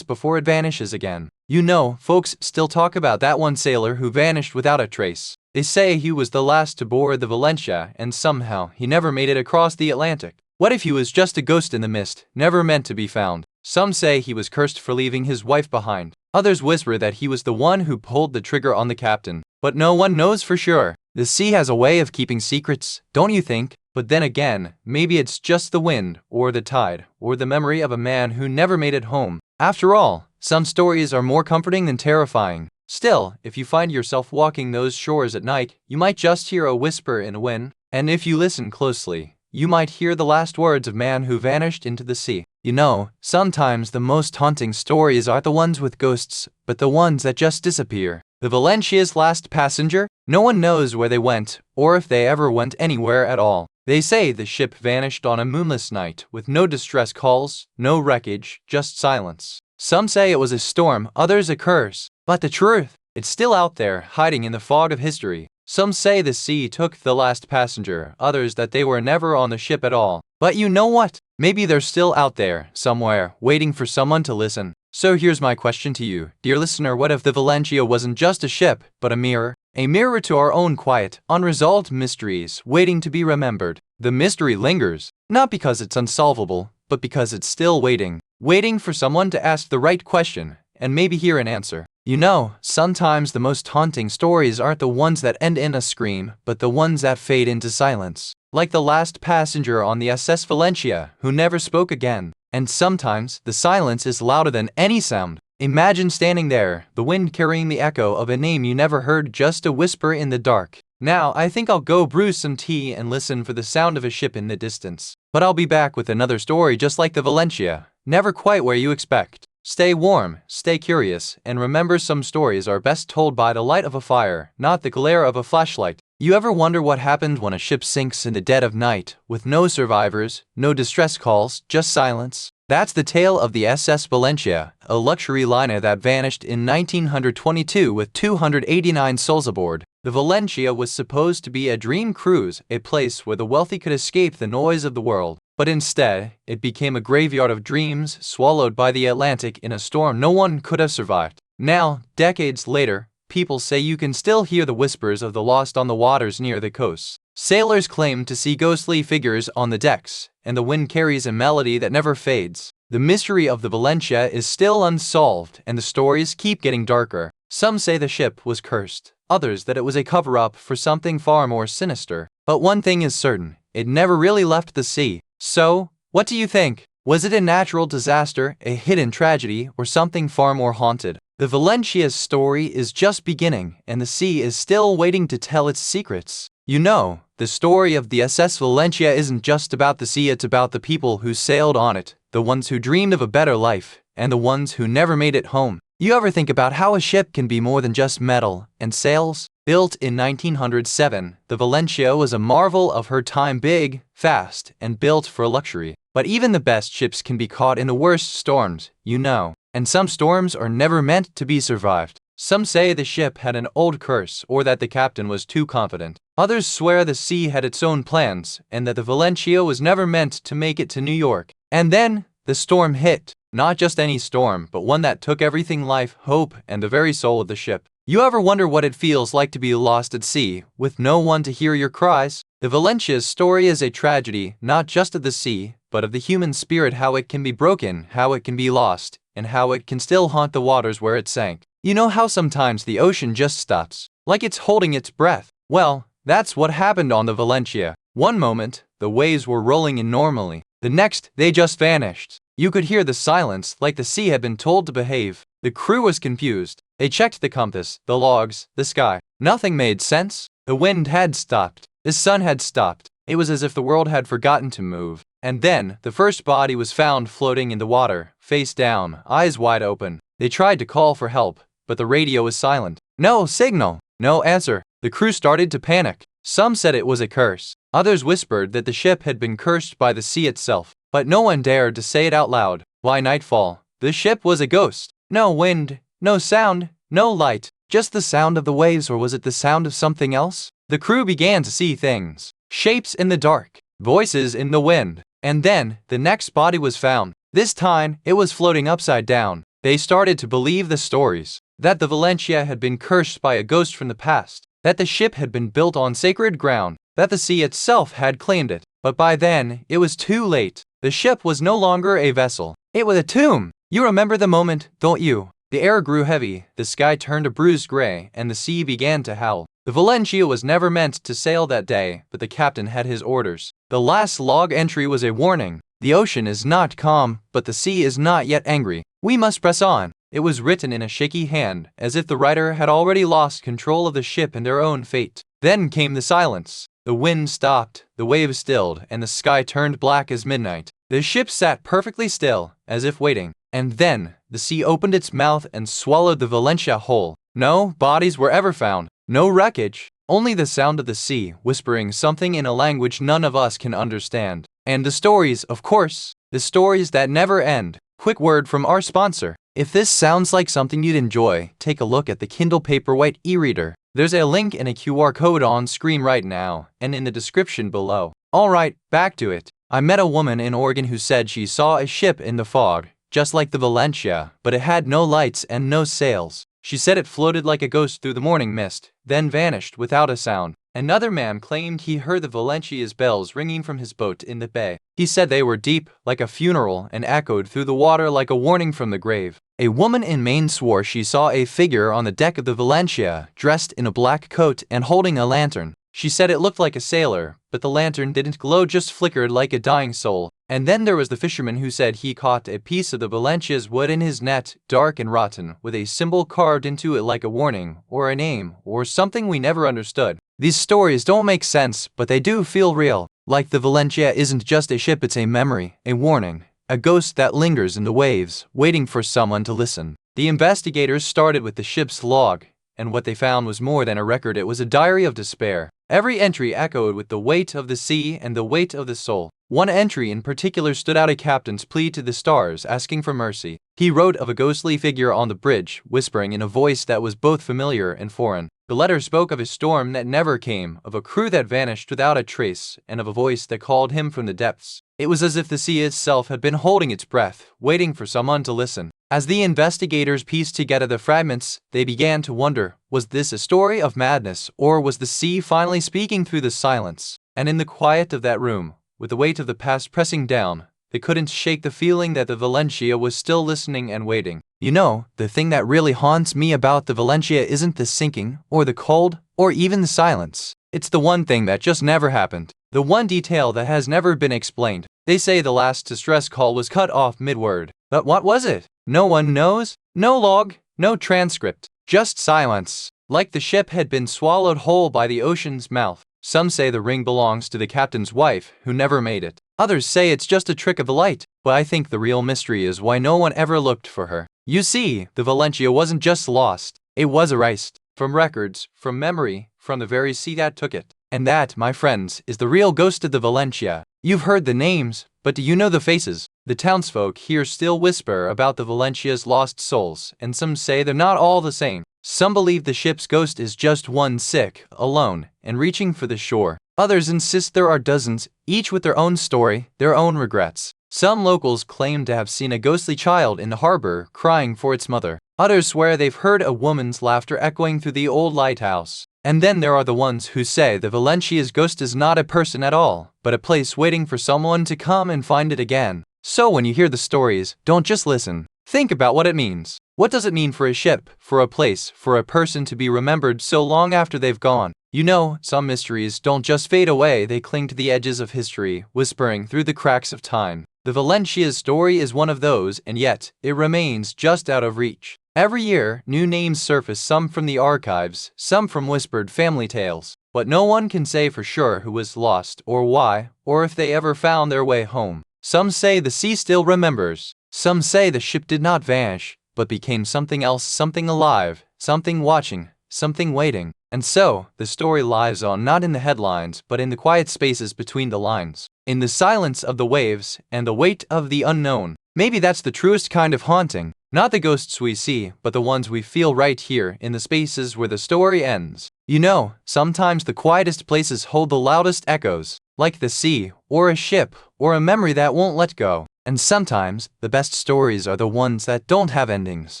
before it vanishes again. You know, folks still talk about that one sailor who vanished without a trace. They say he was the last to board the Valencia, and somehow he never made it across the Atlantic. What if he was just a ghost in the mist, never meant to be found? Some say he was cursed for leaving his wife behind. Others whisper that he was the one who pulled the trigger on the captain. But no one knows for sure. The sea has a way of keeping secrets, don't you think? But then again, maybe it's just the wind, or the tide, or the memory of a man who never made it home. After all, some stories are more comforting than terrifying. Still, if you find yourself walking those shores at night, you might just hear a whisper in the wind, and if you listen closely, you might hear the last words of man who vanished into the sea. You know, sometimes the most haunting stories aren't the ones with ghosts, but the ones that just disappear. The Valencia's last passenger? No one knows where they went, or if they ever went anywhere at all. They say the ship vanished on a moonless night, with no distress calls, no wreckage, just silence. Some say it was a storm, others a curse. But the truth, it's still out there, hiding in the fog of history. Some say the sea took the last passenger, others that they were never on the ship at all. But you know what? Maybe they're still out there, somewhere, waiting for someone to listen. So here's my question to you, dear listener: what if the Valencia wasn't just a ship, but a mirror? A mirror to our own quiet, unresolved mysteries, waiting to be remembered. The mystery lingers, not because it's unsolvable, but because it's still waiting. Waiting for someone to ask the right question, and maybe hear an answer. You know, sometimes the most haunting stories aren't the ones that end in a scream, but the ones that fade into silence. Like the last passenger on the SS Valencia, who never spoke again. And sometimes, the silence is louder than any sound. Imagine standing there, the wind carrying the echo of a name you never heard, just a whisper in the dark. Now, I think I'll go brew some tea and listen for the sound of a ship in the distance. But I'll be back with another story just like the Valencia, never quite where you expect. Stay warm, stay curious, and remember, some stories are best told by the light of a fire, not the glare of a flashlight. You ever wonder what happened when a ship sinks in the dead of night, with no survivors, no distress calls, just silence? That's the tale of the SS Valencia, a luxury liner that vanished in 1922 with 289 souls aboard. The Valencia was supposed to be a dream cruise, a place where the wealthy could escape the noise of the world. But instead, it became a graveyard of dreams, swallowed by the Atlantic in a storm no one could have survived. Now, decades later, people say you can still hear the whispers of the lost on the waters near the coast. Sailors claim to see ghostly figures on the decks, and the wind carries a melody that never fades. The mystery of the Valencia is still unsolved, and the stories keep getting darker. Some say the ship was cursed, others that it was a cover-up for something far more sinister. But one thing is certain, it never really left the sea. So, what do you think? Was it a natural disaster, a hidden tragedy, or something far more haunted? The Valencia's story is just beginning, and the sea is still waiting to tell its secrets. You know, the story of the SS Valencia isn't just about the sea, it's about the people who sailed on it, the ones who dreamed of a better life, and the ones who never made it home. You ever think about how a ship can be more than just metal and sails? Built in 1907, the Valencia was a marvel of her time, big, fast, and built for luxury. But even the best ships can be caught in the worst storms, you know. and some storms are never meant to be survived. Some say the ship had an old curse or that the captain was too confident. Others swear the sea had its own plans and that the Valencia was never meant to make it to New York. And then the storm hit. Not just any storm, but one that took everything, life, hope, and the very soul of the ship. You ever wonder what it feels like to be lost at sea, with no one to hear your cries? The Valencia's story is a tragedy, not just of the sea, but of the human spirit, how it can be broken, how it can be lost, and how it can still haunt the waters where it sank. You know how sometimes the ocean just stops, like it's holding its breath? Well, that's what happened on the Valencia. One moment, the waves were rolling in normally. The next, they just vanished. You could hear the silence, like the sea had been told to behave. The crew was confused. They checked the compass, the logs, the sky. Nothing made sense. The wind had stopped. The sun had stopped. It was as if the world had forgotten to move. And then, the first body was found floating in the water, face down, eyes wide open. They tried to call for help, but the radio was silent. No signal, no answer. The crew started to panic. Some said it was a curse. Others whispered that the ship had been cursed by the sea itself. But no one dared to say it out loud. By nightfall, the ship was a ghost. No wind, no sound, no light. Just the sound of the waves, or was it the sound of something else? The crew began to see things. Shapes in the dark. Voices in the wind. And then, the next body was found. This time, it was floating upside down. They started to believe the stories. That the Valencia had been cursed by a ghost from the past. That the ship had been built on sacred ground. That the sea itself had claimed it. But by then, it was too late. The ship was no longer a vessel. It was a tomb. You remember the moment, don't you? The air grew heavy, the sky turned a bruised gray, and the sea began to howl. The Valencia was never meant to sail that day, but the captain had his orders. The last log entry was a warning. The ocean is not calm, but the sea is not yet angry. We must press on. It was written in a shaky hand, as if the writer had already lost control of the ship and their own fate. Then came the silence. The wind stopped, the waves stilled, and the sky turned black as midnight. The ship sat perfectly still, as if waiting. And then, the sea opened its mouth and swallowed the Valencia whole. No bodies were ever found. No wreckage. Only the sound of the sea, whispering something in a language none of us can understand. And the stories, of course. The stories that never end. Quick word from our sponsor. If this sounds like something you'd enjoy, take a look at the Kindle Paperwhite e-reader. There's a link and a QR code on screen right now, and in the description below. Alright, back to it. I met a woman in Oregon who said she saw a ship in the fog, just like the Valencia, but it had no lights and no sails. She said it floated like a ghost through the morning mist, then vanished without a sound. Another man claimed he heard the Valencia's bells ringing from his boat in the bay. He said they were deep, like a funeral, and echoed through the water like a warning from the grave. A woman in Maine swore she saw a figure on the deck of the Valencia, dressed in a black coat and holding a lantern. She said it looked like a sailor, but the lantern didn't glow, just flickered like a dying soul. And then there was the fisherman who said he caught a piece of the Valencia's wood in his net, dark and rotten, with a symbol carved into it like a warning, or a name, or something we never understood. These stories don't make sense, but they do feel real. Like the Valencia isn't just a ship, it's a memory, a warning, a ghost that lingers in the waves, waiting for someone to listen. The investigators started with the ship's log, and what they found was more than a record, it was a diary of despair. Every entry echoed with the weight of the sea and the weight of the soul. One entry in particular stood out: a captain's plea to the stars, asking for mercy. He wrote of a ghostly figure on the bridge, whispering in a voice that was both familiar and foreign. The letter spoke of a storm that never came, of a crew that vanished without a trace, and of a voice that called him from the depths. It was as if the sea itself had been holding its breath, waiting for someone to listen. As the investigators pieced together the fragments, they began to wonder, was this a story of madness, or was the sea finally speaking through the silence? And in the quiet of that room, with the weight of the past pressing down, they couldn't shake the feeling that the Valencia was still listening and waiting. You know, the thing that really haunts me about the Valencia isn't the sinking, or the cold, or even the silence. It's the one thing that just never happened. The one detail that has never been explained. They say the last distress call was cut off mid-word. But what was it? No one knows. No log, no transcript. Just silence. Like the ship had been swallowed whole by the ocean's mouth. Some say the ring belongs to the captain's wife, who never made it. Others say it's just a trick of the light. But I think the real mystery is why no one ever looked for her. You see, the Valencia wasn't just lost. It was erased. From records, from memory, from the very sea that took it. And that, my friends, is the real ghost of the Valencia. You've heard the names, But do you know the faces? The townsfolk here still whisper about the Valencia's lost souls, and some say they're not all the same. Some believe the ship's ghost is just one sick, alone, and reaching for the shore. Others insist there are dozens, each with their own story, their own regrets. Some locals claim to have seen a ghostly child in the harbor crying for its mother. Others swear they've heard a woman's laughter echoing through the old lighthouse. And then there are the ones who say the Valencia's ghost is not a person at all, but a place waiting for someone to come and find it again. So when you hear the stories, don't just listen. Think about what it means. What does it mean for a ship, for a place, for a person to be remembered so long after they've gone? You know, some mysteries don't just fade away, they cling to the edges of history, whispering through the cracks of time. The Valencia's story is one of those, and yet, it remains just out of reach. Every year, new names surface, some from the archives, some from whispered family tales. But no one can say for sure who was lost, or why, or if they ever found their way home. Some say the sea still remembers. Some say the ship did not vanish, but became something else, something alive, something watching, something waiting. And so, the story lies on not in the headlines, but in the quiet spaces between the lines. In the silence of the waves, and the weight of the unknown. Maybe that's the truest kind of haunting. Not the ghosts we see, but the ones we feel right here, in the spaces where the story ends. You know, sometimes the quietest places hold the loudest echoes, like the sea, or a ship, or a memory that won't let go. And sometimes, the best stories are the ones that don't have endings.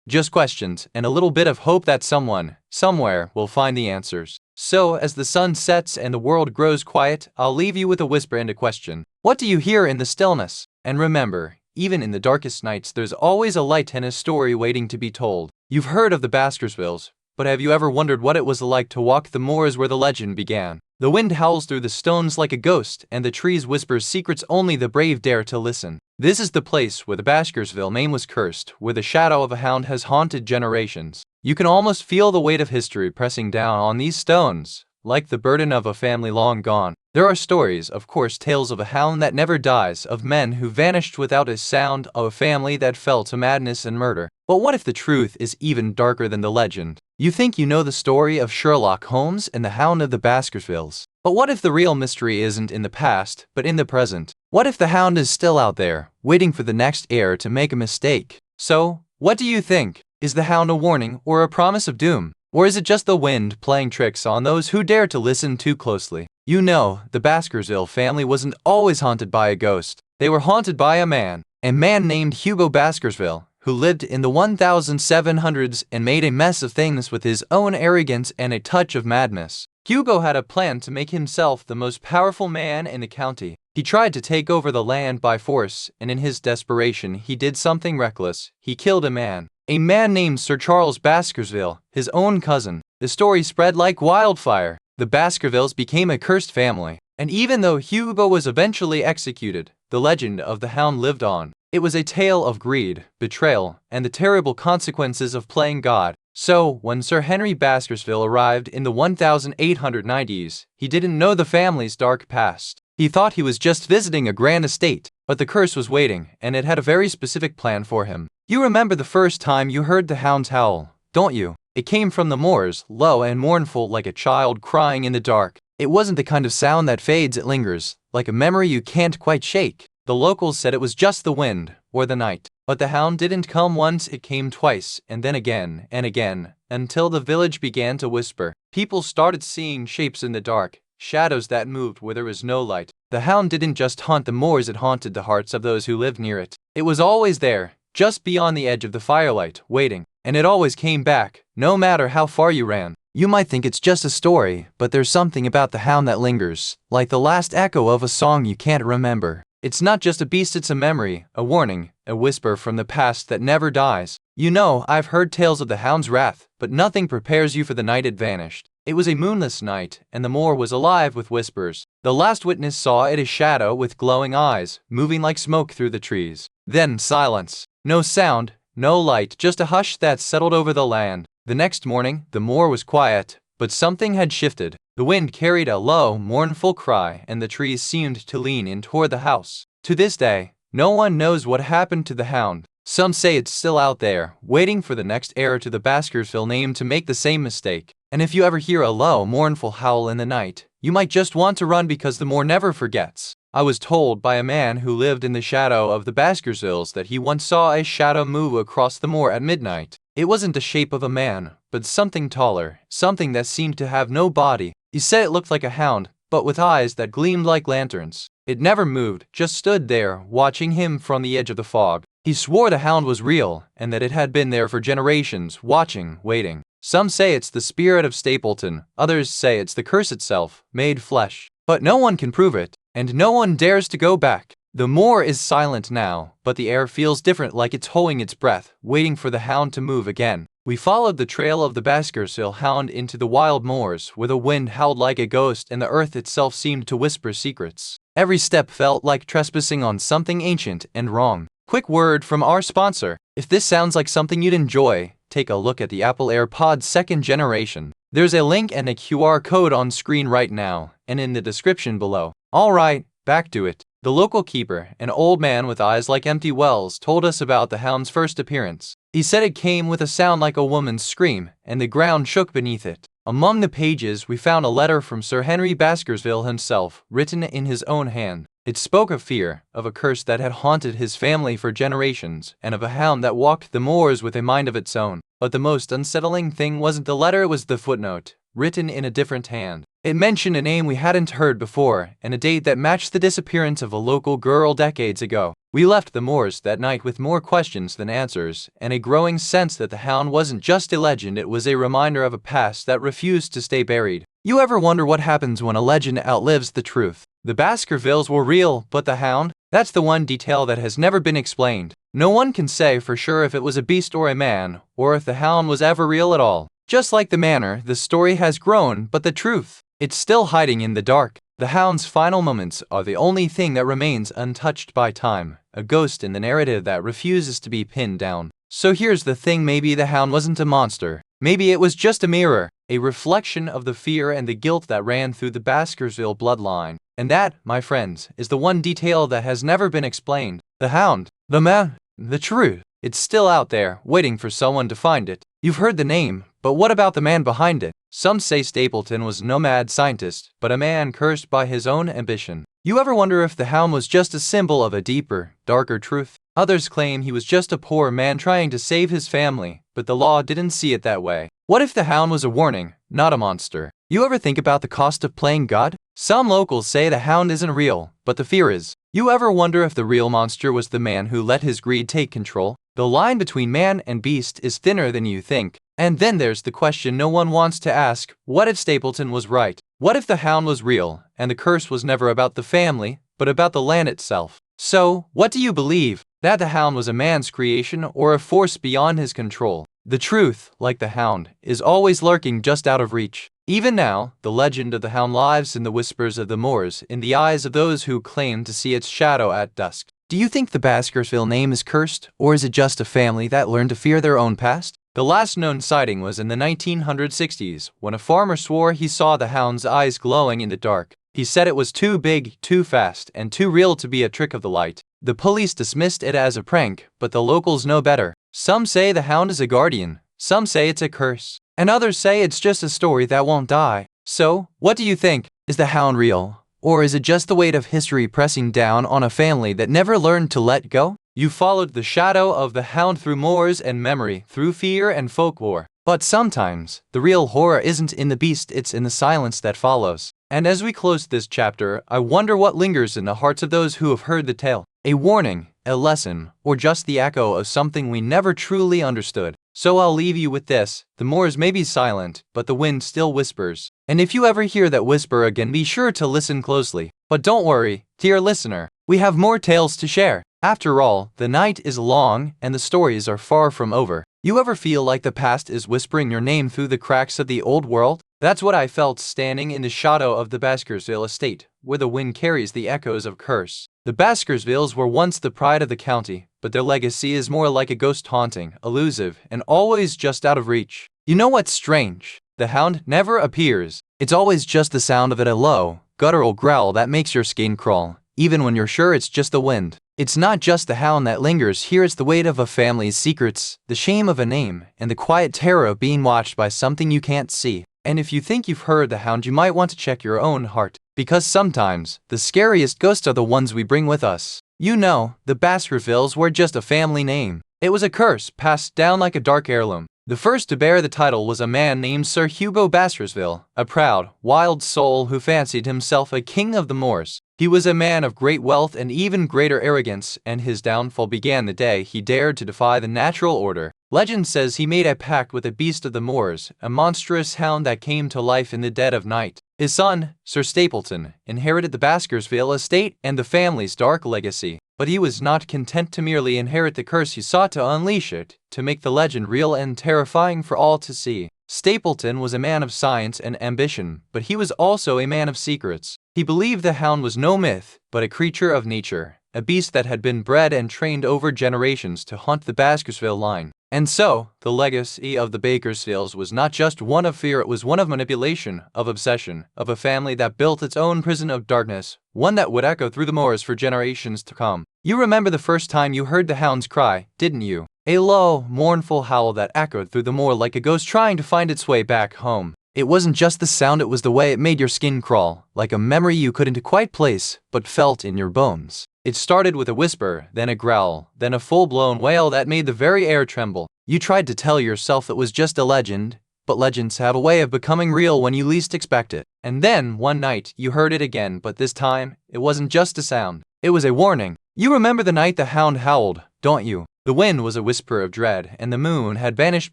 Just questions, and a little bit of hope that someone, somewhere, will find the answers. So, as the sun sets and the world grows quiet, I'll leave you with a whisper and a question. What do you hear in the stillness? And remember, even in the darkest nights, there's always a light and a story waiting to be told. You've heard of the Baskersvilles, but have you ever wondered what it was like to walk the moors where the legend began? The wind howls through the stones like a ghost, and the trees whisper secrets only the brave dare to listen. This is the place where the Baskersville name was cursed, where the shadow of a hound has haunted generations. You can almost feel the weight of history pressing down on these stones, like the burden of a family long gone. There are stories, of course, tales of a hound that never dies, of men who vanished without a sound, of a family that fell to madness and murder. But what if the truth is even darker than the legend? You think you know the story of Sherlock Holmes and the Hound of the Baskervilles. But what if the real mystery isn't in the past, but in the present? What if the hound is still out there, waiting for the next heir to make a mistake? So, what do you think? Is the hound a warning or a promise of doom? Or is it just the wind playing tricks on those who dare to listen too closely? You know, the Baskerville family wasn't always haunted by a ghost. They were haunted by a man named Hugo Baskerville, who lived in the 1700s and made a mess of things with his own arrogance and a touch of madness. Hugo had a plan to make himself the most powerful man in the county. He tried to take over the land by force, and in his desperation he did something reckless. He killed a man named Sir Charles Baskerville, his own cousin. The story spread like wildfire. The Baskervilles became a cursed family, and even though Hugo was eventually executed, the legend of the hound lived on. It was a tale of greed, betrayal, and the terrible consequences of playing God. So, when Sir Henry Baskerville arrived in the 1890s, he didn't know the family's dark past. He thought he was just visiting a grand estate, but the curse was waiting, and it had a very specific plan for him. You remember the first time you heard the hound's howl, don't you? It came from the moors, low and mournful like a child crying in the dark. It wasn't the kind of sound that fades, it lingers, like a memory you can't quite shake. The locals said it was just the wind, or the night. But the hound didn't come once, it came twice, and then again, and again, until the village began to whisper. People started seeing shapes in the dark, shadows that moved where there was no light. The hound didn't just haunt the moors, it haunted the hearts of those who lived near it. It was always there, just beyond the edge of the firelight, waiting. And it always came back, no matter how far you ran. You might think it's just a story, but there's something about the hound that lingers, like the last echo of a song you can't remember. It's not just a beast, it's a memory, a warning, a whisper from the past that never dies. You know, I've heard tales of the hound's wrath, but nothing prepares you for the night it vanished. It was a moonless night, and the moor was alive with whispers. The last witness saw it a shadow with glowing eyes, moving like smoke through the trees. Then silence. No sound, no light, just a hush that settled over the land. The next morning, the moor was quiet, but something had shifted. The wind carried a low, mournful cry, and the trees seemed to lean in toward the house. To this day, no one knows what happened to the hound. Some say it's still out there, waiting for the next heir to the Baskerville name to make the same mistake. And if you ever hear a low, mournful howl in the night, you might just want to run because the moor never forgets. I was told by a man who lived in the shadow of the Baskervilles that he once saw a shadow move across the moor at midnight. It wasn't the shape of a man, but something taller, something that seemed to have no body. He said it looked like a hound, but with eyes that gleamed like lanterns. It never moved, just stood there, watching him from the edge of the fog. He swore the hound was real, and that it had been there for generations, watching, waiting. Some say it's the spirit of Stapleton, others say it's the curse itself, made flesh. But no one can prove it, and no one dares to go back. The moor is silent now, but the air feels different, like it's holding its breath, waiting for the hound to move again. We followed the trail of the Baskerville hound into the wild moors, where the wind howled like a ghost and the earth itself seemed to whisper secrets. Every step felt like trespassing on something ancient and wrong. Quick word from our sponsor. If this sounds like something you'd enjoy, take a look at the Apple AirPods 2nd generation. There's a link and a QR code on screen right now, and in the description below. Alright, back to it. The local keeper, an old man with eyes like empty wells, told us about the hound's first appearance. He said it came with a sound like a woman's scream, and the ground shook beneath it. Among the pages, we found a letter from Sir Henry Baskerville himself, written in his own hand. It spoke of fear, of a curse that had haunted his family for generations, and of a hound that walked the moors with a mind of its own. But the most unsettling thing wasn't the letter, it was the footnote, written in a different hand. It mentioned a name we hadn't heard before, and a date that matched the disappearance of a local girl decades ago. We left the moors that night with more questions than answers, and a growing sense that the hound wasn't just a legend, it was a reminder of a past that refused to stay buried. You ever wonder what happens when a legend outlives the truth? The Baskervilles were real, but the hound? That's the one detail that has never been explained. No one can say for sure if it was a beast or a man, or if the hound was ever real at all. Just like the manor, the story has grown, but the truth, it's still hiding in the dark. The hound's final moments are the only thing that remains untouched by time, a ghost in the narrative that refuses to be pinned down. So here's the thing, maybe the hound wasn't a monster. Maybe it was just a mirror, a reflection of the fear and the guilt that ran through the Baskerville bloodline. And that, my friends, is the one detail that has never been explained. The hound, the man, the truth. It's still out there, waiting for someone to find it. You've heard the name, but what about the man behind it? Some say Stapleton was no mad scientist, but a man cursed by his own ambition. You ever wonder if the hound was just a symbol of a deeper, darker truth? Others claim he was just a poor man trying to save his family, but the law didn't see it that way. What if the hound was a warning, not a monster? You ever think about the cost of playing God? Some locals say the hound isn't real, but the fear is. You ever wonder if the real monster was the man who let his greed take control? The line between man and beast is thinner than you think. And then there's the question no one wants to ask, what if Stapleton was right? What if the hound was real, and the curse was never about the family, but about the land itself? So, what do you believe? That the hound was a man's creation or a force beyond his control? The truth, like the hound, is always lurking just out of reach. Even now, the legend of the hound lives in the whispers of the moors, in the eyes of those who claim to see its shadow at dusk. Do you think the Baskerville name is cursed, or is it just a family that learned to fear their own past? The last known sighting was in the 1960s, when a farmer swore he saw the hound's eyes glowing in the dark. He said it was too big, too fast, and too real to be a trick of the light. The police dismissed it as a prank, but the locals know better. Some say the hound is a guardian, some say it's a curse, and others say it's just a story that won't die. So, what do you think? Is the hound real? Or is it just the weight of history pressing down on a family that never learned to let go? You followed the shadow of the hound through moors and memory, through fear and folklore. But sometimes, the real horror isn't in the beast, it's in the silence that follows. And as we close this chapter, I wonder what lingers in the hearts of those who have heard the tale. A warning, a lesson, or just the echo of something we never truly understood. So I'll leave you with this: the moors may be silent, but the wind still whispers. And if you ever hear that whisper again, be sure to listen closely. But don't worry, dear listener, we have more tales to share. After all, the night is long and the stories are far from over. You ever feel like the past is whispering your name through the cracks of the old world? That's what I felt standing in the shadow of the Baskerville estate, where the wind carries the echoes of curse. The Baskervilles were once the pride of the county, but their legacy is more like a ghost, haunting, elusive, and always just out of reach. You know what's strange? The hound never appears. It's always just the sound of it, a low, guttural growl that makes your skin crawl, even when you're sure it's just the wind. It's not just the hound that lingers here, it's the weight of a family's secrets, the shame of a name, and the quiet terror of being watched by something you can't see. And if you think you've heard the hound, you might want to check your own heart. Because sometimes, the scariest ghosts are the ones we bring with us. You know, the Baskervilles were just a family name. It was a curse passed down like a dark heirloom. The first to bear the title was a man named Sir Hugo Baskerville, a proud, wild soul who fancied himself a king of the moors. He was a man of great wealth and even greater arrogance, and his downfall began the day he dared to defy the natural order. Legend says he made a pact with a beast of the moors, a monstrous hound that came to life in the dead of night. His son, Sir Stapleton, inherited the Baskerville estate and the family's dark legacy. But he was not content to merely inherit the curse, he sought to unleash it, to make the legend real and terrifying for all to see. Stapleton was a man of science and ambition, but he was also a man of secrets. He believed the hound was no myth, but a creature of nature, a beast that had been bred and trained over generations to haunt the Baskerville line. And so, the legacy of the Baskervilles was not just one of fear, it was one of manipulation, of obsession, of a family that built its own prison of darkness, one that would echo through the moors for generations to come. You remember the first time you heard the hound's cry, didn't you? A low, mournful howl that echoed through the moor like a ghost trying to find its way back home. It wasn't just the sound, it was the way it made your skin crawl, like a memory you couldn't quite place, but felt in your bones. It started with a whisper, then a growl, then a full-blown wail that made the very air tremble. You tried to tell yourself it was just a legend, but legends have a way of becoming real when you least expect it. And then, one night, you heard it again, but this time, it wasn't just a sound. It was a warning. You remember the night the hound howled, don't you? The wind was a whisper of dread, and the moon had vanished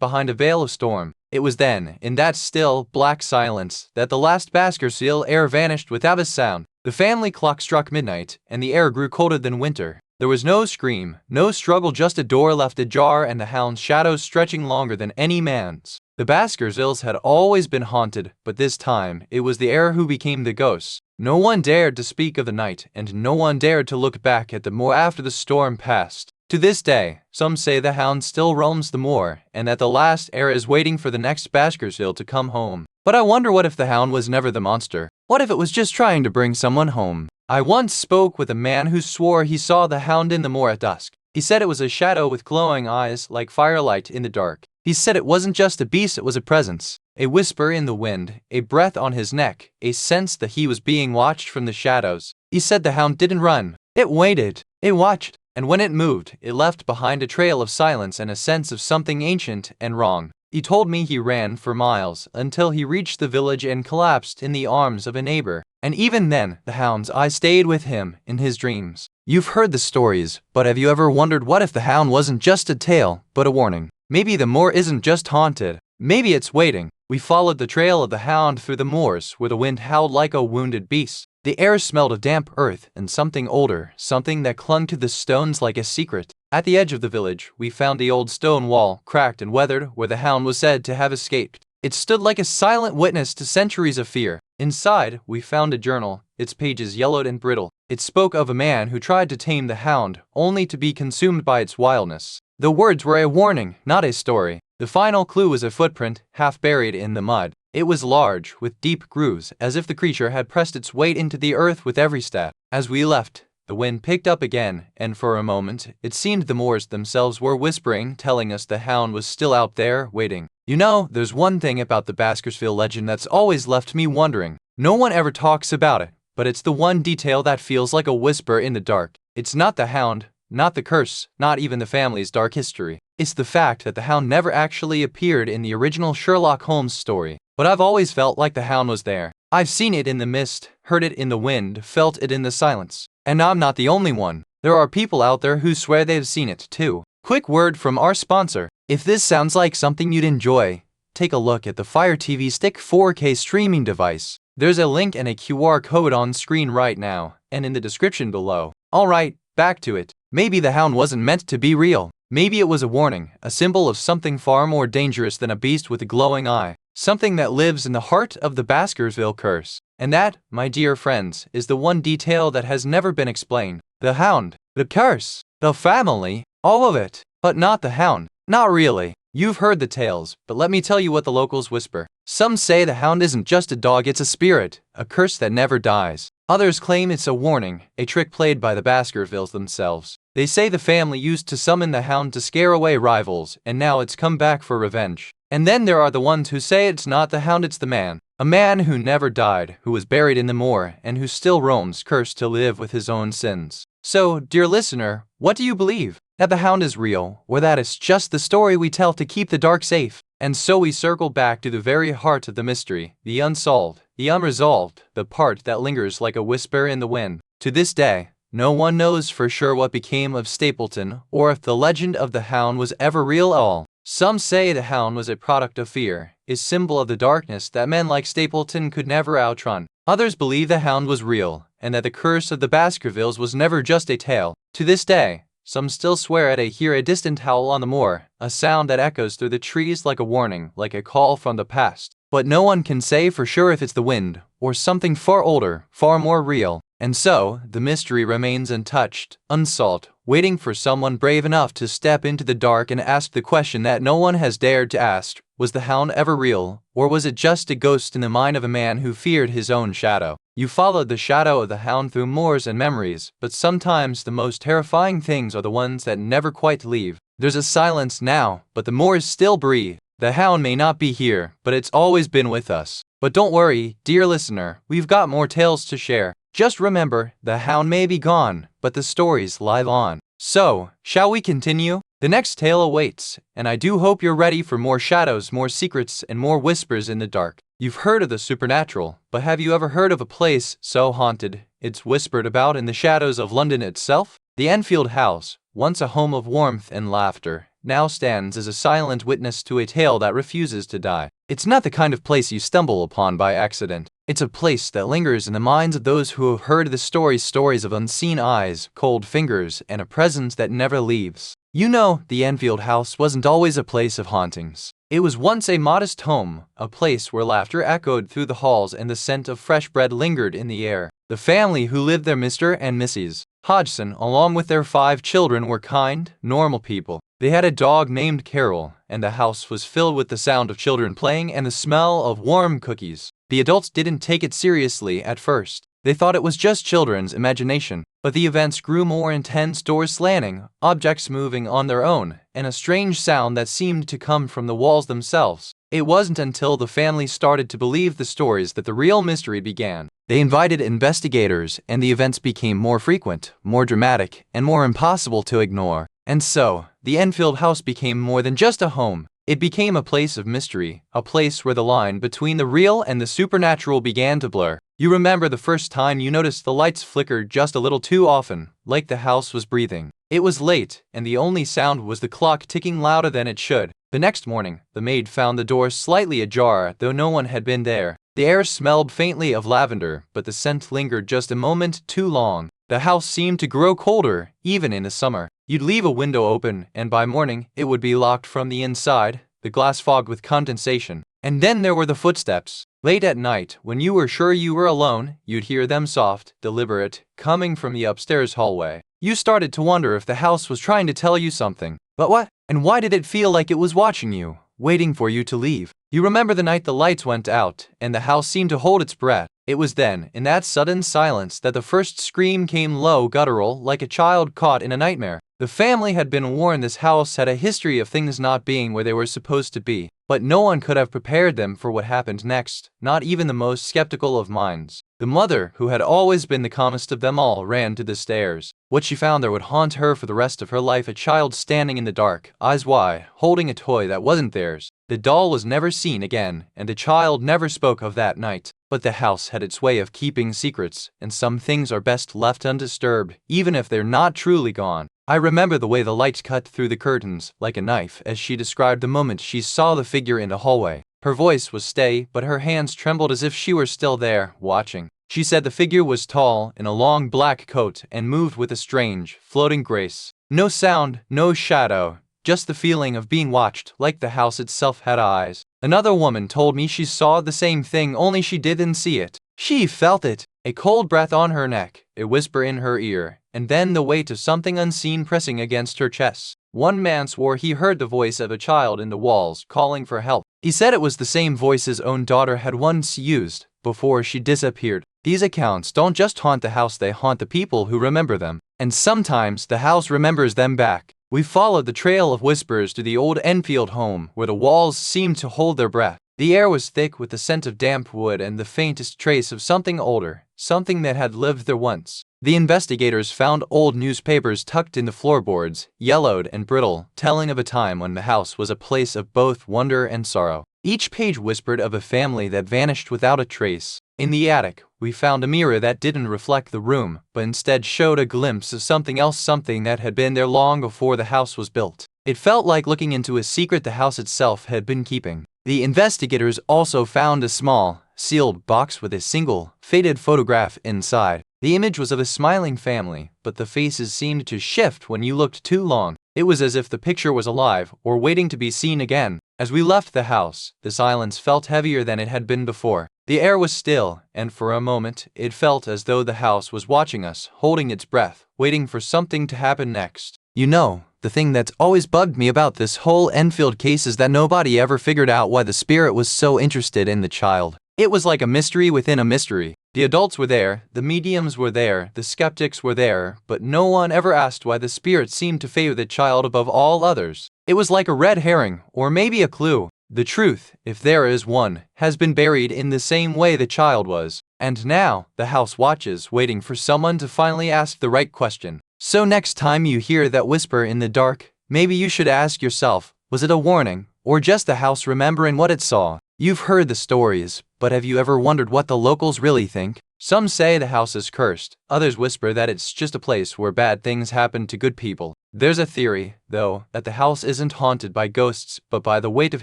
behind a veil of storm. It was then, in that still, black silence, that the last Baskerville air vanished without a sound. The family clock struck midnight, and the air grew colder than winter. There was no scream, no struggle, just a door left ajar and the hound's shadow stretching longer than any man's. The Baskervilles had always been haunted, but this time, it was the air who became the ghosts. No one dared to speak of the night, and no one dared to look back at the moor after the storm passed. To this day, some say the hound still roams the moor, and that the last heir is waiting for the next Baskerville to come home. But I wonder, what if the hound was never the monster? What if it was just trying to bring someone home? I once spoke with a man who swore he saw the hound in the moor at dusk. He said it was a shadow with glowing eyes like firelight in the dark. He said it wasn't just a beast, it was a presence. A whisper in the wind, a breath on his neck, a sense that he was being watched from the shadows. He said the hound didn't run. It waited. It watched. And when it moved, it left behind a trail of silence and a sense of something ancient and wrong. He told me he ran for miles until he reached the village and collapsed in the arms of a neighbor. And even then, the hound's eye stayed with him in his dreams. You've heard the stories, but have you ever wondered, what if the hound wasn't just a tale, but a warning? Maybe the moor isn't just haunted. Maybe it's waiting. We followed the trail of the hound through the moors, where the wind howled like a wounded beast. The air smelled of damp earth and something older, something that clung to the stones like a secret. At the edge of the village, we found the old stone wall, cracked and weathered, where the hound was said to have escaped. It stood like a silent witness to centuries of fear. Inside, we found a journal, its pages yellowed and brittle. It spoke of a man who tried to tame the hound, only to be consumed by its wildness. The words were a warning, not a story. The final clue was a footprint, half buried in the mud. It was large, with deep grooves, as if the creature had pressed its weight into the earth with every step. As we left, the wind picked up again, and for a moment, it seemed the moors themselves were whispering, telling us the hound was still out there, waiting. You know, there's one thing about the Baskerville legend that's always left me wondering. No one ever talks about it, but it's the one detail that feels like a whisper in the dark. It's not the hound, not the curse, not even the family's dark history. It's the fact that the hound never actually appeared in the original Sherlock Holmes story. But I've always felt like the hound was there. I've seen it in the mist, heard it in the wind, felt it in the silence. And I'm not the only one. There are people out there who swear they've seen it too. Quick word from our sponsor. If this sounds like something you'd enjoy, take a look at the Fire TV Stick 4K streaming device. There's a link and a QR code on screen right now, and in the description below. Alright, back to it. Maybe the hound wasn't meant to be real. Maybe it was a warning, a symbol of something far more dangerous than a beast with a glowing eye. Something that lives in the heart of the Baskerville curse. And that, my dear friends, is the one detail that has never been explained. The hound, the curse, the family, all of it. But not the hound. Not really. You've heard the tales, but let me tell you what the locals whisper. Some say the hound isn't just a dog, it's a spirit, a curse that never dies. Others claim it's a warning, a trick played by the Baskervilles themselves. They say the family used to summon the hound to scare away rivals, and now it's come back for revenge. And then there are the ones who say it's not the hound, it's the man. A man who never died, who was buried in the moor, and who still roams, cursed to live with his own sins. So, dear listener, what do you believe? That the hound is real, or that it's just the story we tell to keep the dark safe? And so we circle back to the very heart of the mystery, the unsolved, the unresolved, the part that lingers like a whisper in the wind. To this day, no one knows for sure what became of Stapleton, or if the legend of the hound was ever real at all. Some say the hound was a product of fear, a symbol of the darkness that men like Stapleton could never outrun. Others believe the hound was real, and that the curse of the Baskervilles was never just a tale. To this day, some still swear they hear a distant howl on the moor, a sound that echoes through the trees like a warning, like a call from the past. But no one can say for sure if it's the wind, or something far older, far more real. And so, the mystery remains untouched, unsolved, waiting for someone brave enough to step into the dark and ask the question that no one has dared to ask. Was the hound ever real, or was it just a ghost in the mind of a man who feared his own shadow? You followed the shadow of the hound through moors and memories, but sometimes the most terrifying things are the ones that never quite leave. There's a silence now, but the moors still breathe. The hound may not be here, but it's always been with us. But don't worry, dear listener, we've got more tales to share. Just remember, the hound may be gone, but the stories live on. So, shall we continue? The next tale awaits, and I do hope you're ready for more shadows, more secrets, and more whispers in the dark. You've heard of the supernatural, but have you ever heard of a place so haunted it's whispered about in the shadows of London itself? The Enfield House, once a home of warmth and laughter, now stands as a silent witness to a tale that refuses to die. It's not the kind of place you stumble upon by accident. It's a place that lingers in the minds of those who have heard the stories of unseen eyes, cold fingers, and a presence that never leaves. You know, the Enfield House wasn't always a place of hauntings. It was once a modest home, a place where laughter echoed through the halls and the scent of fresh bread lingered in the air. The family who lived there, Mr. and Mrs. Hodgson, along with their 5 children, were kind, normal people. They had a dog named Carol, and the house was filled with the sound of children playing and the smell of warm cookies. The adults didn't take it seriously at first. They thought it was just children's imagination, but the events grew more intense, doors slamming, objects moving on their own, and a strange sound that seemed to come from the walls themselves. It wasn't until the family started to believe the stories that the real mystery began. They invited investigators, and the events became more frequent, more dramatic, and more impossible to ignore. And so, the Enfield House became more than just a home. It became a place of mystery, a place where the line between the real and the supernatural began to blur. You remember the first time you noticed the lights flickered just a little too often, like the house was breathing. It was late, and the only sound was the clock ticking louder than it should. The next morning, the maid found the door slightly ajar, though no one had been there. The air smelled faintly of lavender, but the scent lingered just a moment too long. The house seemed to grow colder, even in the summer. You'd leave a window open, and by morning, it would be locked from the inside, the glass fogged with condensation. And then there were the footsteps. Late at night, when you were sure you were alone, you'd hear them soft, deliberate, coming from the upstairs hallway. You started to wonder if the house was trying to tell you something. But what? And why did it feel like it was watching you, waiting for you to leave? You remember the night the lights went out, and the house seemed to hold its breath. It was then, in that sudden silence, that the first scream came low, guttural, like a child caught in a nightmare. The family had been warned this house had a history of things not being where they were supposed to be, but no one could have prepared them for what happened next, not even the most skeptical of minds. The mother, who had always been the calmest of them all, ran to the stairs. What she found there would haunt her for the rest of her life: a child standing in the dark, eyes wide, holding a toy that wasn't theirs. The doll was never seen again, and the child never spoke of that night. But the house had its way of keeping secrets, and some things are best left undisturbed, even if they're not truly gone. I remember the way the light cut through the curtains, like a knife, as she described the moment she saw the figure in the hallway. Her voice was steady, but her hands trembled as if she were still there, watching. She said the figure was tall, in a long black coat, and moved with a strange, floating grace. No sound, no shadow, just the feeling of being watched, like the house itself had eyes. Another woman told me she saw the same thing, only she didn't see it. She felt it. A cold breath on her neck, a whisper in her ear, and then the weight of something unseen pressing against her chest. One man swore he heard the voice of a child in the walls, calling for help. He said it was the same voice his own daughter had once used, before she disappeared. These accounts don't just haunt the house, they haunt the people who remember them. And sometimes the house remembers them back. We followed the trail of whispers to the old Enfield home, where the walls seemed to hold their breath. The air was thick with the scent of damp wood and the faintest trace of something older, something that had lived there once. The investigators found old newspapers tucked in the floorboards, yellowed and brittle, telling of a time when the house was a place of both wonder and sorrow. Each page whispered of a family that vanished without a trace. In the attic, we found a mirror that didn't reflect the room, but instead showed a glimpse of something else, something that had been there long before the house was built. It felt like looking into a secret the house itself had been keeping. The investigators also found a small, sealed box with a single, faded photograph inside. The image was of a smiling family, but the faces seemed to shift when you looked too long. It was as if the picture was alive or waiting to be seen again. As we left the house, the silence felt heavier than it had been before. The air was still, and for a moment, it felt as though the house was watching us, holding its breath, waiting for something to happen next. You know, the thing that's always bugged me about this whole Enfield case is that nobody ever figured out why the spirit was so interested in the child. It was like a mystery within a mystery. The adults were there, the mediums were there, the skeptics were there, but no one ever asked why the spirit seemed to favor the child above all others. It was like a red herring, or maybe a clue. The truth, if there is one, has been buried in the same way the child was. And now, the house watches, waiting for someone to finally ask the right question. So next time you hear that whisper in the dark, maybe you should ask yourself, was it a warning, or just the house remembering what it saw? You've heard the stories, but have you ever wondered what the locals really think? Some say the house is cursed, others whisper that it's just a place where bad things happen to good people. There's a theory, though, that the house isn't haunted by ghosts but by the weight of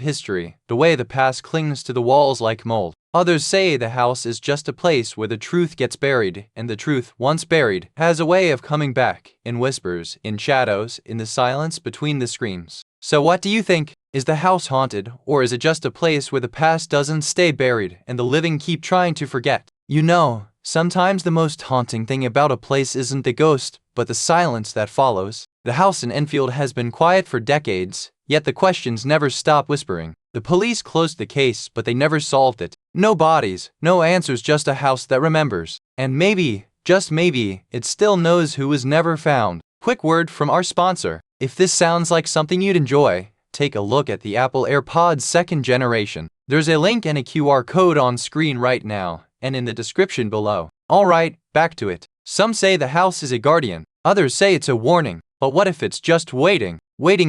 history, the way the past clings to the walls like mold. Others say the house is just a place where the truth gets buried, and the truth, once buried, has a way of coming back, in whispers, in shadows, in the silence between the screams. So what do you think? Is the house haunted, or is it just a place where the past doesn't stay buried and the living keep trying to forget? You know, sometimes the most haunting thing about a place isn't the ghost, but the silence that follows. The house in Enfield has been quiet for decades, yet the questions never stop whispering. The police closed the case, but they never solved it. No bodies, no answers, just a house that remembers. And maybe, just maybe, it still knows who was never found. Quick word from our sponsor. If this sounds like something you'd enjoy, take a look at the Apple AirPods 2nd generation. There's a link and a QR code on screen right now, and in the description below. Alright, back to it. Some say the house is a guardian, others say it's a warning. But what if it's just waiting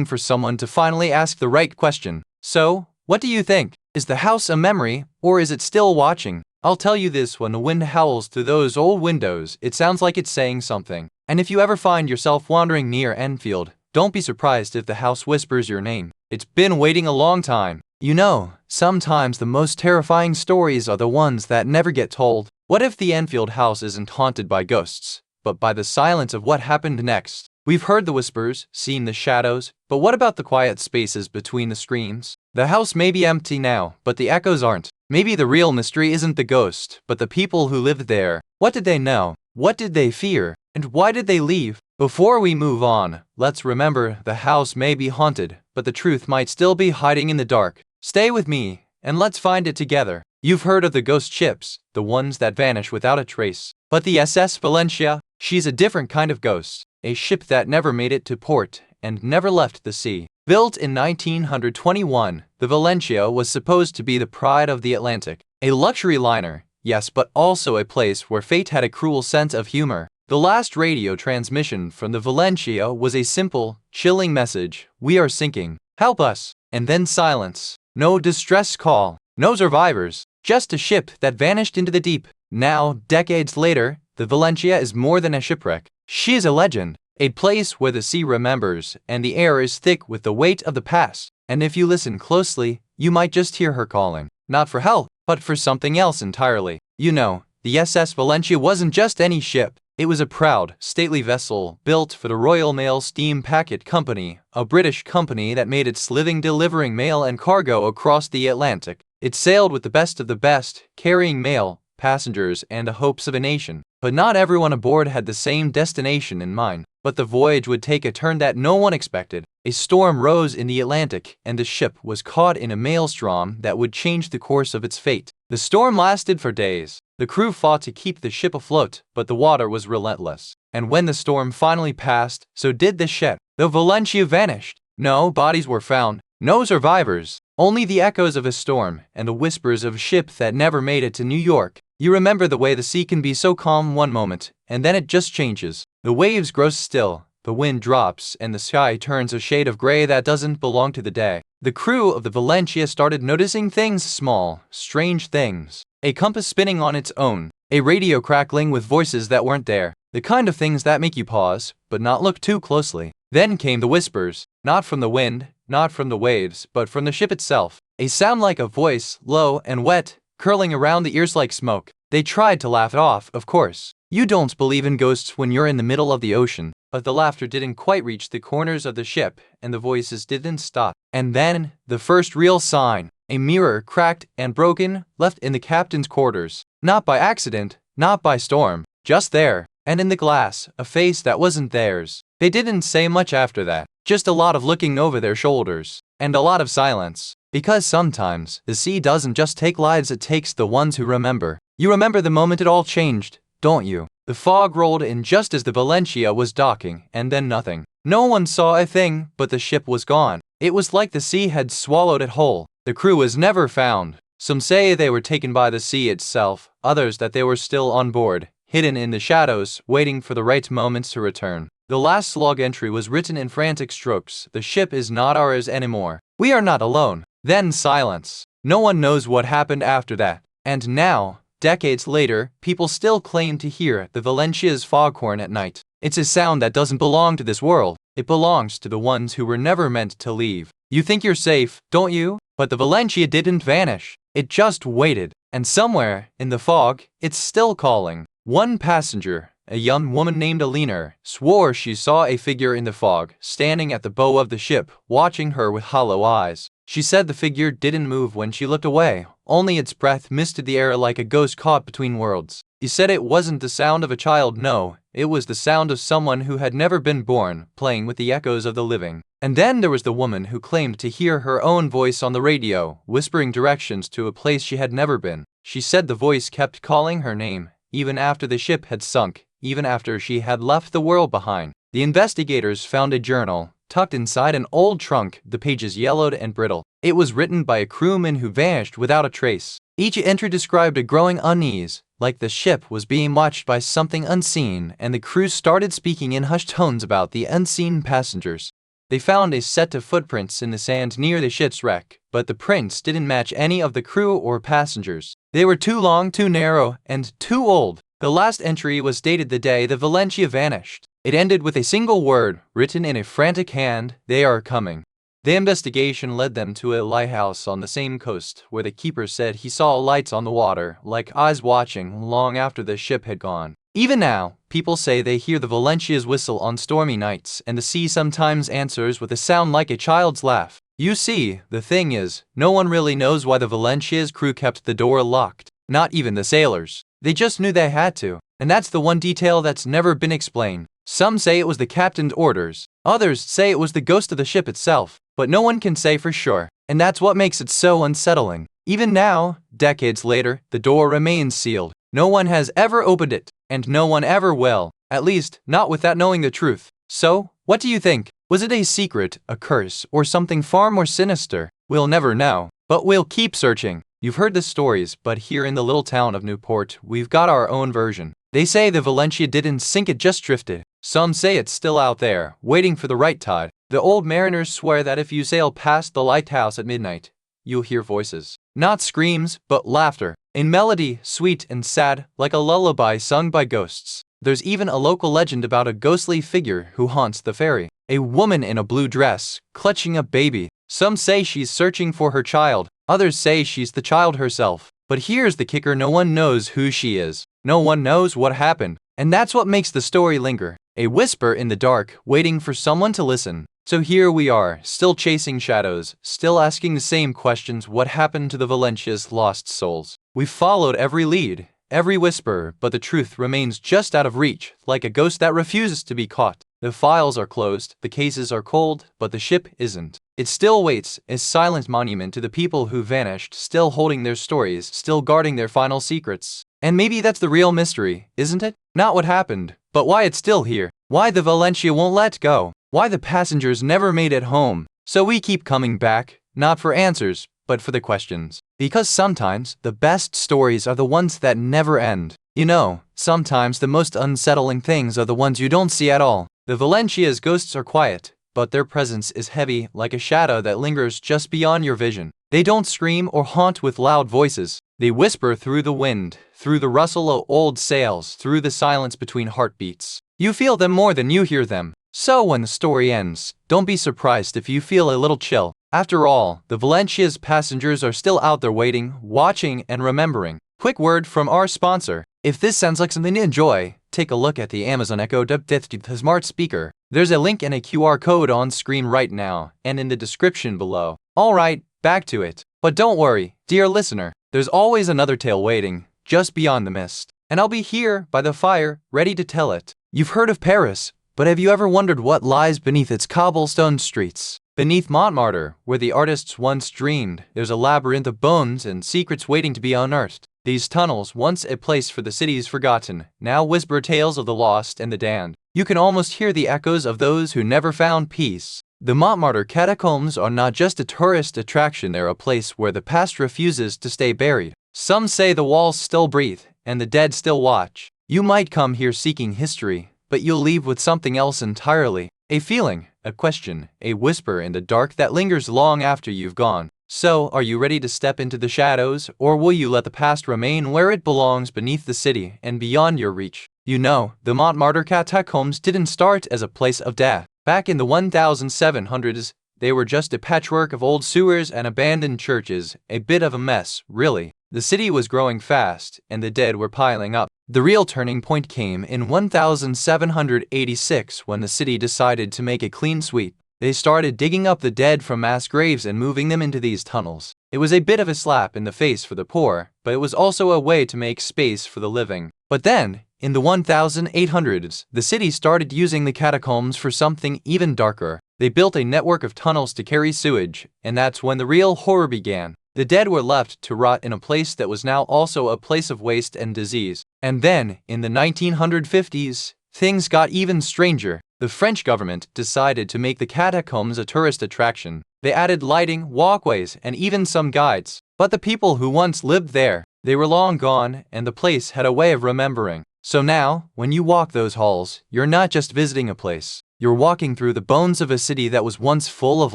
for someone to finally ask the right question? So, what do you think? Is the house a memory, or is it still watching? I'll tell you this, when the wind howls through those old windows, it sounds like it's saying something. And if you ever find yourself wandering near Enfield, don't be surprised if the house whispers your name. It's been waiting a long time. You know, sometimes the most terrifying stories are the ones that never get told. What if the Enfield house isn't haunted by ghosts, but by the silence of what happened next? We've heard the whispers, seen the shadows, but what about the quiet spaces between the screams? The house may be empty now, but the echoes aren't. Maybe the real mystery isn't the ghost, but the people who lived there. What did they know? What did they fear? And why did they leave? Before we move on, let's remember the house may be haunted, but the truth might still be hiding in the dark. Stay with me, and let's find it together. You've heard of the ghost ships, the ones that vanish without a trace. But the SS Valencia, she's a different kind of ghost. A ship that never made it to port and never left the sea. Built in 1921, the Valencia was supposed to be the pride of the Atlantic. A luxury liner, yes, but also a place where fate had a cruel sense of humor. The last radio transmission from the Valencia was a simple, chilling message: "We are sinking. Help us." And then silence. No distress call. No survivors. Just a ship that vanished into the deep. Now, decades later, the Valencia is more than a shipwreck. She is a legend. A place where the sea remembers, and the air is thick with the weight of the past. And if you listen closely, you might just hear her calling. Not for help, but for something else entirely. You know, the SS Valencia wasn't just any ship. It was a proud, stately vessel built for the Royal Mail Steam Packet Company, a British company that made its living delivering mail and cargo across the Atlantic. It sailed with the best of the best, carrying mail, passengers, and the hopes of a nation. But not everyone aboard had the same destination in mind. But the voyage would take a turn that no one expected. A storm rose in the Atlantic, and the ship was caught in a maelstrom that would change the course of its fate. The storm lasted for days. The crew fought to keep the ship afloat, but the water was relentless. And when the storm finally passed, so did the ship. The Valencia vanished. No bodies were found, No survivors, only the echoes of a storm and the whispers of a ship that never made it to New York. You remember the way the sea can be so calm one moment, and then it just changes. The waves grow still, the wind drops, and the sky turns a shade of gray that doesn't belong to the day. The crew of the Valencia started noticing things small, strange things. A compass spinning on its own, a radio crackling with voices that weren't there. The kind of things that make you pause, but not look too closely. Then came the whispers, not from the wind, not from the waves, but from the ship itself. A sound like a voice, low and wet, curling around the ears like smoke. They tried to laugh it off, of course. You don't believe in ghosts when you're in the middle of the ocean. But the laughter didn't quite reach the corners of the ship, and the voices didn't stop. And then, the first real sign. A mirror, cracked and broken, left in the captain's quarters. Not by accident, not by storm. Just there. And in the glass, a face that wasn't theirs. They didn't say much after that. Just a lot of looking over their shoulders. And a lot of silence. Because sometimes, the sea doesn't just take lives, it takes the ones who remember. You remember the moment it all changed, don't you? The fog rolled in just as the Valencia was docking, and then nothing. No one saw a thing, but the ship was gone. It was like the sea had swallowed it whole. The crew was never found. Some say they were taken by the sea itself, others that they were still on board, hidden in the shadows, waiting for the right moments to return. The last log entry was written in frantic strokes. The ship is not ours anymore. We are not alone. Then silence. No one knows what happened after that. And now, decades later, people still claim to hear the Valencia's foghorn at night. It's a sound that doesn't belong to this world. It belongs to the ones who were never meant to leave. You think you're safe, don't you? But the Valencia didn't vanish. It just waited. And somewhere, in the fog, it's still calling. One passenger, a young woman named Alina, swore she saw a figure in the fog, standing at the bow of the ship, watching her with hollow eyes. She said the figure didn't move when she looked away, only its breath misted the air like a ghost caught between worlds. He said it wasn't the sound of a child, no, it was the sound of someone who had never been born, playing with the echoes of the living. And then there was the woman who claimed to hear her own voice on the radio, whispering directions to a place she had never been. She said the voice kept calling her name, even after the ship had sunk, even after she had left the world behind. The investigators found a journal, tucked inside an old trunk, the pages yellowed and brittle. It was written by a crewman who vanished without a trace. Each entry described a growing unease, like the ship was being watched by something unseen, and the crew started speaking in hushed tones about the unseen passengers. They found a set of footprints in the sand near the ship's wreck, but the prints didn't match any of the crew or passengers. They were too long, too narrow, and too old. The last entry was dated the day the Valencia vanished. It ended with a single word, written in a frantic hand: "They are coming." The investigation led them to a lighthouse on the same coast, where the keeper said he saw lights on the water, like eyes watching, long after the ship had gone. Even now, people say they hear the Valencia's whistle on stormy nights, and the sea sometimes answers with a sound like a child's laugh. You see, the thing is, no one really knows why the Valencia's crew kept the door locked. Not even the sailors. They just knew they had to. And that's the one detail that's never been explained. Some say it was the captain's orders. Others say it was the ghost of the ship itself. But no one can say for sure. And that's what makes it so unsettling. Even now, decades later, the door remains sealed. No one has ever opened it. And no one ever will. At least, not without knowing the truth. So, what do you think? Was it a secret, a curse, or something far more sinister? We'll never know. But we'll keep searching. You've heard the stories, but here in the little town of Newport, we've got our own version. They say the Valencia didn't sink, it just drifted. Some say it's still out there, waiting for the right tide. The old mariners swear that if you sail past the lighthouse at midnight, you'll hear voices. Not screams, but laughter. In melody, sweet and sad, like a lullaby sung by ghosts. There's even a local legend about a ghostly figure who haunts the ferry. A woman in a blue dress, clutching a baby. Some say she's searching for her child. Others say she's the child herself. But here's the kicker: no one knows who she is. No one knows what happened. And that's what makes the story linger. A whisper in the dark, waiting for someone to listen. So here we are, still chasing shadows, still asking the same questions: what happened to the Valencia's lost souls? We've followed every lead, every whisper, but the truth remains just out of reach, like a ghost that refuses to be caught. The files are closed, the cases are cold, but the ship isn't. It still waits, a silent monument to the people who vanished, still holding their stories, still guarding their final secrets. And maybe that's the real mystery, isn't it? Not what happened, but why it's still here. Why the Valencia won't let go. Why the passengers never made it home. So we keep coming back, not for answers, but for the questions. Because sometimes the best stories are the ones that never end. You know, sometimes the most unsettling things are the ones you don't see at all. The Valencia's ghosts are quiet, but their presence is heavy, like a shadow that lingers just beyond your vision. They don't scream or haunt with loud voices. They whisper through the wind, through the rustle of old sails, through the silence between heartbeats. You feel them more than you hear them. So when the story ends, don't be surprised if you feel a little chill. After all, the Valencia's passengers are still out there waiting, watching, and remembering. Quick word from our sponsor. If this sounds like something to enjoy, take a look at the Amazon Echo Depth smart speaker. There's a link and a QR code on screen right now, and in the description below. Alright, back to it. But don't worry, dear listener, there's always another tale waiting, just beyond the mist. And I'll be here, by the fire, ready to tell it. You've heard of Paris, but have you ever wondered what lies beneath its cobblestone streets? Beneath Montmartre, where the artists once dreamed, there's a labyrinth of bones and secrets waiting to be unearthed. These tunnels, once a place for the city's forgotten, now whisper tales of the lost and the damned. You can almost hear the echoes of those who never found peace. The Montmartre catacombs are not just a tourist attraction, they're a place where the past refuses to stay buried. Some say the walls still breathe, and the dead still watch. You might come here seeking history, but you'll leave with something else entirely. A feeling, a question, a whisper in the dark that lingers long after you've gone. So, are you ready to step into the shadows, or will you let the past remain where it belongs beneath the city and beyond your reach? You know, the Montmartre catacombs didn't start as a place of death. Back in the 1700s, they were just a patchwork of old sewers and abandoned churches, a bit of a mess, really. The city was growing fast, and the dead were piling up. The real turning point came in 1786 when the city decided to make a clean sweep. They started digging up the dead from mass graves and moving them into these tunnels. It was a bit of a slap in the face for the poor, but it was also a way to make space for the living. But then, in the 1800s, the city started using the catacombs for something even darker. They built a network of tunnels to carry sewage, and that's when the real horror began. The dead were left to rot in a place that was now also a place of waste and disease. And then, in the 1950s, things got even stranger. The French government decided to make the catacombs a tourist attraction. They added lighting, walkways, and even some guides. But the people who once lived there, they were long gone, and the place had a way of remembering. So now, when you walk those halls, you're not just visiting a place. You're walking through the bones of a city that was once full of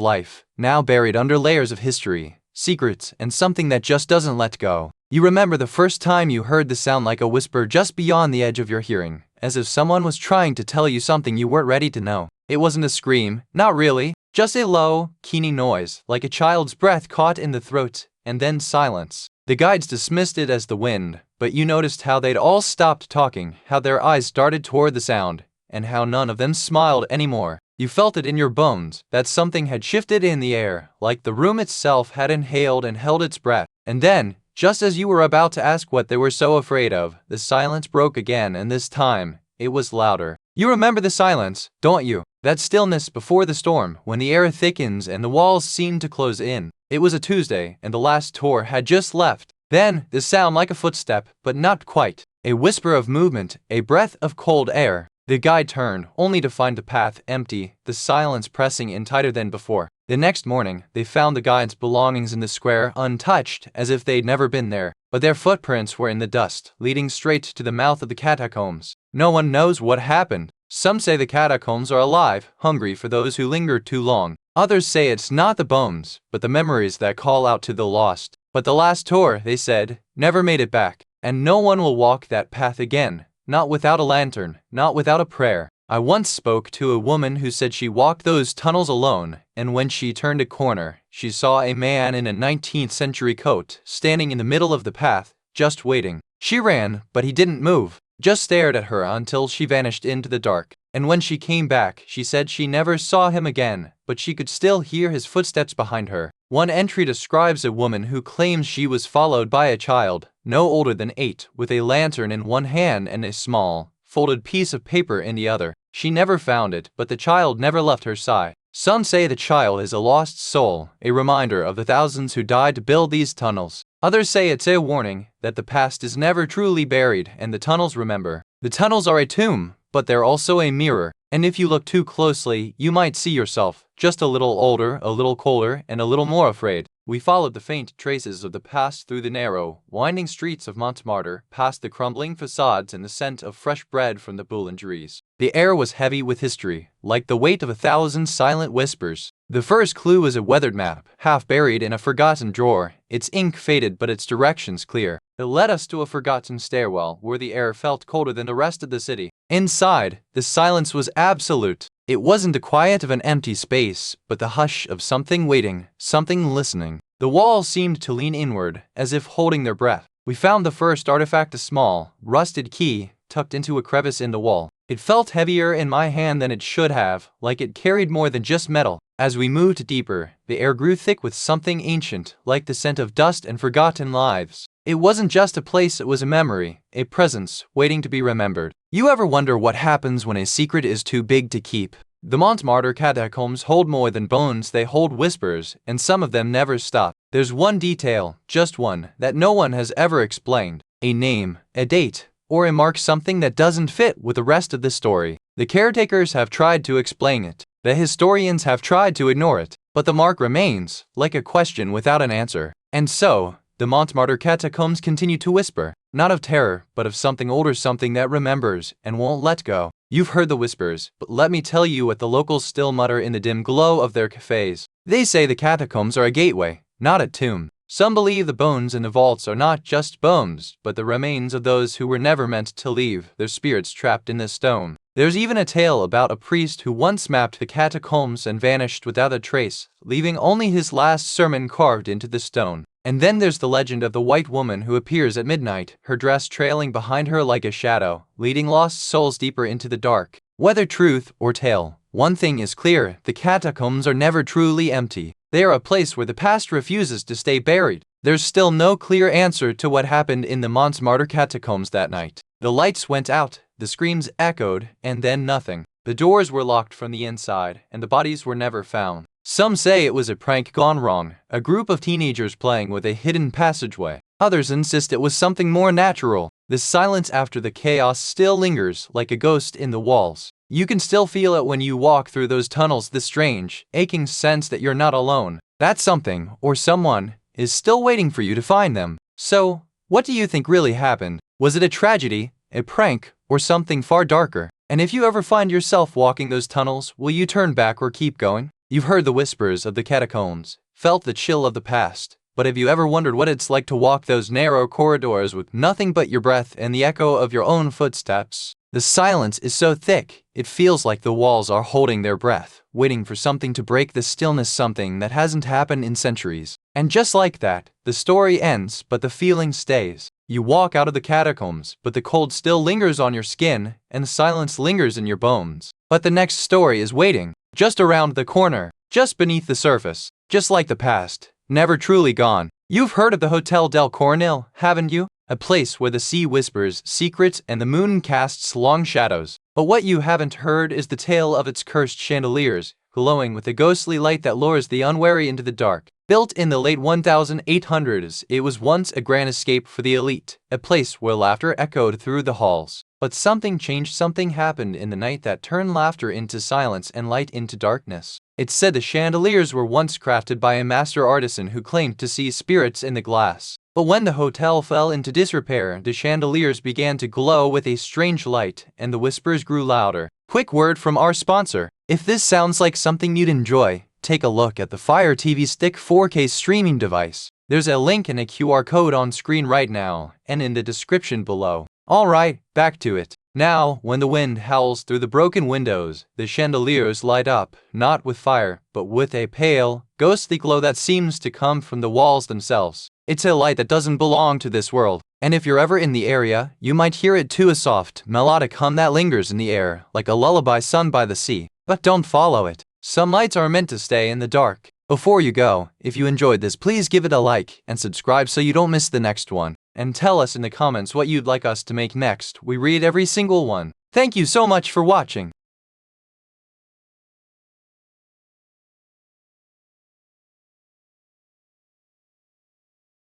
life, now buried under layers of history, secrets, and something that just doesn't let go. You remember the first time you heard the sound like a whisper just beyond the edge of your hearing, as if someone was trying to tell you something you weren't ready to know. It wasn't a scream, not really, just a low, keening noise, like a child's breath caught in the throat, and then silence. The guides dismissed it as the wind, but you noticed how they'd all stopped talking, how their eyes darted toward the sound, and how none of them smiled anymore. You felt it in your bones, that something had shifted in the air, like the room itself had inhaled and held its breath. And then, just as you were about to ask what they were so afraid of, the silence broke again, and this time, it was louder. You remember the silence, don't you? That stillness before the storm, when the air thickens and the walls seem to close in. It was a Tuesday, and the last tour had just left. Then, the sound like a footstep, but not quite. A whisper of movement, a breath of cold air. The guide turned, only to find the path empty, the silence pressing in tighter than before. The next morning, they found the guide's belongings in the square untouched, as if they'd never been there. But their footprints were in the dust, leading straight to the mouth of the catacombs. No one knows what happened. Some say the catacombs are alive, hungry for those who lingered too long. Others say it's not the bones, but the memories that call out to the lost. But the last tour, they said, never made it back. And no one will walk that path again. Not without a lantern, not without a prayer. I once spoke to a woman who said she walked those tunnels alone, and when she turned a corner, she saw a man in a 19th century coat standing in the middle of the path, just waiting. She ran, but he didn't move, just stared at her until she vanished into the dark. And when she came back, she said she never saw him again, but she could still hear his footsteps behind her. One entry describes a woman who claims she was followed by a child, no older than 8, with a lantern in one hand and a small, folded piece of paper in the other. She never found it, but the child never left her side. Some say the child is a lost soul, a reminder of the thousands who died to build these tunnels. Others say it's a warning that the past is never truly buried and the tunnels remember. The tunnels are a tomb, but they're also a mirror. And if you look too closely, you might see yourself, just a little older, a little colder, and a little more afraid. We followed the faint traces of the past through the narrow, winding streets of Montmartre, past the crumbling facades and the scent of fresh bread from the boulangeries. The air was heavy with history, like the weight of 1,000 silent whispers. The first clue was a weathered map, half buried in a forgotten drawer, its ink faded but its directions clear. It led us to a forgotten stairwell where the air felt colder than the rest of the city. Inside, the silence was absolute. It wasn't the quiet of an empty space, but the hush of something waiting, something listening. The walls seemed to lean inward, as if holding their breath. We found the first artifact, a small, rusted key, tucked into a crevice in the wall. It felt heavier in my hand than it should have, like it carried more than just metal. As we moved deeper, the air grew thick with something ancient, like the scent of dust and forgotten lives. It wasn't just a place, it was a memory, a presence, waiting to be remembered. You ever wonder what happens when a secret is too big to keep? The Montmartre catacombs hold more than bones, they hold whispers, and some of them never stop. There's one detail, just one, that no one has ever explained. A name, a date, or a mark, something that doesn't fit with the rest of the story. The caretakers have tried to explain it. The historians have tried to ignore it. But the mark remains, like a question without an answer. And so, the Montmartre catacombs continue to whisper, not of terror, but of something older, something that remembers and won't let go. You've heard the whispers, but let me tell you what the locals still mutter in the dim glow of their cafes. They say the catacombs are a gateway, not a tomb. Some believe the bones in the vaults are not just bones, but the remains of those who were never meant to leave, their spirits trapped in the stone. There's even a tale about a priest who once mapped the catacombs and vanished without a trace, leaving only his last sermon carved into the stone. And then there's the legend of the white woman who appears at midnight, her dress trailing behind her like a shadow, leading lost souls deeper into the dark. Whether truth or tale, one thing is clear, the catacombs are never truly empty. They are a place where the past refuses to stay buried. There's still no clear answer to what happened in the Montmartre catacombs that night. The lights went out, the screams echoed, and then nothing. The doors were locked from the inside, and the bodies were never found. Some say it was a prank gone wrong, a group of teenagers playing with a hidden passageway. Others insist it was something more natural. The silence after the chaos still lingers like a ghost in the walls. You can still feel it when you walk through those tunnels, the strange, aching sense that you're not alone. That something, or someone, is still waiting for you to find them. So, what do you think really happened? Was it a tragedy, a prank, or something far darker? And if you ever find yourself walking those tunnels, will you turn back or keep going? You've heard the whispers of the catacombs, felt the chill of the past, but have you ever wondered what it's like to walk those narrow corridors with nothing but your breath and the echo of your own footsteps? The silence is so thick, it feels like the walls are holding their breath, waiting for something to break the stillness, something that hasn't happened in centuries. And just like that, the story ends, but the feeling stays. You walk out of the catacombs, but the cold still lingers on your skin, and the silence lingers in your bones. But the next story is waiting, just around the corner, just beneath the surface, just like the past, never truly gone. You've heard of the Hotel del Coronel, haven't you? A place where the sea whispers secrets and the moon casts long shadows. But what you haven't heard is the tale of its cursed chandeliers, glowing with a ghostly light that lures the unwary into the dark. Built in the late 1800s, it was once a grand escape for the elite, a place where laughter echoed through the halls. But something changed, something happened in the night that turned laughter into silence and light into darkness. It's said the chandeliers were once crafted by a master artisan who claimed to see spirits in the glass. But when the hotel fell into disrepair, the chandeliers began to glow with a strange light, and the whispers grew louder. Quick word from our sponsor. If this sounds like something you'd enjoy, take a look at the Fire TV Stick 4K streaming device. There's a link and a QR code on screen right now, and in the description below. Alright, back to it. Now, when the wind howls through the broken windows, the chandeliers light up, not with fire, but with a pale, ghostly glow that seems to come from the walls themselves. It's a light that doesn't belong to this world. And if you're ever in the area, you might hear it too, a soft, melodic hum that lingers in the air, like a lullaby sung by the sea. But don't follow it. Some lights are meant to stay in the dark. Before you go, if you enjoyed this, please give it a like and subscribe so you don't miss the next one. And tell us in the comments what you'd like us to make next. We read every single one. Thank you so much for watching.